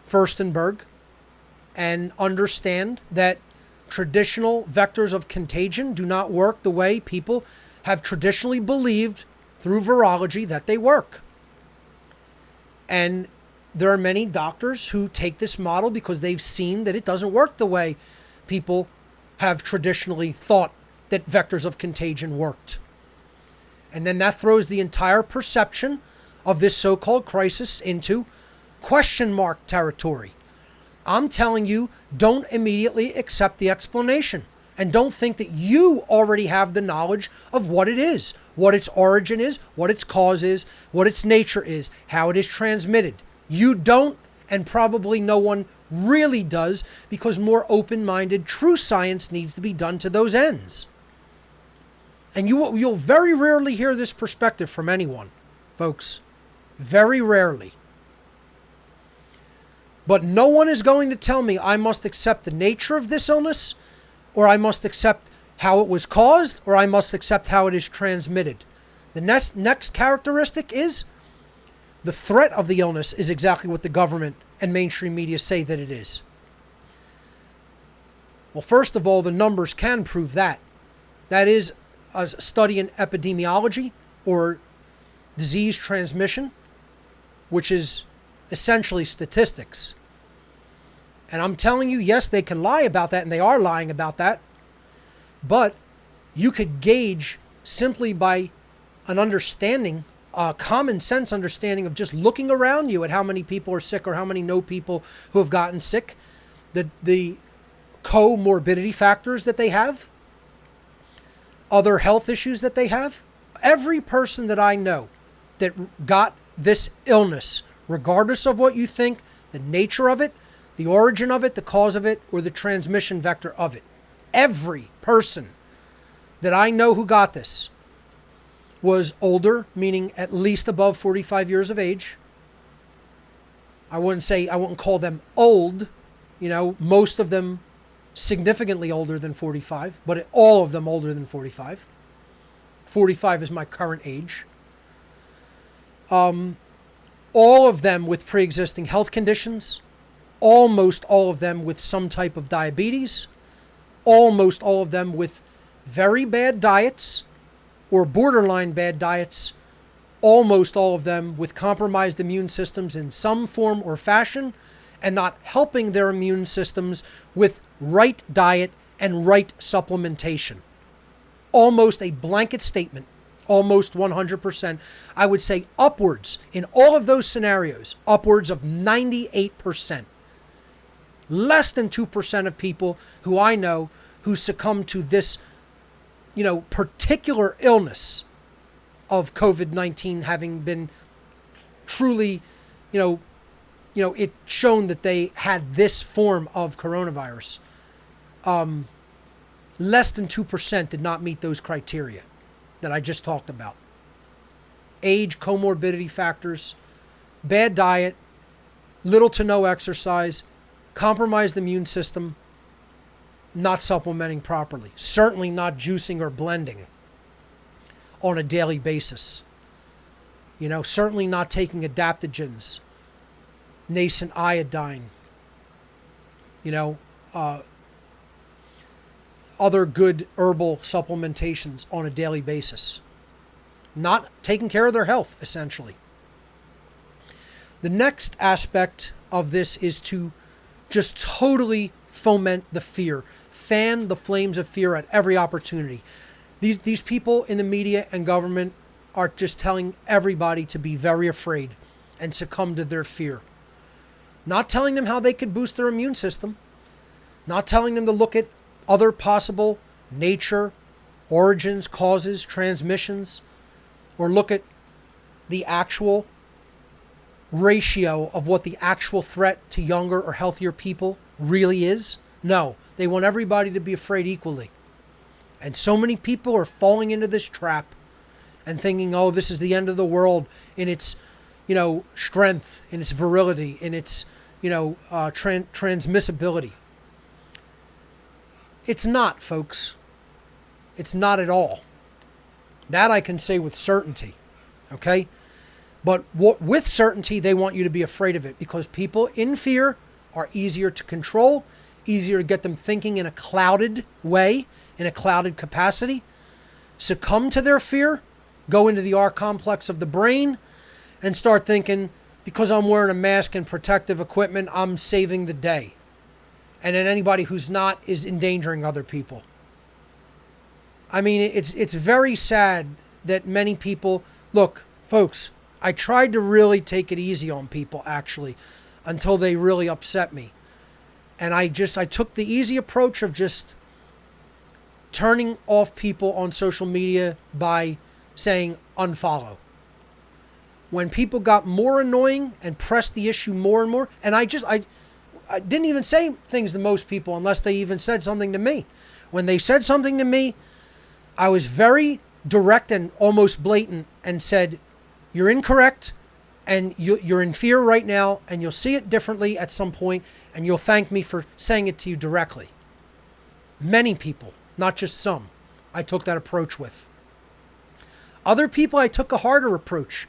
Furstenberg and understand that traditional vectors of contagion do not work the way people have traditionally believed through virology that they work. And there are many doctors who take this model because they've seen that it doesn't work the way people have traditionally thought that vectors of contagion worked. And then that throws the entire perception of this so-called crisis into question mark territory. I'm telling you, don't immediately accept the explanation. And don't think that you already have the knowledge of what it is, what its origin is, what its cause is, what its nature is, how it is transmitted. You don't, and probably no one really does, because more open-minded, true science needs to be done to those ends. And you'll very rarely hear this perspective from anyone, folks. Very rarely. But no one is going to tell me I must accept the nature of this illness, or I must accept how it was caused, or I must accept how it is transmitted. The next characteristic is the threat of the illness is exactly what the government and mainstream media say that it is. Well, first of all, the numbers can prove that. That is a study in epidemiology or disease transmission, which is essentially statistics. And I'm telling you, yes, they can lie about that, and they are lying about that. But you could gauge simply by an understanding, a common sense understanding of just looking around you at how many people are sick or how many know people who have gotten sick, the comorbidity factors that they have, other health issues that they have. Every person that I know that got this illness, regardless of what you think, the nature of it, the origin of it, the cause of it, or the transmission vector of it, every person that I know who got this was older, meaning at least above 45 years of age. I wouldn't call them old, most of them significantly older than 45, but all of them older than 45. 45 is my current age. All of them with pre-existing health conditions, almost all of them with some type of diabetes, almost all of them with very bad diets or borderline bad diets, almost all of them with compromised immune systems in some form or fashion, and not helping their immune systems with right diet and right supplementation. Almost a blanket statement, almost 100%. I would say upwards, in all of those scenarios, upwards of 98%. Less than 2% of people who I know who succumb to this, particular illness of COVID-19 having been truly, it shown that they had this form of coronavirus. Less than 2% did not meet those criteria that I just talked about. Age, comorbidity factors, bad diet, little to no exercise, compromised immune system, not supplementing properly, certainly not juicing or blending on a daily basis. Certainly not taking adaptogens, nascent iodine, other good herbal supplementations on a daily basis. Not taking care of their health, essentially. The next aspect of this is to just totally foment the fear, fan the flames of fear at every opportunity. These people in the media and government are just telling everybody to be very afraid and succumb to their fear. Not telling them how they could boost their immune system. Not telling them to look at other possible nature, origins, causes, transmissions, or look at the actual ratio of what the actual threat to younger or healthier people really is. No, they want everybody to be afraid equally. And so many people are falling into this trap and thinking, oh, this is the end of the world in its, strength, in its virility, in its, transmissibility. It's not, folks. It's not at all. That I can say with certainty. Okay? But with certainty, they want you to be afraid of it because people in fear are easier to control, easier to get them thinking in a clouded way, in a clouded capacity, succumb to their fear, go into the R complex of the brain, and start thinking, because I'm wearing a mask and protective equipment, I'm saving the day. And then anybody who's not is endangering other people. I mean, it's very sad that many people, look, folks, I tried to really take it easy on people, actually, until they really upset me. And I took the easy approach of just turning off people on social media by saying unfollow. When people got more annoying and pressed the issue more and more, and I didn't even say things to most people unless they even said something to me. When they said something to me, I was very direct and almost blatant and said, you're incorrect and you're in fear right now and you'll see it differently at some point and you'll thank me for saying it to you directly. Many people, not just some, I took that approach with. Other people I took a harder approach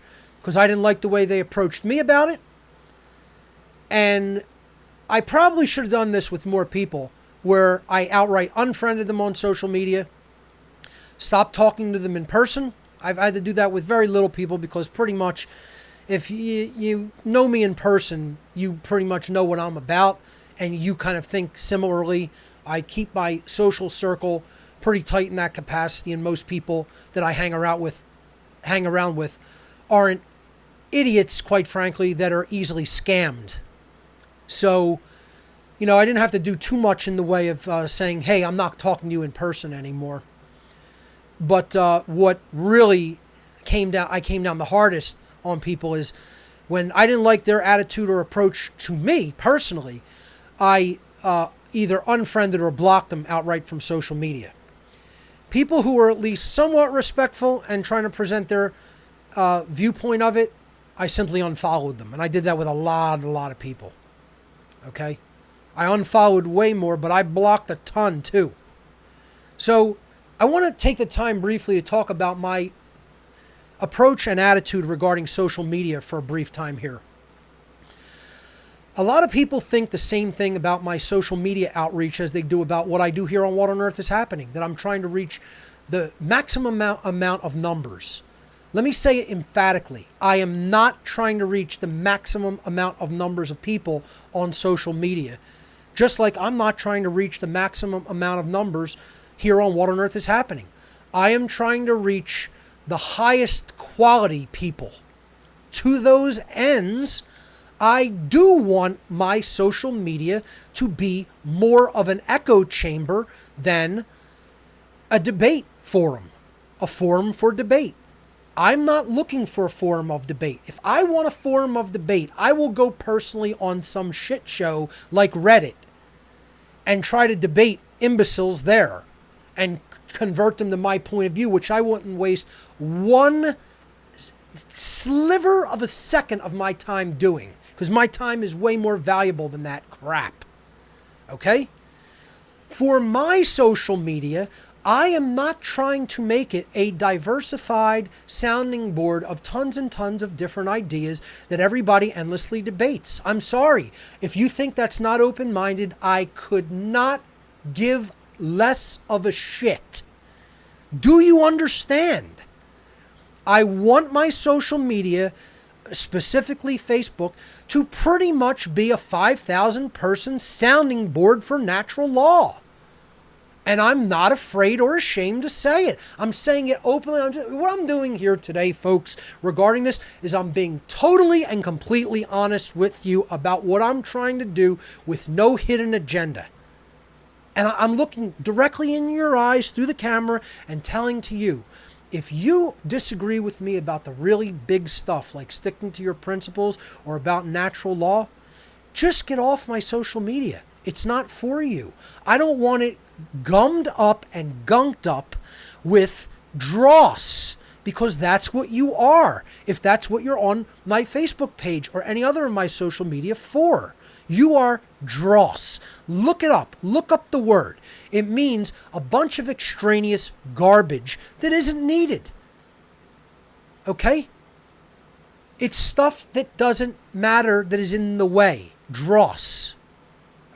because I didn't like the way they approached me about it. And I probably should have done this with more people, where I outright unfriended them on social media, stopped talking to them in person. I've had to do that with very little people, because pretty much if you know me in person, you pretty much know what I'm about, and you kind of think similarly. I keep my social circle pretty tight in that capacity, and most people that I hang around with aren't idiots, quite frankly, that are easily scammed. So, I didn't have to do too much in the way of saying, hey, I'm not talking to you in person anymore. But what really came down the hardest on people is when I didn't like their attitude or approach to me personally, I either unfriended or blocked them outright from social media. People who were at least somewhat respectful and trying to present their viewpoint of it, I simply unfollowed them. And I did that with a lot of people. Okay? I unfollowed way more, but I blocked a ton too. So I want to take the time briefly to talk about my approach and attitude regarding social media for a brief time here. A lot of people think the same thing about my social media outreach as they do about what I do here on What on Earth is Happening, that I'm trying to reach the maximum amount of numbers. Let me say it emphatically. I am not trying to reach the maximum amount of numbers of people on social media, just like I'm not trying to reach the maximum amount of numbers here on What on Earth is Happening. I am trying to reach the highest quality people. To those ends, I do want my social media to be more of an echo chamber than a debate forum, a forum for debate. I'm not looking for a forum of debate. If I want a forum of debate, I will go personally on some shit show like Reddit and try to debate imbeciles there and convert them to my point of view, which I wouldn't waste one sliver of a second of my time doing, because my time is way more valuable than that crap. Okay? For my social media, I am not trying to make it a diversified sounding board of tons and tons of different ideas that everybody endlessly debates. I'm sorry. If you think that's not open-minded, I could not give less of a shit. Do you understand? I want my social media, specifically Facebook, to pretty much be a 5,000 person sounding board for natural law. And I'm not afraid or ashamed to say it. I'm saying it openly. What I'm doing here today, folks, regarding this, is I'm being totally and completely honest with you about what I'm trying to do with no hidden agenda. And I'm looking directly in your eyes through the camera and telling to you, if you disagree with me about the really big stuff, like sticking to your principles or about natural law, just get off my social media. It's not for you. I don't want it gummed up and gunked up with dross, because that's what you are. If that's what you're on my Facebook page or any other of my social media for. You are dross. Look it up. Look up the word. It means a bunch of extraneous garbage that isn't needed. Okay? It's stuff that doesn't matter, that is in the way. Dross.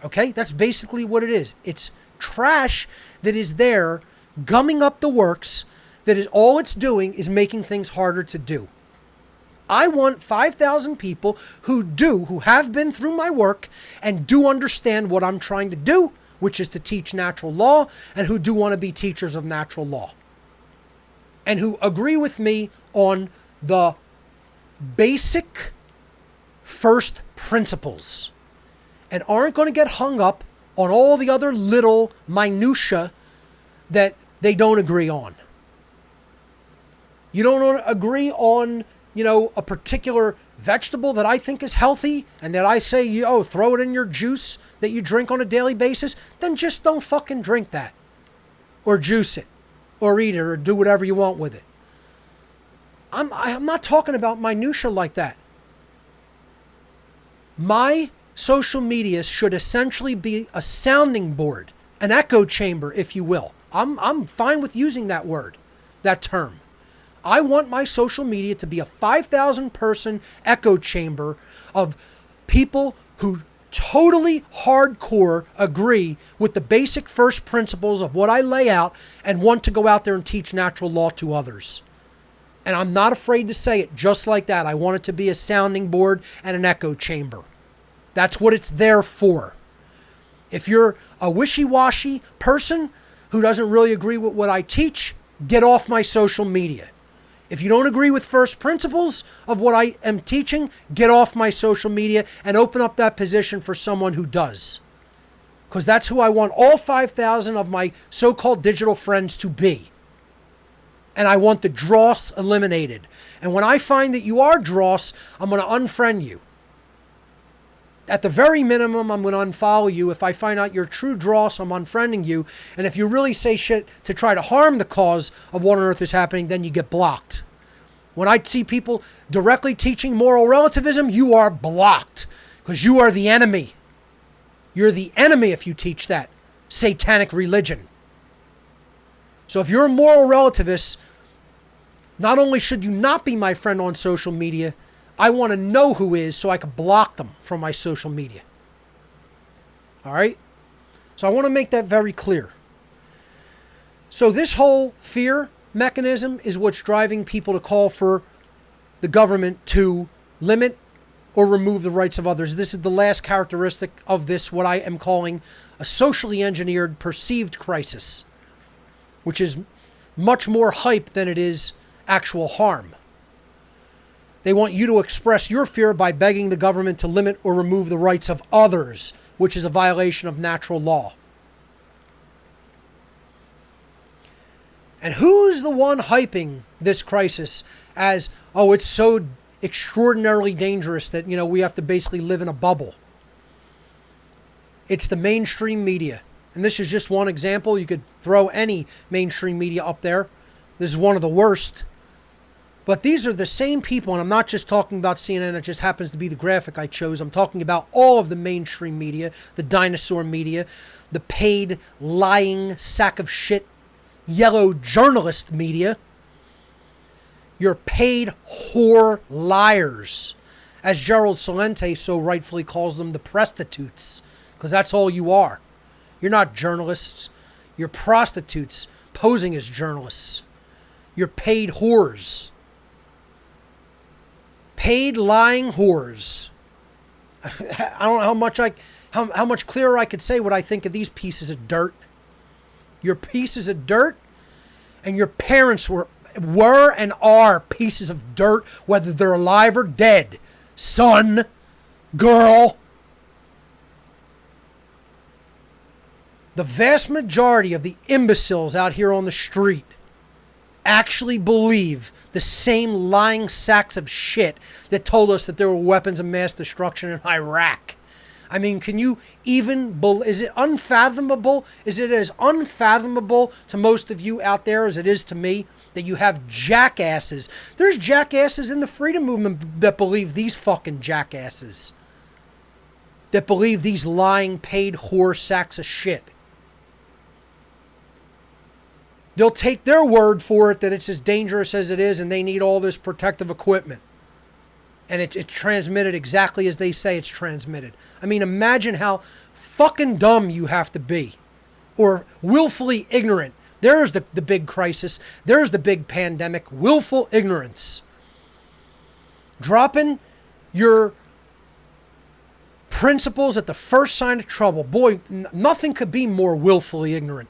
Okay? That's basically what it is. It's trash that is there, gumming up the works, that is all it's doing is making things harder to do. I want 5,000 people who have been through my work and do understand what I'm trying to do, which is to teach natural law, and who do want to be teachers of natural law. And who agree with me on the basic first principles. And aren't going to get hung up on all the other little minutia that they don't agree on. You don't agree on, a particular vegetable that I think is healthy and that I say, throw it in your juice that you drink on a daily basis, then just don't fucking drink that. Or juice it. Or eat it or do whatever you want with it. I'm not talking about minutia like that. My social media should essentially be a sounding board, an echo chamber, if you will. I'm fine with using that word, that term. I want my social media to be a 5,000 person echo chamber of people who totally hardcore agree with the basic first principles of what I lay out and want to go out there and teach natural law to others. And I'm not afraid to say it just like that. I want it to be a sounding board and an echo chamber. That's what it's there for. If you're a wishy-washy person who doesn't really agree with what I teach, get off my social media. If you don't agree with first principles of what I am teaching, get off my social media and open up that position for someone who does. Because that's who I want all 5,000 of my so-called digital friends to be. And I want the dross eliminated. And when I find that you are dross, I'm going to unfriend you. At the very minimum, I'm going to unfollow you. If I find out you're true dross, I'm unfriending you. And if you really say shit to try to harm the cause of what on earth is happening, then you get blocked. When I see people directly teaching moral relativism, you are blocked. Because you are the enemy. You're the enemy if you teach that satanic religion. So if you're a moral relativist, not only should you not be my friend on social media, I want to know who is so I can block them from my social media. All right? So I want to make that very clear. So this whole fear mechanism is what's driving people to call for the government to limit or remove the rights of others. This is the last characteristic of this, what I am calling a socially engineered perceived crisis, which is much more hype than it is actual harm. They want you to express your fear by begging the government to limit or remove the rights of others, which is a violation of natural law. And who's the one hyping this crisis as, oh, it's so extraordinarily dangerous that, we have to basically live in a bubble? It's the mainstream media. And this is just one example. You could throw any mainstream media up there. This is one of the worst. But these are the same people, and I'm not just talking about CNN, it just happens to be the graphic I chose. I'm talking about all of the mainstream media, the dinosaur media, the paid, lying, sack of shit, yellow journalist media. Your paid whore liars, as Gerald Celente so rightfully calls them, the prostitutes, because that's all you are. You're not journalists. You're prostitutes posing as journalists. You're paid whores. Paid lying whores. I don't know how much clearer I could say what I think of these pieces of dirt. You're pieces of dirt, and your parents were and are pieces of dirt, whether they're alive or dead. Son, girl. The vast majority of the imbeciles out here on the street actually believe the same lying sacks of shit that told us that there were weapons of mass destruction in Iraq. I mean, can you even is it unfathomable? Is it as unfathomable to most of you out there as it is to me that you have jackasses? There's jackasses in the freedom movement that believe these fucking jackasses. That believe these lying paid whore sacks of shit. They'll take their word for it that it's as dangerous as it is and they need all this protective equipment. And it's transmitted exactly as they say it's transmitted. I mean, imagine how fucking dumb you have to be. Or willfully ignorant. There's the big crisis. There's the big pandemic. Willful ignorance. Dropping your principles at the first sign of trouble. Boy, nothing could be more willfully ignorant.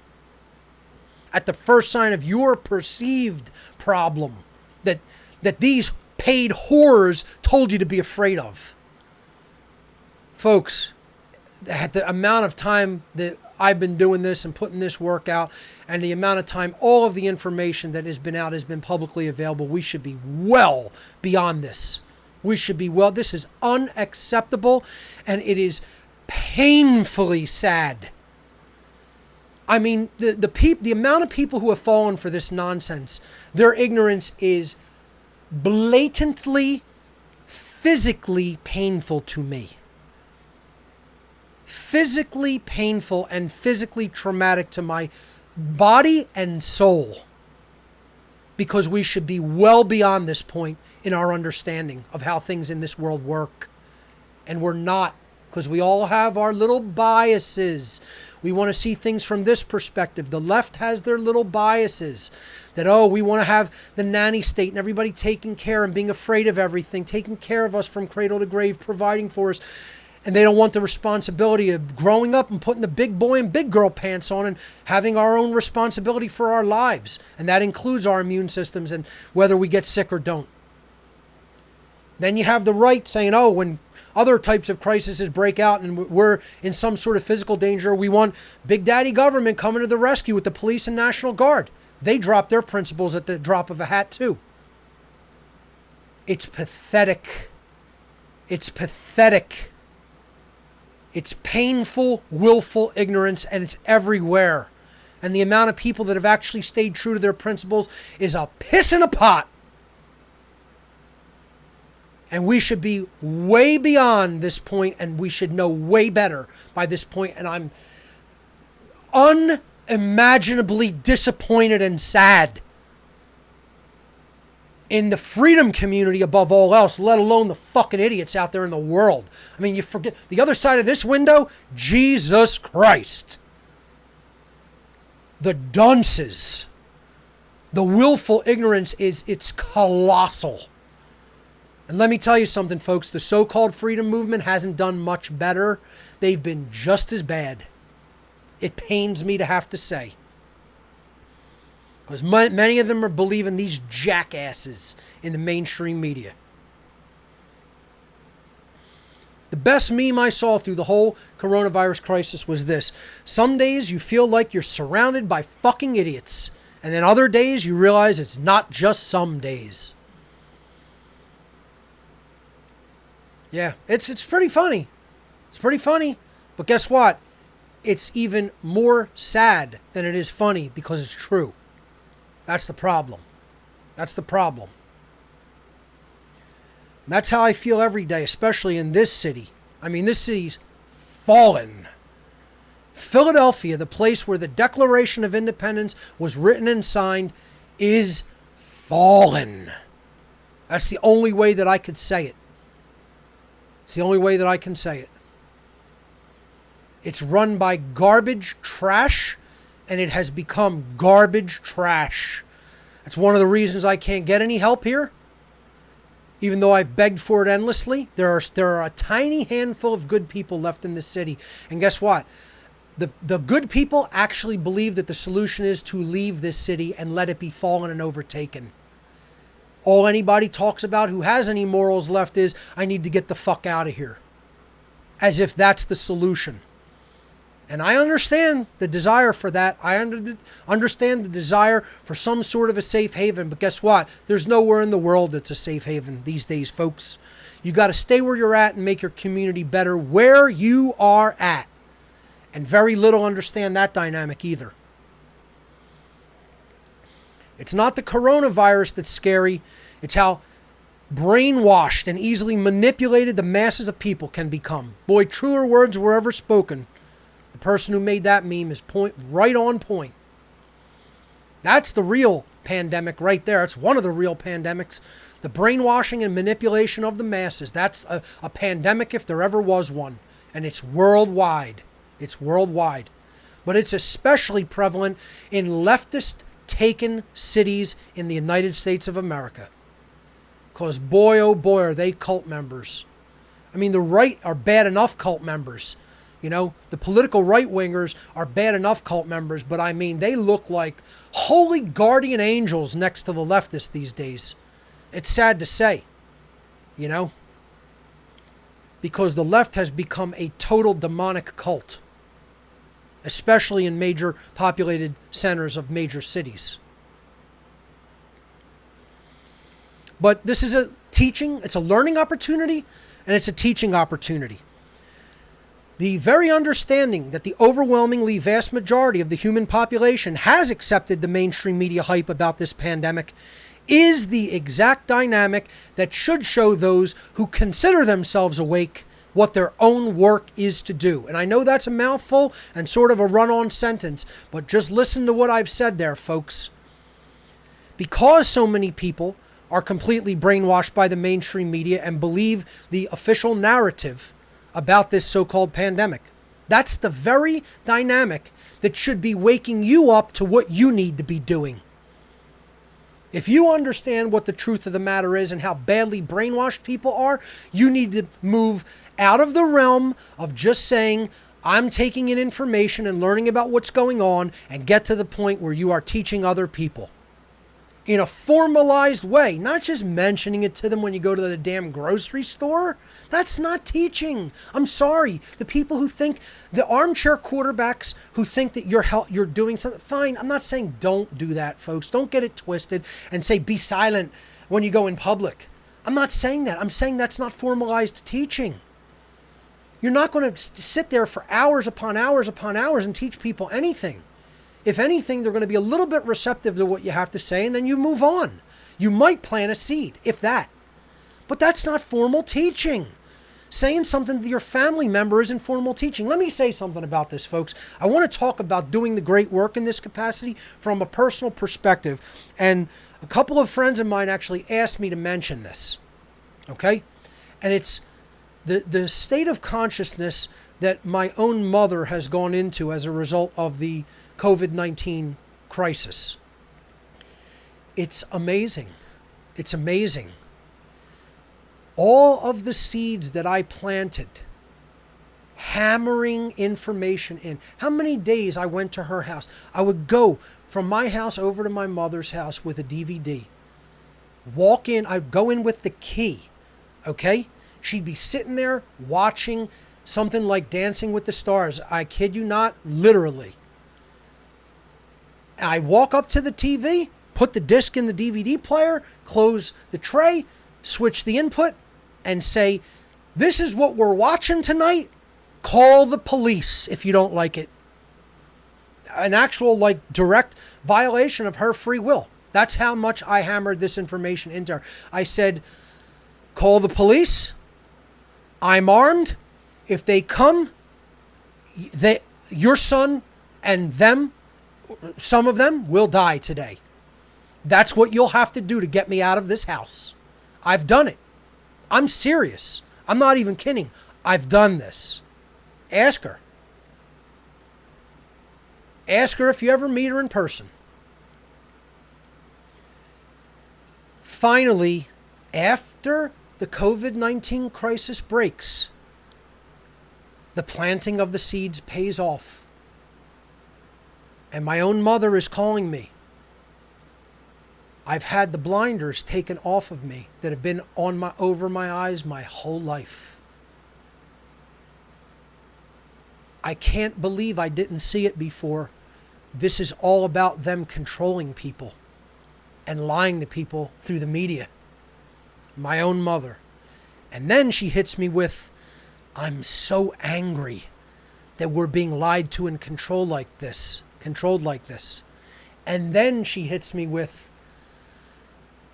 At the first sign of your perceived problem that these paid whores told you to be afraid of. Folks, at the amount of time that I've been doing this and putting this work out, and the amount of time all of the information that has been out has been publicly available, we should be well beyond this. This is unacceptable, and it is painfully sad. I mean, the amount of people who have fallen for this nonsense, their ignorance is blatantly, physically painful to me. Physically painful and physically traumatic to my body and soul. because we should be well beyond this point in our understanding of how things in this world work. And we're not, because we all have our little biases. We want to see things from this perspective. The left has their little biases that, oh, we want to have the nanny state and everybody taking care and being afraid of everything, taking care of us from cradle to grave, providing for us. And they don't want the responsibility of growing up and putting the big boy and big girl pants on and having our own responsibility for our lives. And that includes our immune systems and whether we get sick or don't. Then you have the right saying, oh, when other types of crises break out and we're in some sort of physical danger, we want Big Daddy government coming to the rescue with the police and National Guard. They drop their principles at the drop of a hat too. It's pathetic. It's pathetic. It's painful, willful ignorance, and it's everywhere. And the amount of people that have actually stayed true to their principles is a piss in a pot. And we should be way beyond this point, and we should know way better by this point. And I'm unimaginably disappointed and sad in the freedom community above all else, let alone the fucking idiots out there in the world. I mean, you forget the other side of this window, Jesus Christ. The dunces. The willful ignorance it's colossal. And let me tell you something, folks. The so-called freedom movement hasn't done much better. They've been just as bad. It pains me to have to say. Because many of them are believing these jackasses in the mainstream media. The best meme I saw through the whole coronavirus crisis was this. Some days you feel like you're surrounded by fucking idiots. And then other days you realize it's not just some days. Yeah, it's pretty funny. It's pretty funny. But guess what? It's even more sad than it is funny because it's true. That's the problem. That's the problem. And that's how I feel every day, especially in this city. I mean, this city's fallen. Philadelphia, the place where the Declaration of Independence was written and signed, is fallen. That's the only way that I could say it. It's the only way that I can say it. It's run by garbage trash, and it has become garbage trash. That's one of the reasons I can't get any help here. Even though I've begged for it endlessly, there are a tiny handful of good people left in this city. And guess what? The good people actually believe that the solution is to leave this city and let it be fallen and overtaken. All anybody talks about who has any morals left is, I need to get the fuck out of here. As if that's the solution. And I understand the desire for that. I understand the desire for some sort of a safe haven. But guess what? There's nowhere in the world that's a safe haven these days, folks. You got to stay where you're at and make your community better where you are at. And very little understand that dynamic either. It's not the coronavirus that's scary. It's how brainwashed and easily manipulated the masses of people can become. Boy, truer words were ever spoken. The person who made that meme is right on point. That's the real pandemic right there. It's one of the real pandemics. The brainwashing and manipulation of the masses. That's a pandemic if there ever was one. And it's worldwide. It's worldwide. But it's especially prevalent in leftist-taken cities in the United States of America. Because boy, oh boy, are they cult members. I mean, the right are bad enough cult members. You know, the political right-wingers are bad enough cult members, but I mean, they look like holy guardian angels next to the leftists these days. It's sad to say, you know, because the left has become a total demonic cult, especially in major populated centers of major cities. But this is a teaching, it's a learning opportunity, and it's a teaching opportunity. The very understanding that the overwhelmingly vast majority of the human population has accepted the mainstream media hype about this pandemic is the exact dynamic that should show those who consider themselves awake what their own work is to do. And I know that's a mouthful and sort of a run-on sentence, but just listen to what I've said there, folks. because so many people are completely brainwashed by the mainstream media and believe the official narrative about this so-called pandemic. That's the very dynamic that should be waking you up to what you need to be doing. If you understand what the truth of the matter is and how badly brainwashed people are, you need to move out of the realm of just saying, I'm taking in information and learning about what's going on, and get to the point where you are teaching other people in a formalized way, not just mentioning it to them when you go to the damn grocery store. That's not teaching. I'm sorry. The people who think, the armchair quarterbacks who think that you're doing something, fine. I'm not saying don't do that, folks. Don't get it twisted and say be silent when you go in public. I'm not saying that. I'm saying that's not formalized teaching. You're not going to sit there for hours upon hours upon hours and teach people anything. If anything, they're going to be a little bit receptive to what you have to say, and then you move on. You might plant a seed, if that. But that's not formal teaching. Saying something to your family member isn't formal teaching. Let me say something about this, folks. I want to talk about doing the great work in this capacity from a personal perspective. And a couple of friends of mine actually asked me to mention this. Okay? And it's the state of consciousness that my own mother has gone into as a result of the COVID-19 crisis. It's amazing. It's amazing. All of the seeds that I planted, hammering information in. How many days I went to her house? I would go from my house over to my mother's house with a DVD. Walk in, I'd go in with the key. Okay? She'd be sitting there watching something like Dancing with the Stars. I kid you not, literally. I walk up to the TV, put the disc in the DVD player, close the tray, switch the input, and say, this is what we're watching tonight. Call the police if you don't like it. An actual, direct violation of her free will. That's how much I hammered this information into her. I said, call the police. I'm armed. If they come, your son and them, some of them will die today. That's what you'll have to do to get me out of this house. I've done it. I'm serious. I'm not even kidding. I've done this. Ask her. Ask her if you ever meet her in person. Finally, after the COVID-19 crisis breaks, the planting of the seeds pays off. And my own mother is calling me. I've had the blinders taken off of me that have been over my eyes my whole life. I can't believe I didn't see it before. This is all about them controlling people and lying to people through the media. My own mother. And then she hits me with, I'm so angry that we're being lied to and controlled like this. And then she hits me with,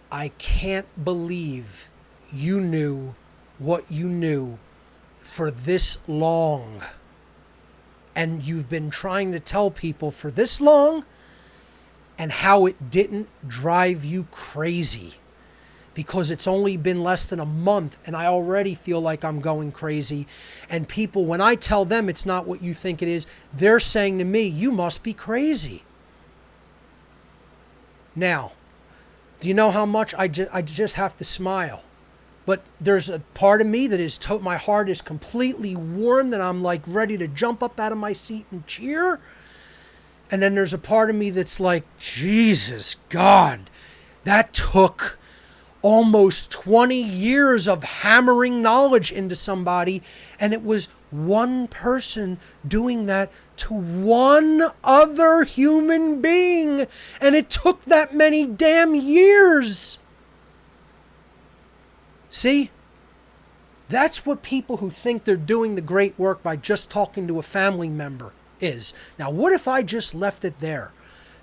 I can't believe you knew what you knew for this long. And you've been trying to tell people for this long, and how it didn't drive you crazy. Because it's only been less than a month and I already feel like I'm going crazy. And people, when I tell them it's not what you think it is, they're saying to me, you must be crazy. Now, do you know how much I just have to smile? But there's a part of me that is, my heart is completely warm, that I'm like ready to jump up out of my seat and cheer. And then there's a part of me that's like, Jesus God, that took almost 20 years of hammering knowledge into somebody, and it was one person doing that to one other human being, and it took that many damn years. See? That's what people who think they're doing the great work by just talking to a family member is. Now, what if I just left it there,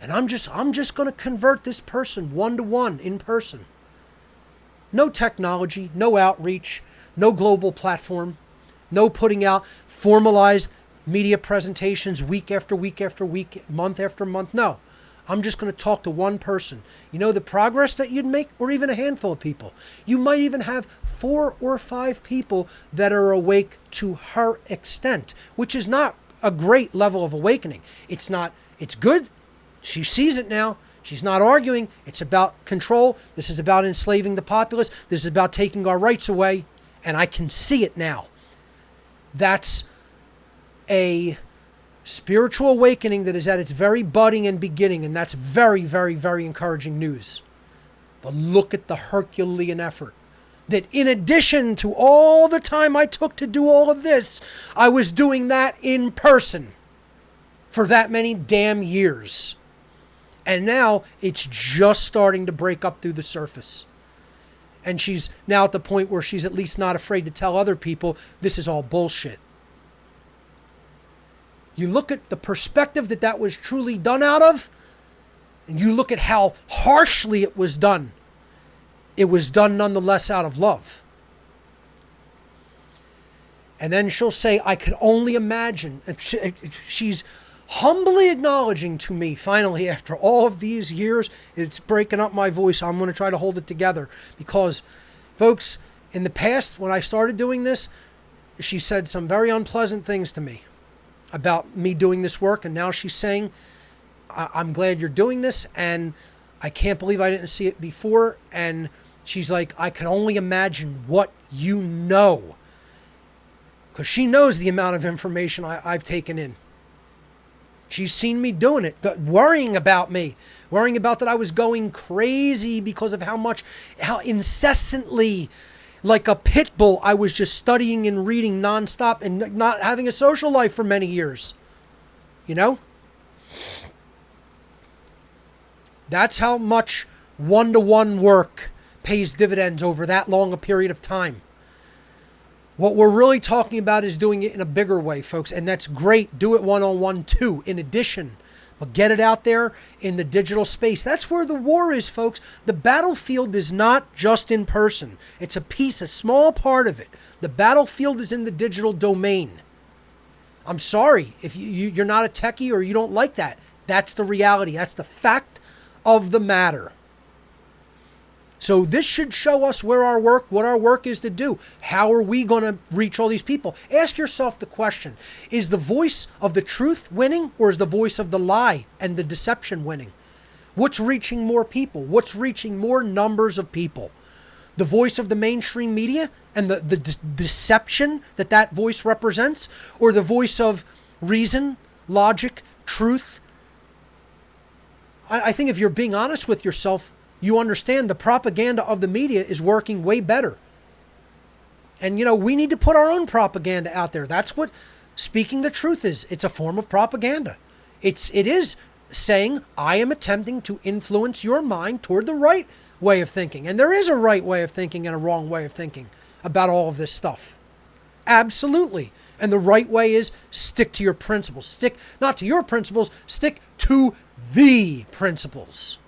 and I'm just going to convert this person one-to-one in person? No technology, no outreach, no global platform, no putting out formalized media presentations week after week after week, month after month. No, I'm just going to talk to one person. You know the progress that you'd make, or even a handful of people. You might even have 4 or 5 people that are awake to her extent, which is not a great level of awakening. It's good. She sees it now. She's not arguing. It's about control. This is about enslaving the populace. This is about taking our rights away. And I can see it now. That's a spiritual awakening that is at its very budding and beginning, and that's very, very, very encouraging news. But look at the Herculean effort that, in addition to all the time I took to do all of this, I was doing that in person for that many damn years. And now it's just starting to break up through the surface. And she's now at the point where she's at least not afraid to tell other people this is all bullshit. You look at the perspective that was truly done out of, and you look at how harshly it was done. It was done nonetheless out of love. And then she'll say, I could only imagine. She's humbly acknowledging to me, finally, after all of these years, it's breaking up my voice. I'm going to try to hold it together. Because, folks, in the past, when I started doing this, she said some very unpleasant things to me about me doing this work, and now she's saying, I'm glad you're doing this, and I can't believe I didn't see it before. And she's like, I can only imagine what you know, because she knows the amount of information I've taken in. She's seen me doing it, worrying about me, worrying about that I was going crazy because of how incessantly, like a pit bull, I was just studying and reading nonstop and not having a social life for many years. You know? That's how much one-to-one work pays dividends over that long a period of time. What we're really talking about is doing it in a bigger way, folks, and that's great. Do it one-on-one too, in addition. But get it out there in the digital space. That's where the war is, folks. The battlefield is not just in person. It's a small part of it. The battlefield is in the digital domain. I'm sorry if you're not a techie or you don't like that. That's the reality. That's the fact of the matter. So this should show us what our work is to do. How are we going to reach all these people? Ask yourself the question, is the voice of the truth winning, or is the voice of the lie and the deception winning? What's reaching more people? What's reaching more numbers of people? The voice of the mainstream media and the deception that voice represents, or the voice of reason, logic, truth? I think if you're being honest with yourself, you understand the propaganda of the media is working way better. And, we need to put our own propaganda out there. That's what speaking the truth is. It's a form of propaganda. It is saying, I am attempting to influence your mind toward the right way of thinking. And there is a right way of thinking and a wrong way of thinking about all of this stuff. Absolutely. And the right way is stick to your principles. Stick not to your principles, stick to the principles.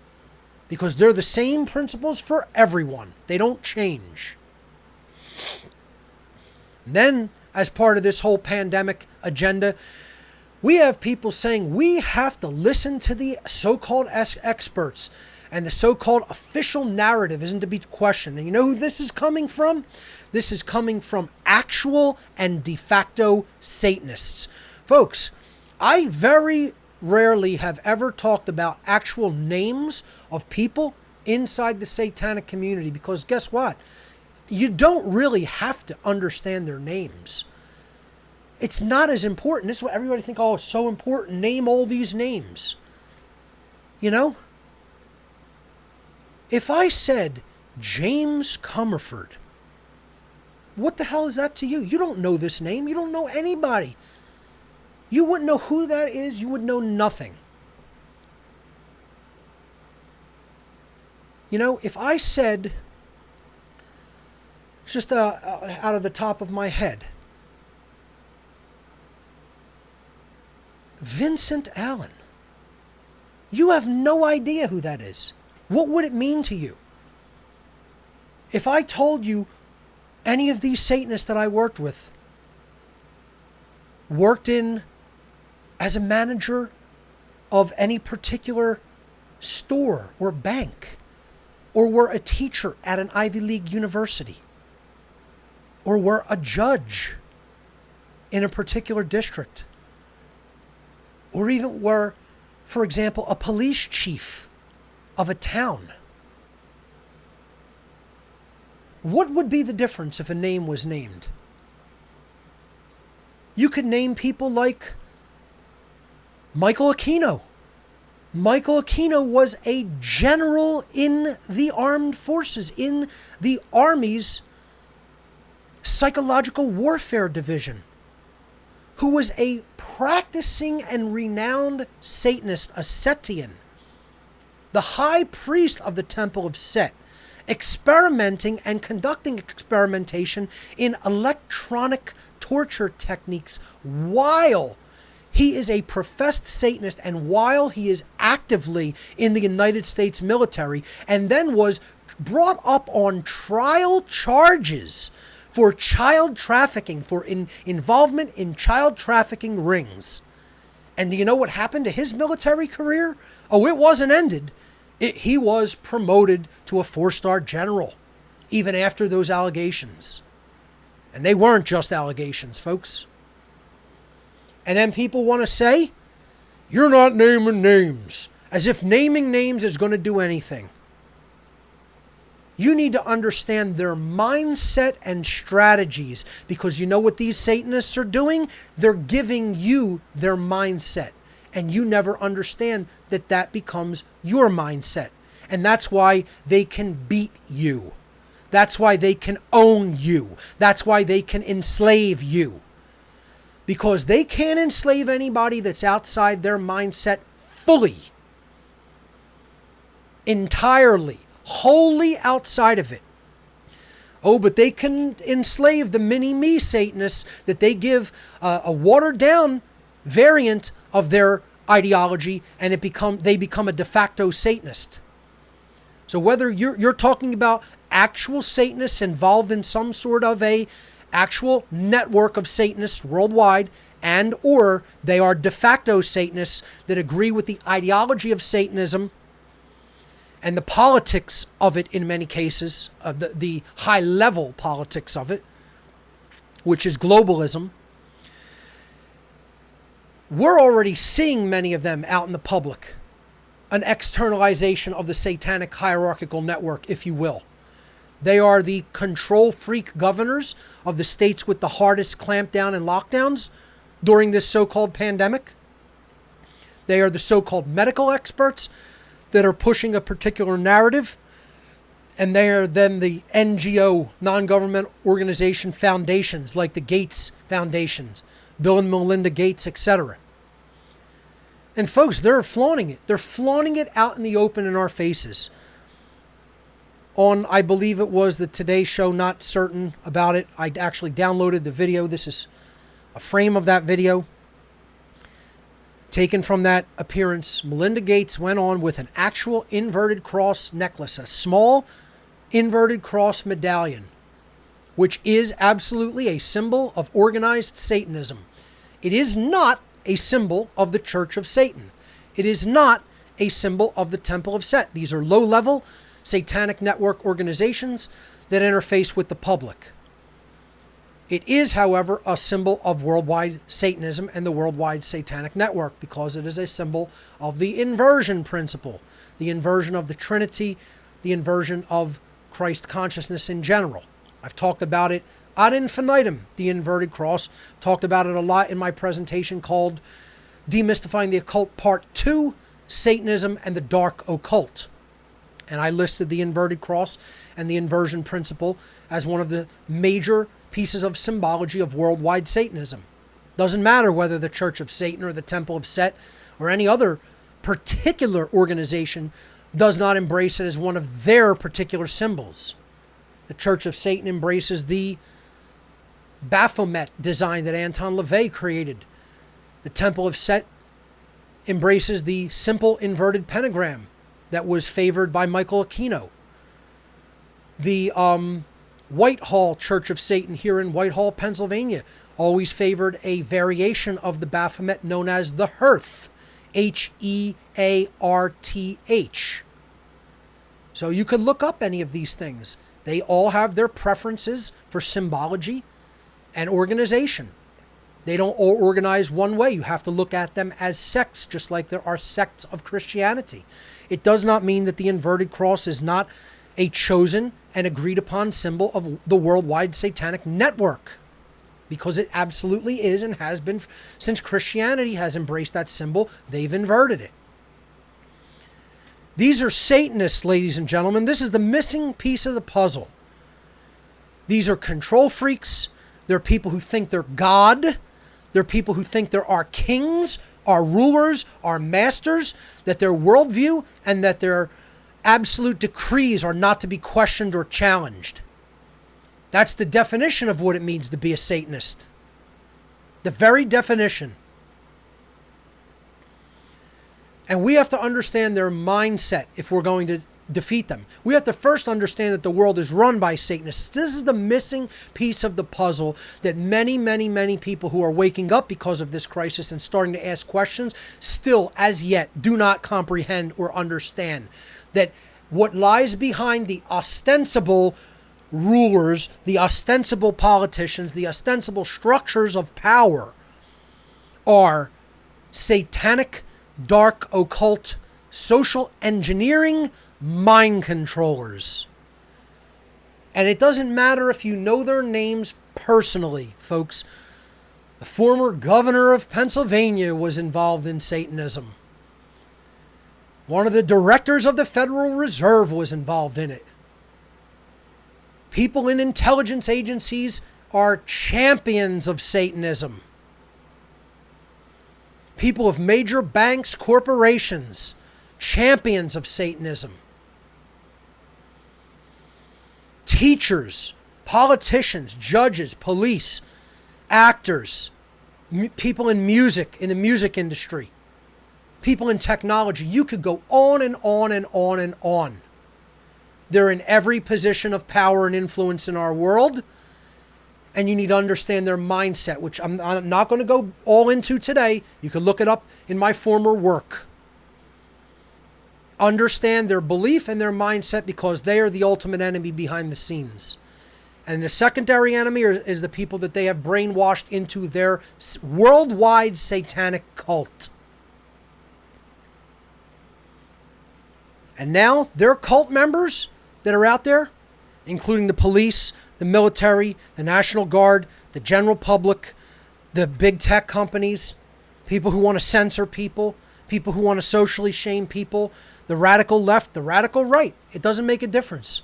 Because they're the same principles for everyone. They don't change. And then, as part of this whole pandemic agenda, we have people saying we have to listen to the so-called experts, and the so-called official narrative isn't to be questioned. And you know who this is coming from? This is coming from actual and de facto Satanists. Folks, I very rarely have ever talked about actual names of people inside the satanic community, because guess what? You don't really have to understand their names. It's not as important. This is what everybody thinks, it's so important. Name all these names. If I said James Comerford, what the hell is that to you? You don't know this name. You don't know anybody. You wouldn't know who that is. You would know nothing. If I said, just out of the top of my head, Vincent Allen, you have no idea who that is. What would it mean to you? If I told you any of these Satanists that I worked with worked in as a manager of any particular store or bank, or were a teacher at an Ivy League university, or were a judge in a particular district, or even were, for example, a police chief of a town. What would be the difference if a name was named? You could name people like Michael Aquino. Michael Aquino was a general in the armed forces, in the Army's psychological warfare division, who was a practicing and renowned Satanist, a Setian, the high priest of the Temple of Set, experimenting and conducting experimentation in electronic torture techniques while he is a professed Satanist and while he is actively in the United States military, and then was brought up on trial charges for child trafficking, for involvement in child trafficking rings. And do you know what happened to his military career? Oh, it wasn't ended. He was promoted to a 4-star general, even after those allegations. And they weren't just allegations, folks. And then people want to say, you're not naming names, as if naming names is going to do anything. You need to understand their mindset and strategies, because you know what these Satanists are doing? They're giving you their mindset, and you never understand that that becomes your mindset. And that's why they can beat you. That's why they can own you. That's why they can enslave you. Because they can't enslave anybody that's outside their mindset fully, entirely, wholly outside of it. Oh, but they can enslave the mini-me Satanists that they give a watered-down variant of their ideology, and they become a de facto Satanist. So whether you're talking about actual Satanists involved in some sort of a actual network of Satanists worldwide, and or they are de facto Satanists that agree with the ideology of Satanism and the politics of it in many cases, the high-level politics of it, which is globalism. We're already seeing many of them out in the public, an externalization of the satanic hierarchical network, if you will. They are the control freak governors of the states with the hardest clampdown and lockdowns during this so-called pandemic. They are the so-called medical experts that are pushing a particular narrative. And they are then the NGO, non-government organization foundations like the Gates Foundations, Bill and Melinda Gates, etc. And folks, they're flaunting it. They're flaunting it out in the open in our faces. On, I believe it was the Today Show, not certain about it. I actually downloaded the video. This is a frame of that video. Taken from that appearance, Melinda Gates went on with an actual inverted cross necklace, a small inverted cross medallion, which is absolutely a symbol of organized Satanism. It is not a symbol of the Church of Satan. It is not a symbol of the Temple of Set. These are low-level satanic network organizations that interface with the public. It is, however, a symbol of worldwide Satanism and the worldwide satanic network, because it is a symbol of the inversion principle, the inversion of the Trinity, the inversion of Christ consciousness in general. I've talked about it ad infinitum, the inverted cross. Talked about it a lot in my presentation called Demystifying the Occult Part 2, Satanism and the Dark Occult. And I listed the inverted cross and the inversion principle as one of the major pieces of symbology of worldwide Satanism. Doesn't matter whether the Church of Satan or the Temple of Set or any other particular organization does not embrace it as one of their particular symbols. The Church of Satan embraces the Baphomet design that Anton LaVey created. The Temple of Set embraces the simple inverted pentagram that was favored by Michael Aquino. The Whitehall Church of Satan here in Whitehall, Pennsylvania, always favored a variation of the Baphomet known as the hearth Hearth. So you could look up any of these things. They all have their preferences for symbology and organization. They don't all organize one way. You have to look at them as sects, just like there are sects of Christianity. It does not mean that the inverted cross is not a chosen and agreed upon symbol of the worldwide satanic network, because it absolutely is and has been since Christianity has embraced that symbol. They've inverted it. These are Satanists, ladies and gentlemen. This is the missing piece of the puzzle. These are control freaks. They're people who think they're God. They're people who think there are kings, are rulers, are masters, that their worldview and that their absolute decrees are not to be questioned or challenged. That's the definition of what it means to be a Satanist. The very definition. And we have to understand their mindset if we're going to defeat them. We have to first understand that the world is run by Satanists. This is the missing piece of the puzzle that many, many, many people who are waking up because of this crisis and starting to ask questions still, as yet, do not comprehend or understand. That what lies behind the ostensible rulers, the ostensible politicians, the ostensible structures of power are satanic, dark, occult, social engineering mind controllers. And it doesn't matter if you know their names personally, folks. The former governor of Pennsylvania was involved in Satanism. One of the directors of the Federal Reserve was involved in it. People in intelligence agencies are champions of Satanism. People of major banks, corporations, champions of Satanism. Teachers, politicians, judges, police, actors, people in music, in the music industry, people in technology. You could go on and on and on and on. They're in every position of power and influence in our world. And you need to understand their mindset, which I'm not going to go all into today. You can look it up in my former work. Understand their belief and their mindset, because they are the ultimate enemy behind the scenes. And the secondary enemy is the people that they have brainwashed into their worldwide satanic cult. And now their cult members that are out there, including the police, the military, the National Guard, the general public, the big tech companies, people who want to censor people, people who want to socially shame people, the radical left, the radical right. It doesn't make a difference.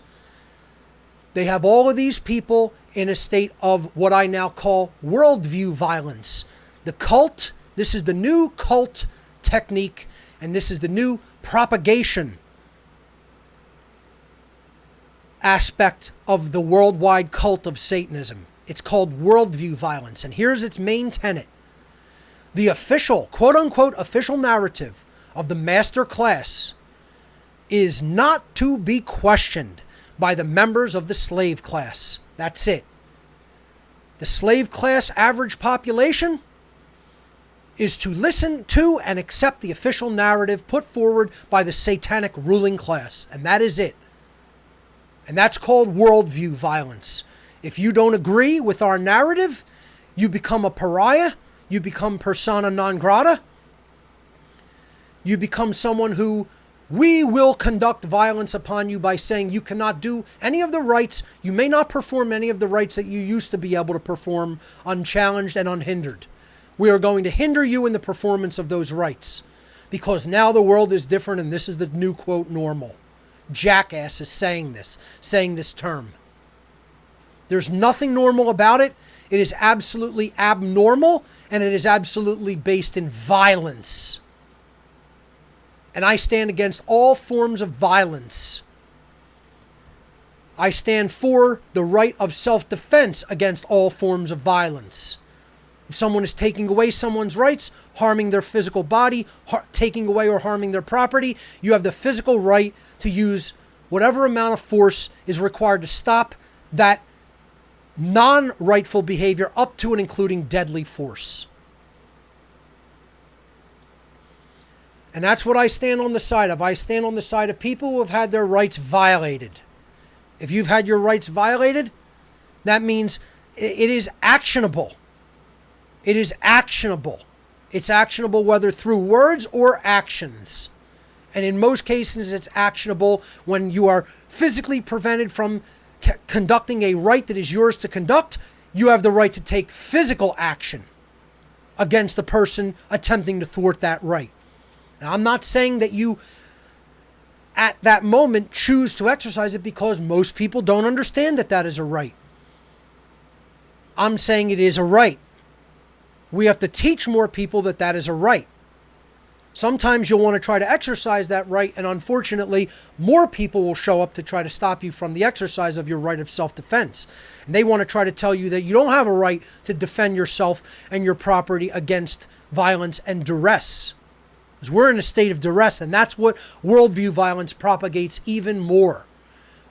They have all of these people in a state of what I now call worldview violence. The cult, this is the new cult technique, and this is the new propagation aspect of the worldwide cult of Satanism. It's called worldview violence, and here's its main tenet. The official, quote-unquote, official narrative of the master class is not to be questioned by the members of the slave class. That's it. The slave class average population is to listen to and accept the official narrative put forward by the satanic ruling class, and that is it. And that's called worldview violence. If you don't agree with our narrative, you become a pariah, you become persona non grata, you become someone who we will conduct violence upon you by saying you cannot do any of the rights, you may not perform any of the rights that you used to be able to perform unchallenged and unhindered. We are going to hinder you in the performance of those rights, because now the world is different and this is the new, quote, normal. Jackass is saying this term. There's nothing normal about it. It is absolutely abnormal, and it is absolutely based in violence. And I stand against all forms of violence. I stand for the right of self-defense against all forms of violence. If someone is taking away someone's rights, harming their physical body, taking away or harming their property, you have the physical right to use whatever amount of force is required to stop that non-rightful behavior, up to and including deadly force. And that's what I stand on the side of. I stand on the side of people who have had their rights violated. If you've had your rights violated, that means it is actionable. It is actionable. It's actionable whether through words or actions. And in most cases, it's actionable when you are physically prevented from conducting a right that is yours to conduct. You have the right to take physical action against the person attempting to thwart that right. Now, I'm not saying that you, at that moment, choose to exercise it because most people don't understand that that is a right. I'm saying it is a right. We have to teach more people that that is a right. Sometimes you'll want to try to exercise that right, and unfortunately, more people will show up to try to stop you from the exercise of your right of self-defense. And they want to try to tell you that you don't have a right to defend yourself and your property against violence and duress. Because we're in a state of duress, and that's what worldview violence propagates even more.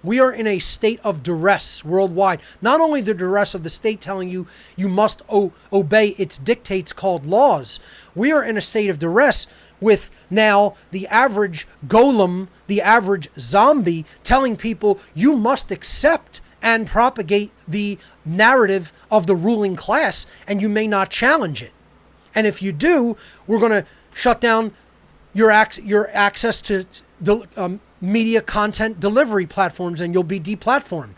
We are in a state of duress worldwide. Not only the duress of the state telling you you must obey its dictates called laws. We are in a state of duress with now the average golem, the average zombie, telling people you must accept and propagate the narrative of the ruling class, and you may not challenge it. And if you do, we're going to shut down your access to media content delivery platforms, and you'll be deplatformed.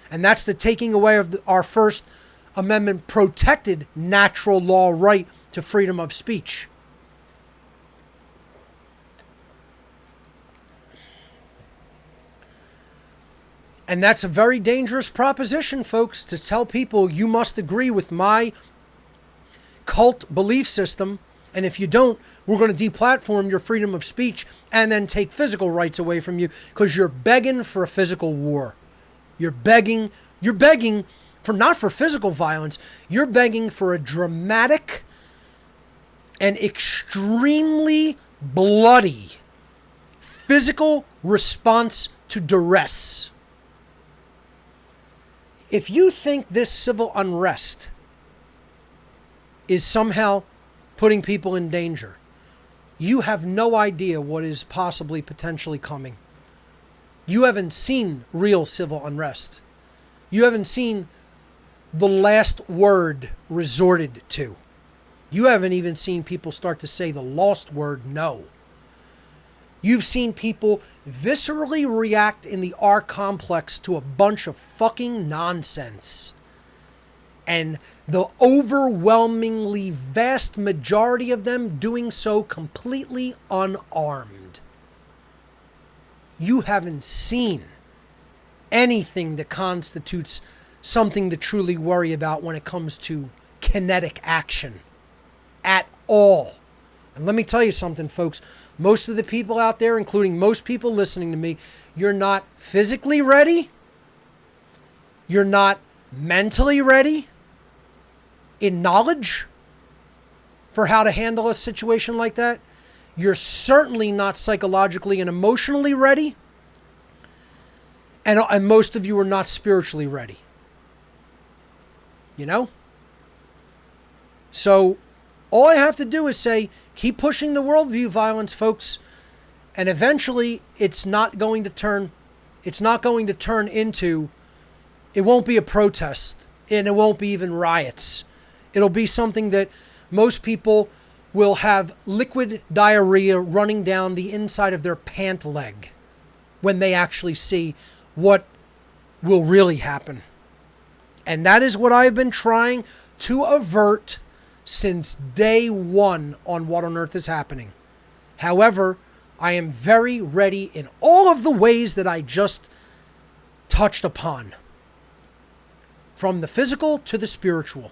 And that's the taking away of our First Amendment protected natural law right to freedom of speech. And that's a very dangerous proposition, folks, to tell people you must agree with my cult belief system, and if you don't, we're going to deplatform your freedom of speech and then take physical rights away from you because you're begging for a physical war. You're begging for not for physical violence. You're begging for a dramatic and extremely bloody physical response to duress. If you think this civil unrest is somehow putting people in danger, you have no idea what is possibly potentially coming. You haven't seen real civil unrest. You haven't seen the last word resorted to. You haven't even seen people start to say the lost word no. You've seen people viscerally react in the Ark complex to a bunch of fucking nonsense. And the overwhelmingly vast majority of them doing so completely unarmed. You haven't seen anything that constitutes something to truly worry about when it comes to kinetic action at all. And let me tell you something, folks. Most of the people out there, including most people listening to me, you're not physically ready. You're not mentally ready in knowledge for how to handle a situation like that. You're certainly not psychologically and emotionally ready. And most of you are not spiritually ready. You know? So all I have to do is say, keep pushing the worldview violence, folks. And eventually it's not going to turn into, it won't be a protest, and it won't be even riots. It'll be something that most people will have liquid diarrhea running down the inside of their pant leg when they actually see what will really happen. And that is what I've been trying to avert since day one on What on Earth is Happening. However, I am very ready in all of the ways that I just touched upon, from the physical to the spiritual.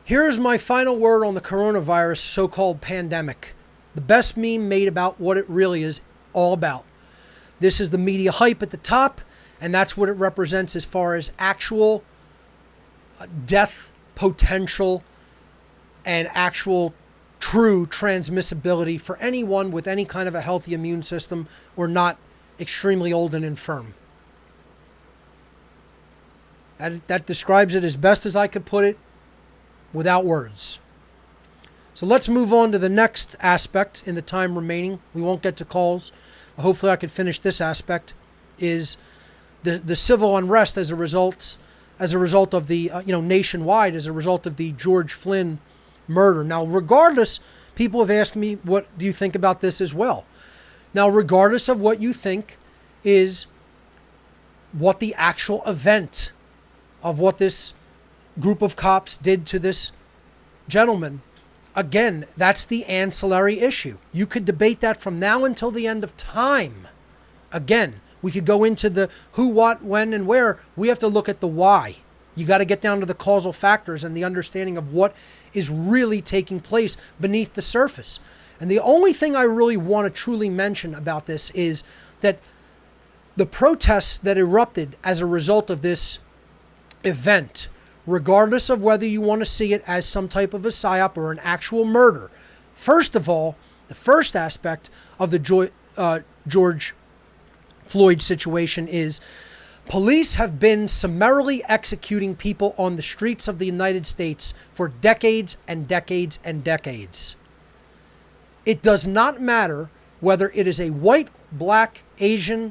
Here's my final word on the coronavirus so-called pandemic. The best meme made about what it really is all about. This is the media hype at the top, and that's what it represents as far as actual death potential and actual true transmissibility for anyone with any kind of a healthy immune system or not extremely old and infirm. That describes it as best as I could put it without words. So let's move on to the next aspect in the time remaining. We won't get to calls. Hopefully I can finish this aspect, is the civil unrest as a result of the, nationwide, as a result of the George Flynn murder. Now, regardless, people have asked me, what do you think about this as well? Now, regardless of what you think is what the actual event of what this group of cops did to this gentleman, again, that's the ancillary issue. You could debate that from now until the end of time. Again, we could go into the who, what, when, and where. We have to look at the why. You got to get down to the causal factors and the understanding of what is really taking place beneath the surface. And the only thing I really want to truly mention about this is that the protests that erupted as a result of this event, regardless of whether you want to see it as some type of a psyop or an actual murder, first of all, the first aspect of the George Floyd situation is police have been summarily executing people on the streets of the United States for decades and decades and decades. It does not matter whether it is a white, black, Asian,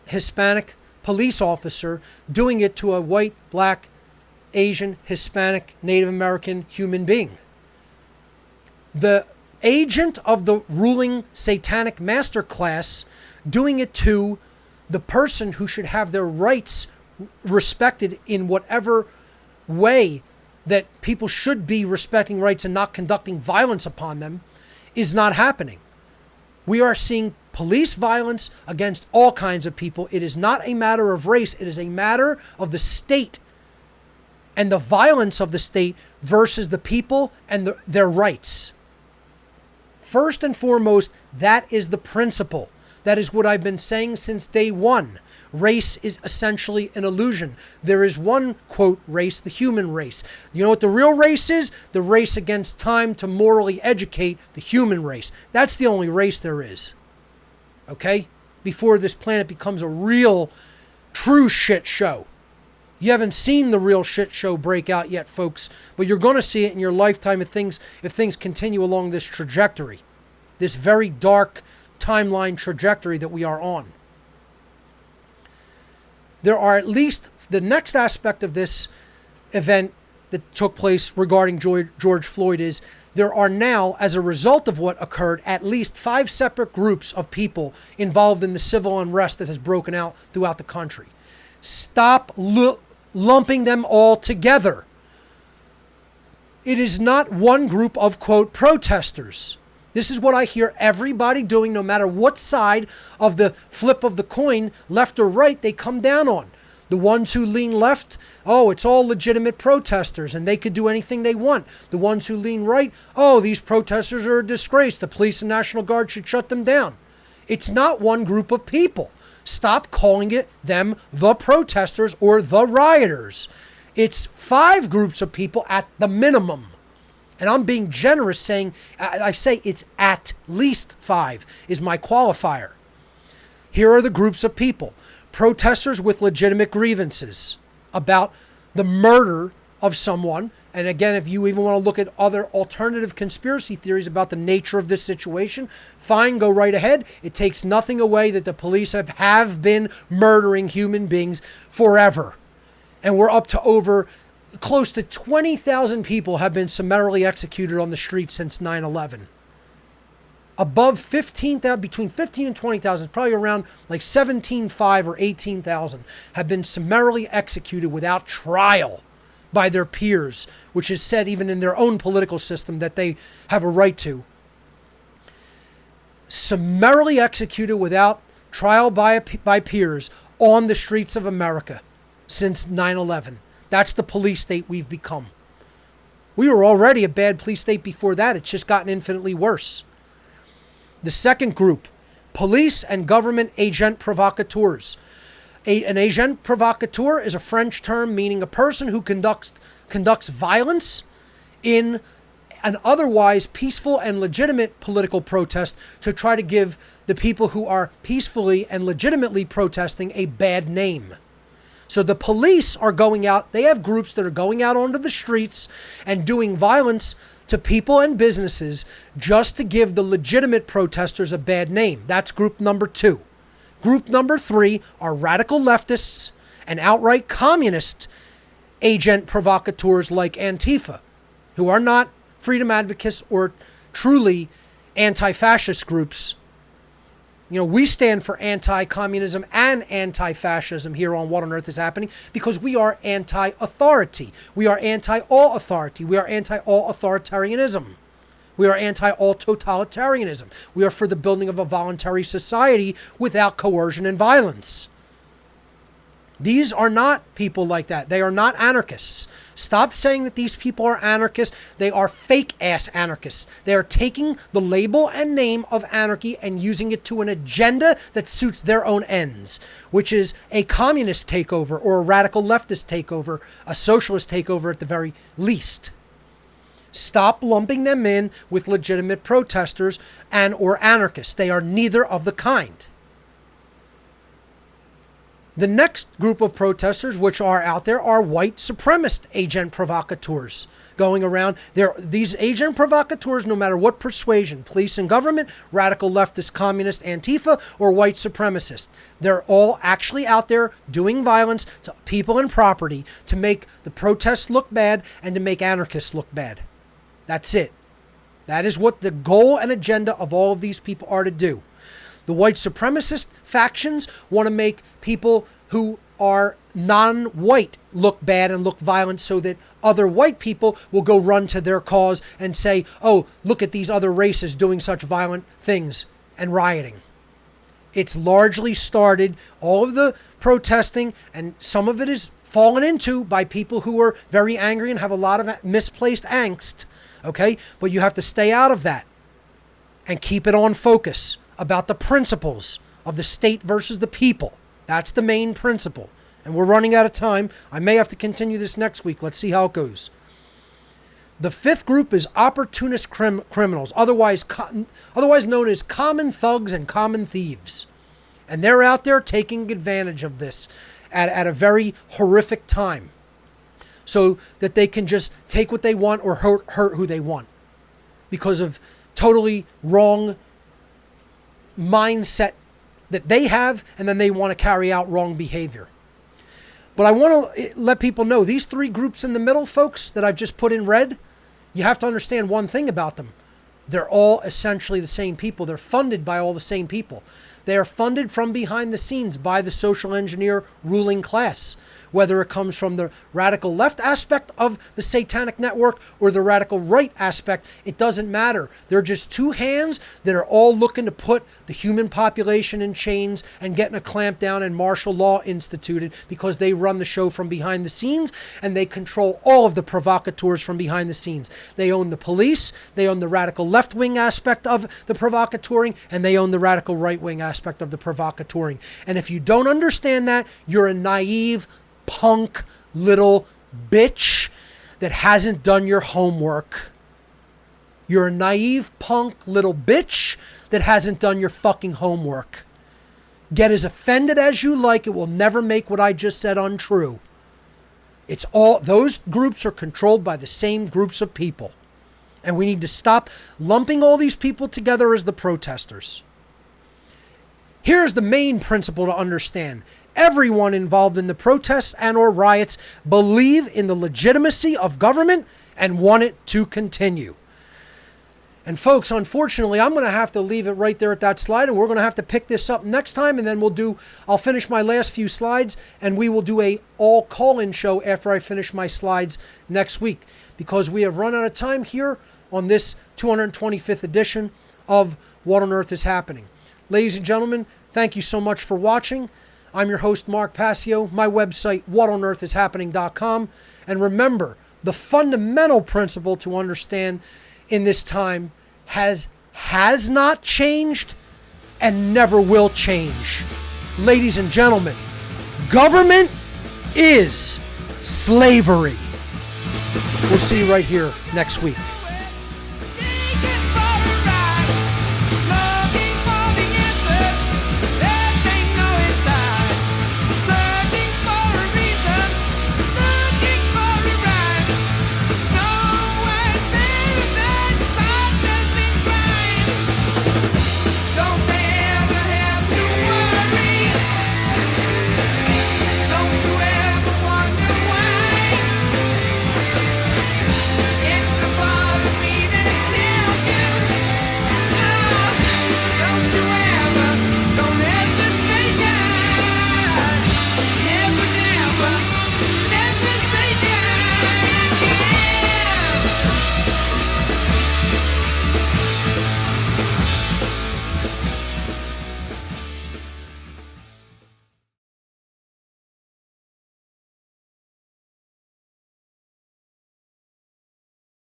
Hispanic police officer doing it to a white, black, Asian, Hispanic, Native American human being. The agent of the ruling satanic masterclass doing it to the person who should have their rights respected in whatever way that people should be respecting rights and not conducting violence upon them is not happening. We are seeing police violence against all kinds of people. It is not a matter of race. It is a matter of the state and the violence of the state versus the people and their rights. First and foremost, that is the principle. That is what I've been saying since day one. Race is essentially an illusion. There is one, quote, race, the human race. You know what the real race is? The race against time to morally educate the human race. That's the only race there is. Okay? Before this planet becomes a real, true shit show. You haven't seen the real shit show break out yet, folks, but you're going to see it in your lifetime if things continue along this trajectory. This very dark timeline trajectory that we are on. There are at least, the next aspect of this event that took place regarding George Floyd is there are now, as a result of what occurred, at least 5 separate groups of people involved in the civil unrest that has broken out throughout the country. Stop lumping them all together. It is not one group of, quote, protesters. This is what I hear everybody doing, no matter what side of the flip of the coin, left or right, they come down on. The ones who lean left, oh, it's all legitimate protesters and they could do anything they want. The ones who lean right, oh, these protesters are a disgrace. The police and National Guard should shut them down. It's not one group of people. Stop calling them the protesters or the rioters. It's 5 groups of people at the minimum. And I'm being generous saying, I say it's at least 5 is my qualifier. Here are the groups of people. Protesters with legitimate grievances about the murder of someone. And again, if you even want to look at other alternative conspiracy theories about the nature of this situation, fine, go right ahead. It takes nothing away that the police have been murdering human beings forever. And we're up to over close to 20,000 people have been summarily executed on the streets since 9/11. Above 15,000, between 15 and 20,000, probably around like 17,500 or 18,000 have been summarily executed without trial by their peers, which is said even in their own political system that they have a right to. Summarily executed without trial by peers on the streets of America since 9/11. That's the police state we've become. We were already a bad police state before that. It's just gotten infinitely worse. The second group, police and government agent provocateurs. An agent provocateur is a French term meaning a person who conducts violence in an otherwise peaceful and legitimate political protest to try to give the people who are peacefully and legitimately protesting a bad name. So the police are going out, they have groups that are going out onto the streets and doing violence to people and businesses just to give the legitimate protesters a bad name. That's group number 2. Group number 3 are radical leftists and outright communist agent provocateurs like Antifa, who are not freedom advocates or truly anti-fascist groups. You know, we stand for anti-communism and anti-fascism here on What on Earth is Happening because we are anti-authority. We are anti-all authority. We are anti-all authoritarianism. We are anti-all totalitarianism. We are for the building of a voluntary society without coercion and violence. These are not people like that. They are not anarchists. Stop saying that these people are anarchists. They are fake-ass anarchists. They are taking the label and name of anarchy and using it to an agenda that suits their own ends, which is a communist takeover or a radical leftist takeover, a socialist takeover at the very least. Stop lumping them in with legitimate protesters and or anarchists. They are neither of the kind. The next group of protesters which are out there are white supremacist agent provocateurs going around. These agent provocateurs, no matter what persuasion, police and government, radical leftist, communist, Antifa, or white supremacist, they're all actually out there doing violence to people and property to make the protests look bad and to make anarchists look bad. That's it. That is what the goal and agenda of all of these people are to do. The white supremacist factions want to make people who are non-white look bad and look violent so that other white people will go run to their cause and say, oh, look at these other races doing such violent things and rioting. It's largely started, all of the protesting, and some of it is fallen into by people who are very angry and have a lot of misplaced angst, okay? But you have to stay out of that and keep it on focus about the principles of the state versus the people. That's the main principle. And we're running out of time. I may have to continue this next week. Let's see how it goes. The 5th group is opportunist criminals, otherwise known as common thugs and common thieves. And they're out there taking advantage of this at a very horrific time so that they can just take what they want or hurt who they want because of totally wrong mindset that they have, and then they want to carry out wrong behavior. But I want to let people know these 3 groups in the middle, folks, that I've just put in red, you have to understand one thing about them. They're all essentially the same people. They're funded by all the same people. They are funded from behind the scenes by the social engineer ruling class, whether it comes from the radical left aspect of the satanic network or the radical right aspect. It doesn't matter. They're just 2 hands that are all looking to put the human population in chains and getting a clampdown and martial law instituted because they run the show from behind the scenes and they control all of the provocateurs from behind the scenes. They own the police, they own the radical left-wing aspect of the provocateuring, and they own the radical right-wing aspect of the provocateuring. And if you don't understand that, you're a naive, punk little bitch that hasn't done your homework. You're a naive punk little bitch that hasn't done your fucking homework. Get as offended as you like. It will never make what I just said untrue. It's all, those groups are controlled by the same groups of people. And we need to stop lumping all these people together as the protesters. Here's the main principle to understand. Everyone involved in the protests and or riots believe in the legitimacy of government and want it to continue. And folks, unfortunately, I'm going to have to leave it right there at that slide, and we're going to have to pick this up next time, and then I'll finish my last few slides, and we will do a all call-in show after I finish my slides next week, because we have run out of time here on this 225th edition of What on Earth is Happening. Ladies and gentlemen, thank you so much for watching. I'm your host, Mark Passio. My website, whatonearthishappening.com. And remember, the fundamental principle to understand in this time has not changed and never will change. Ladies and gentlemen, government is slavery. We'll see you right here next week.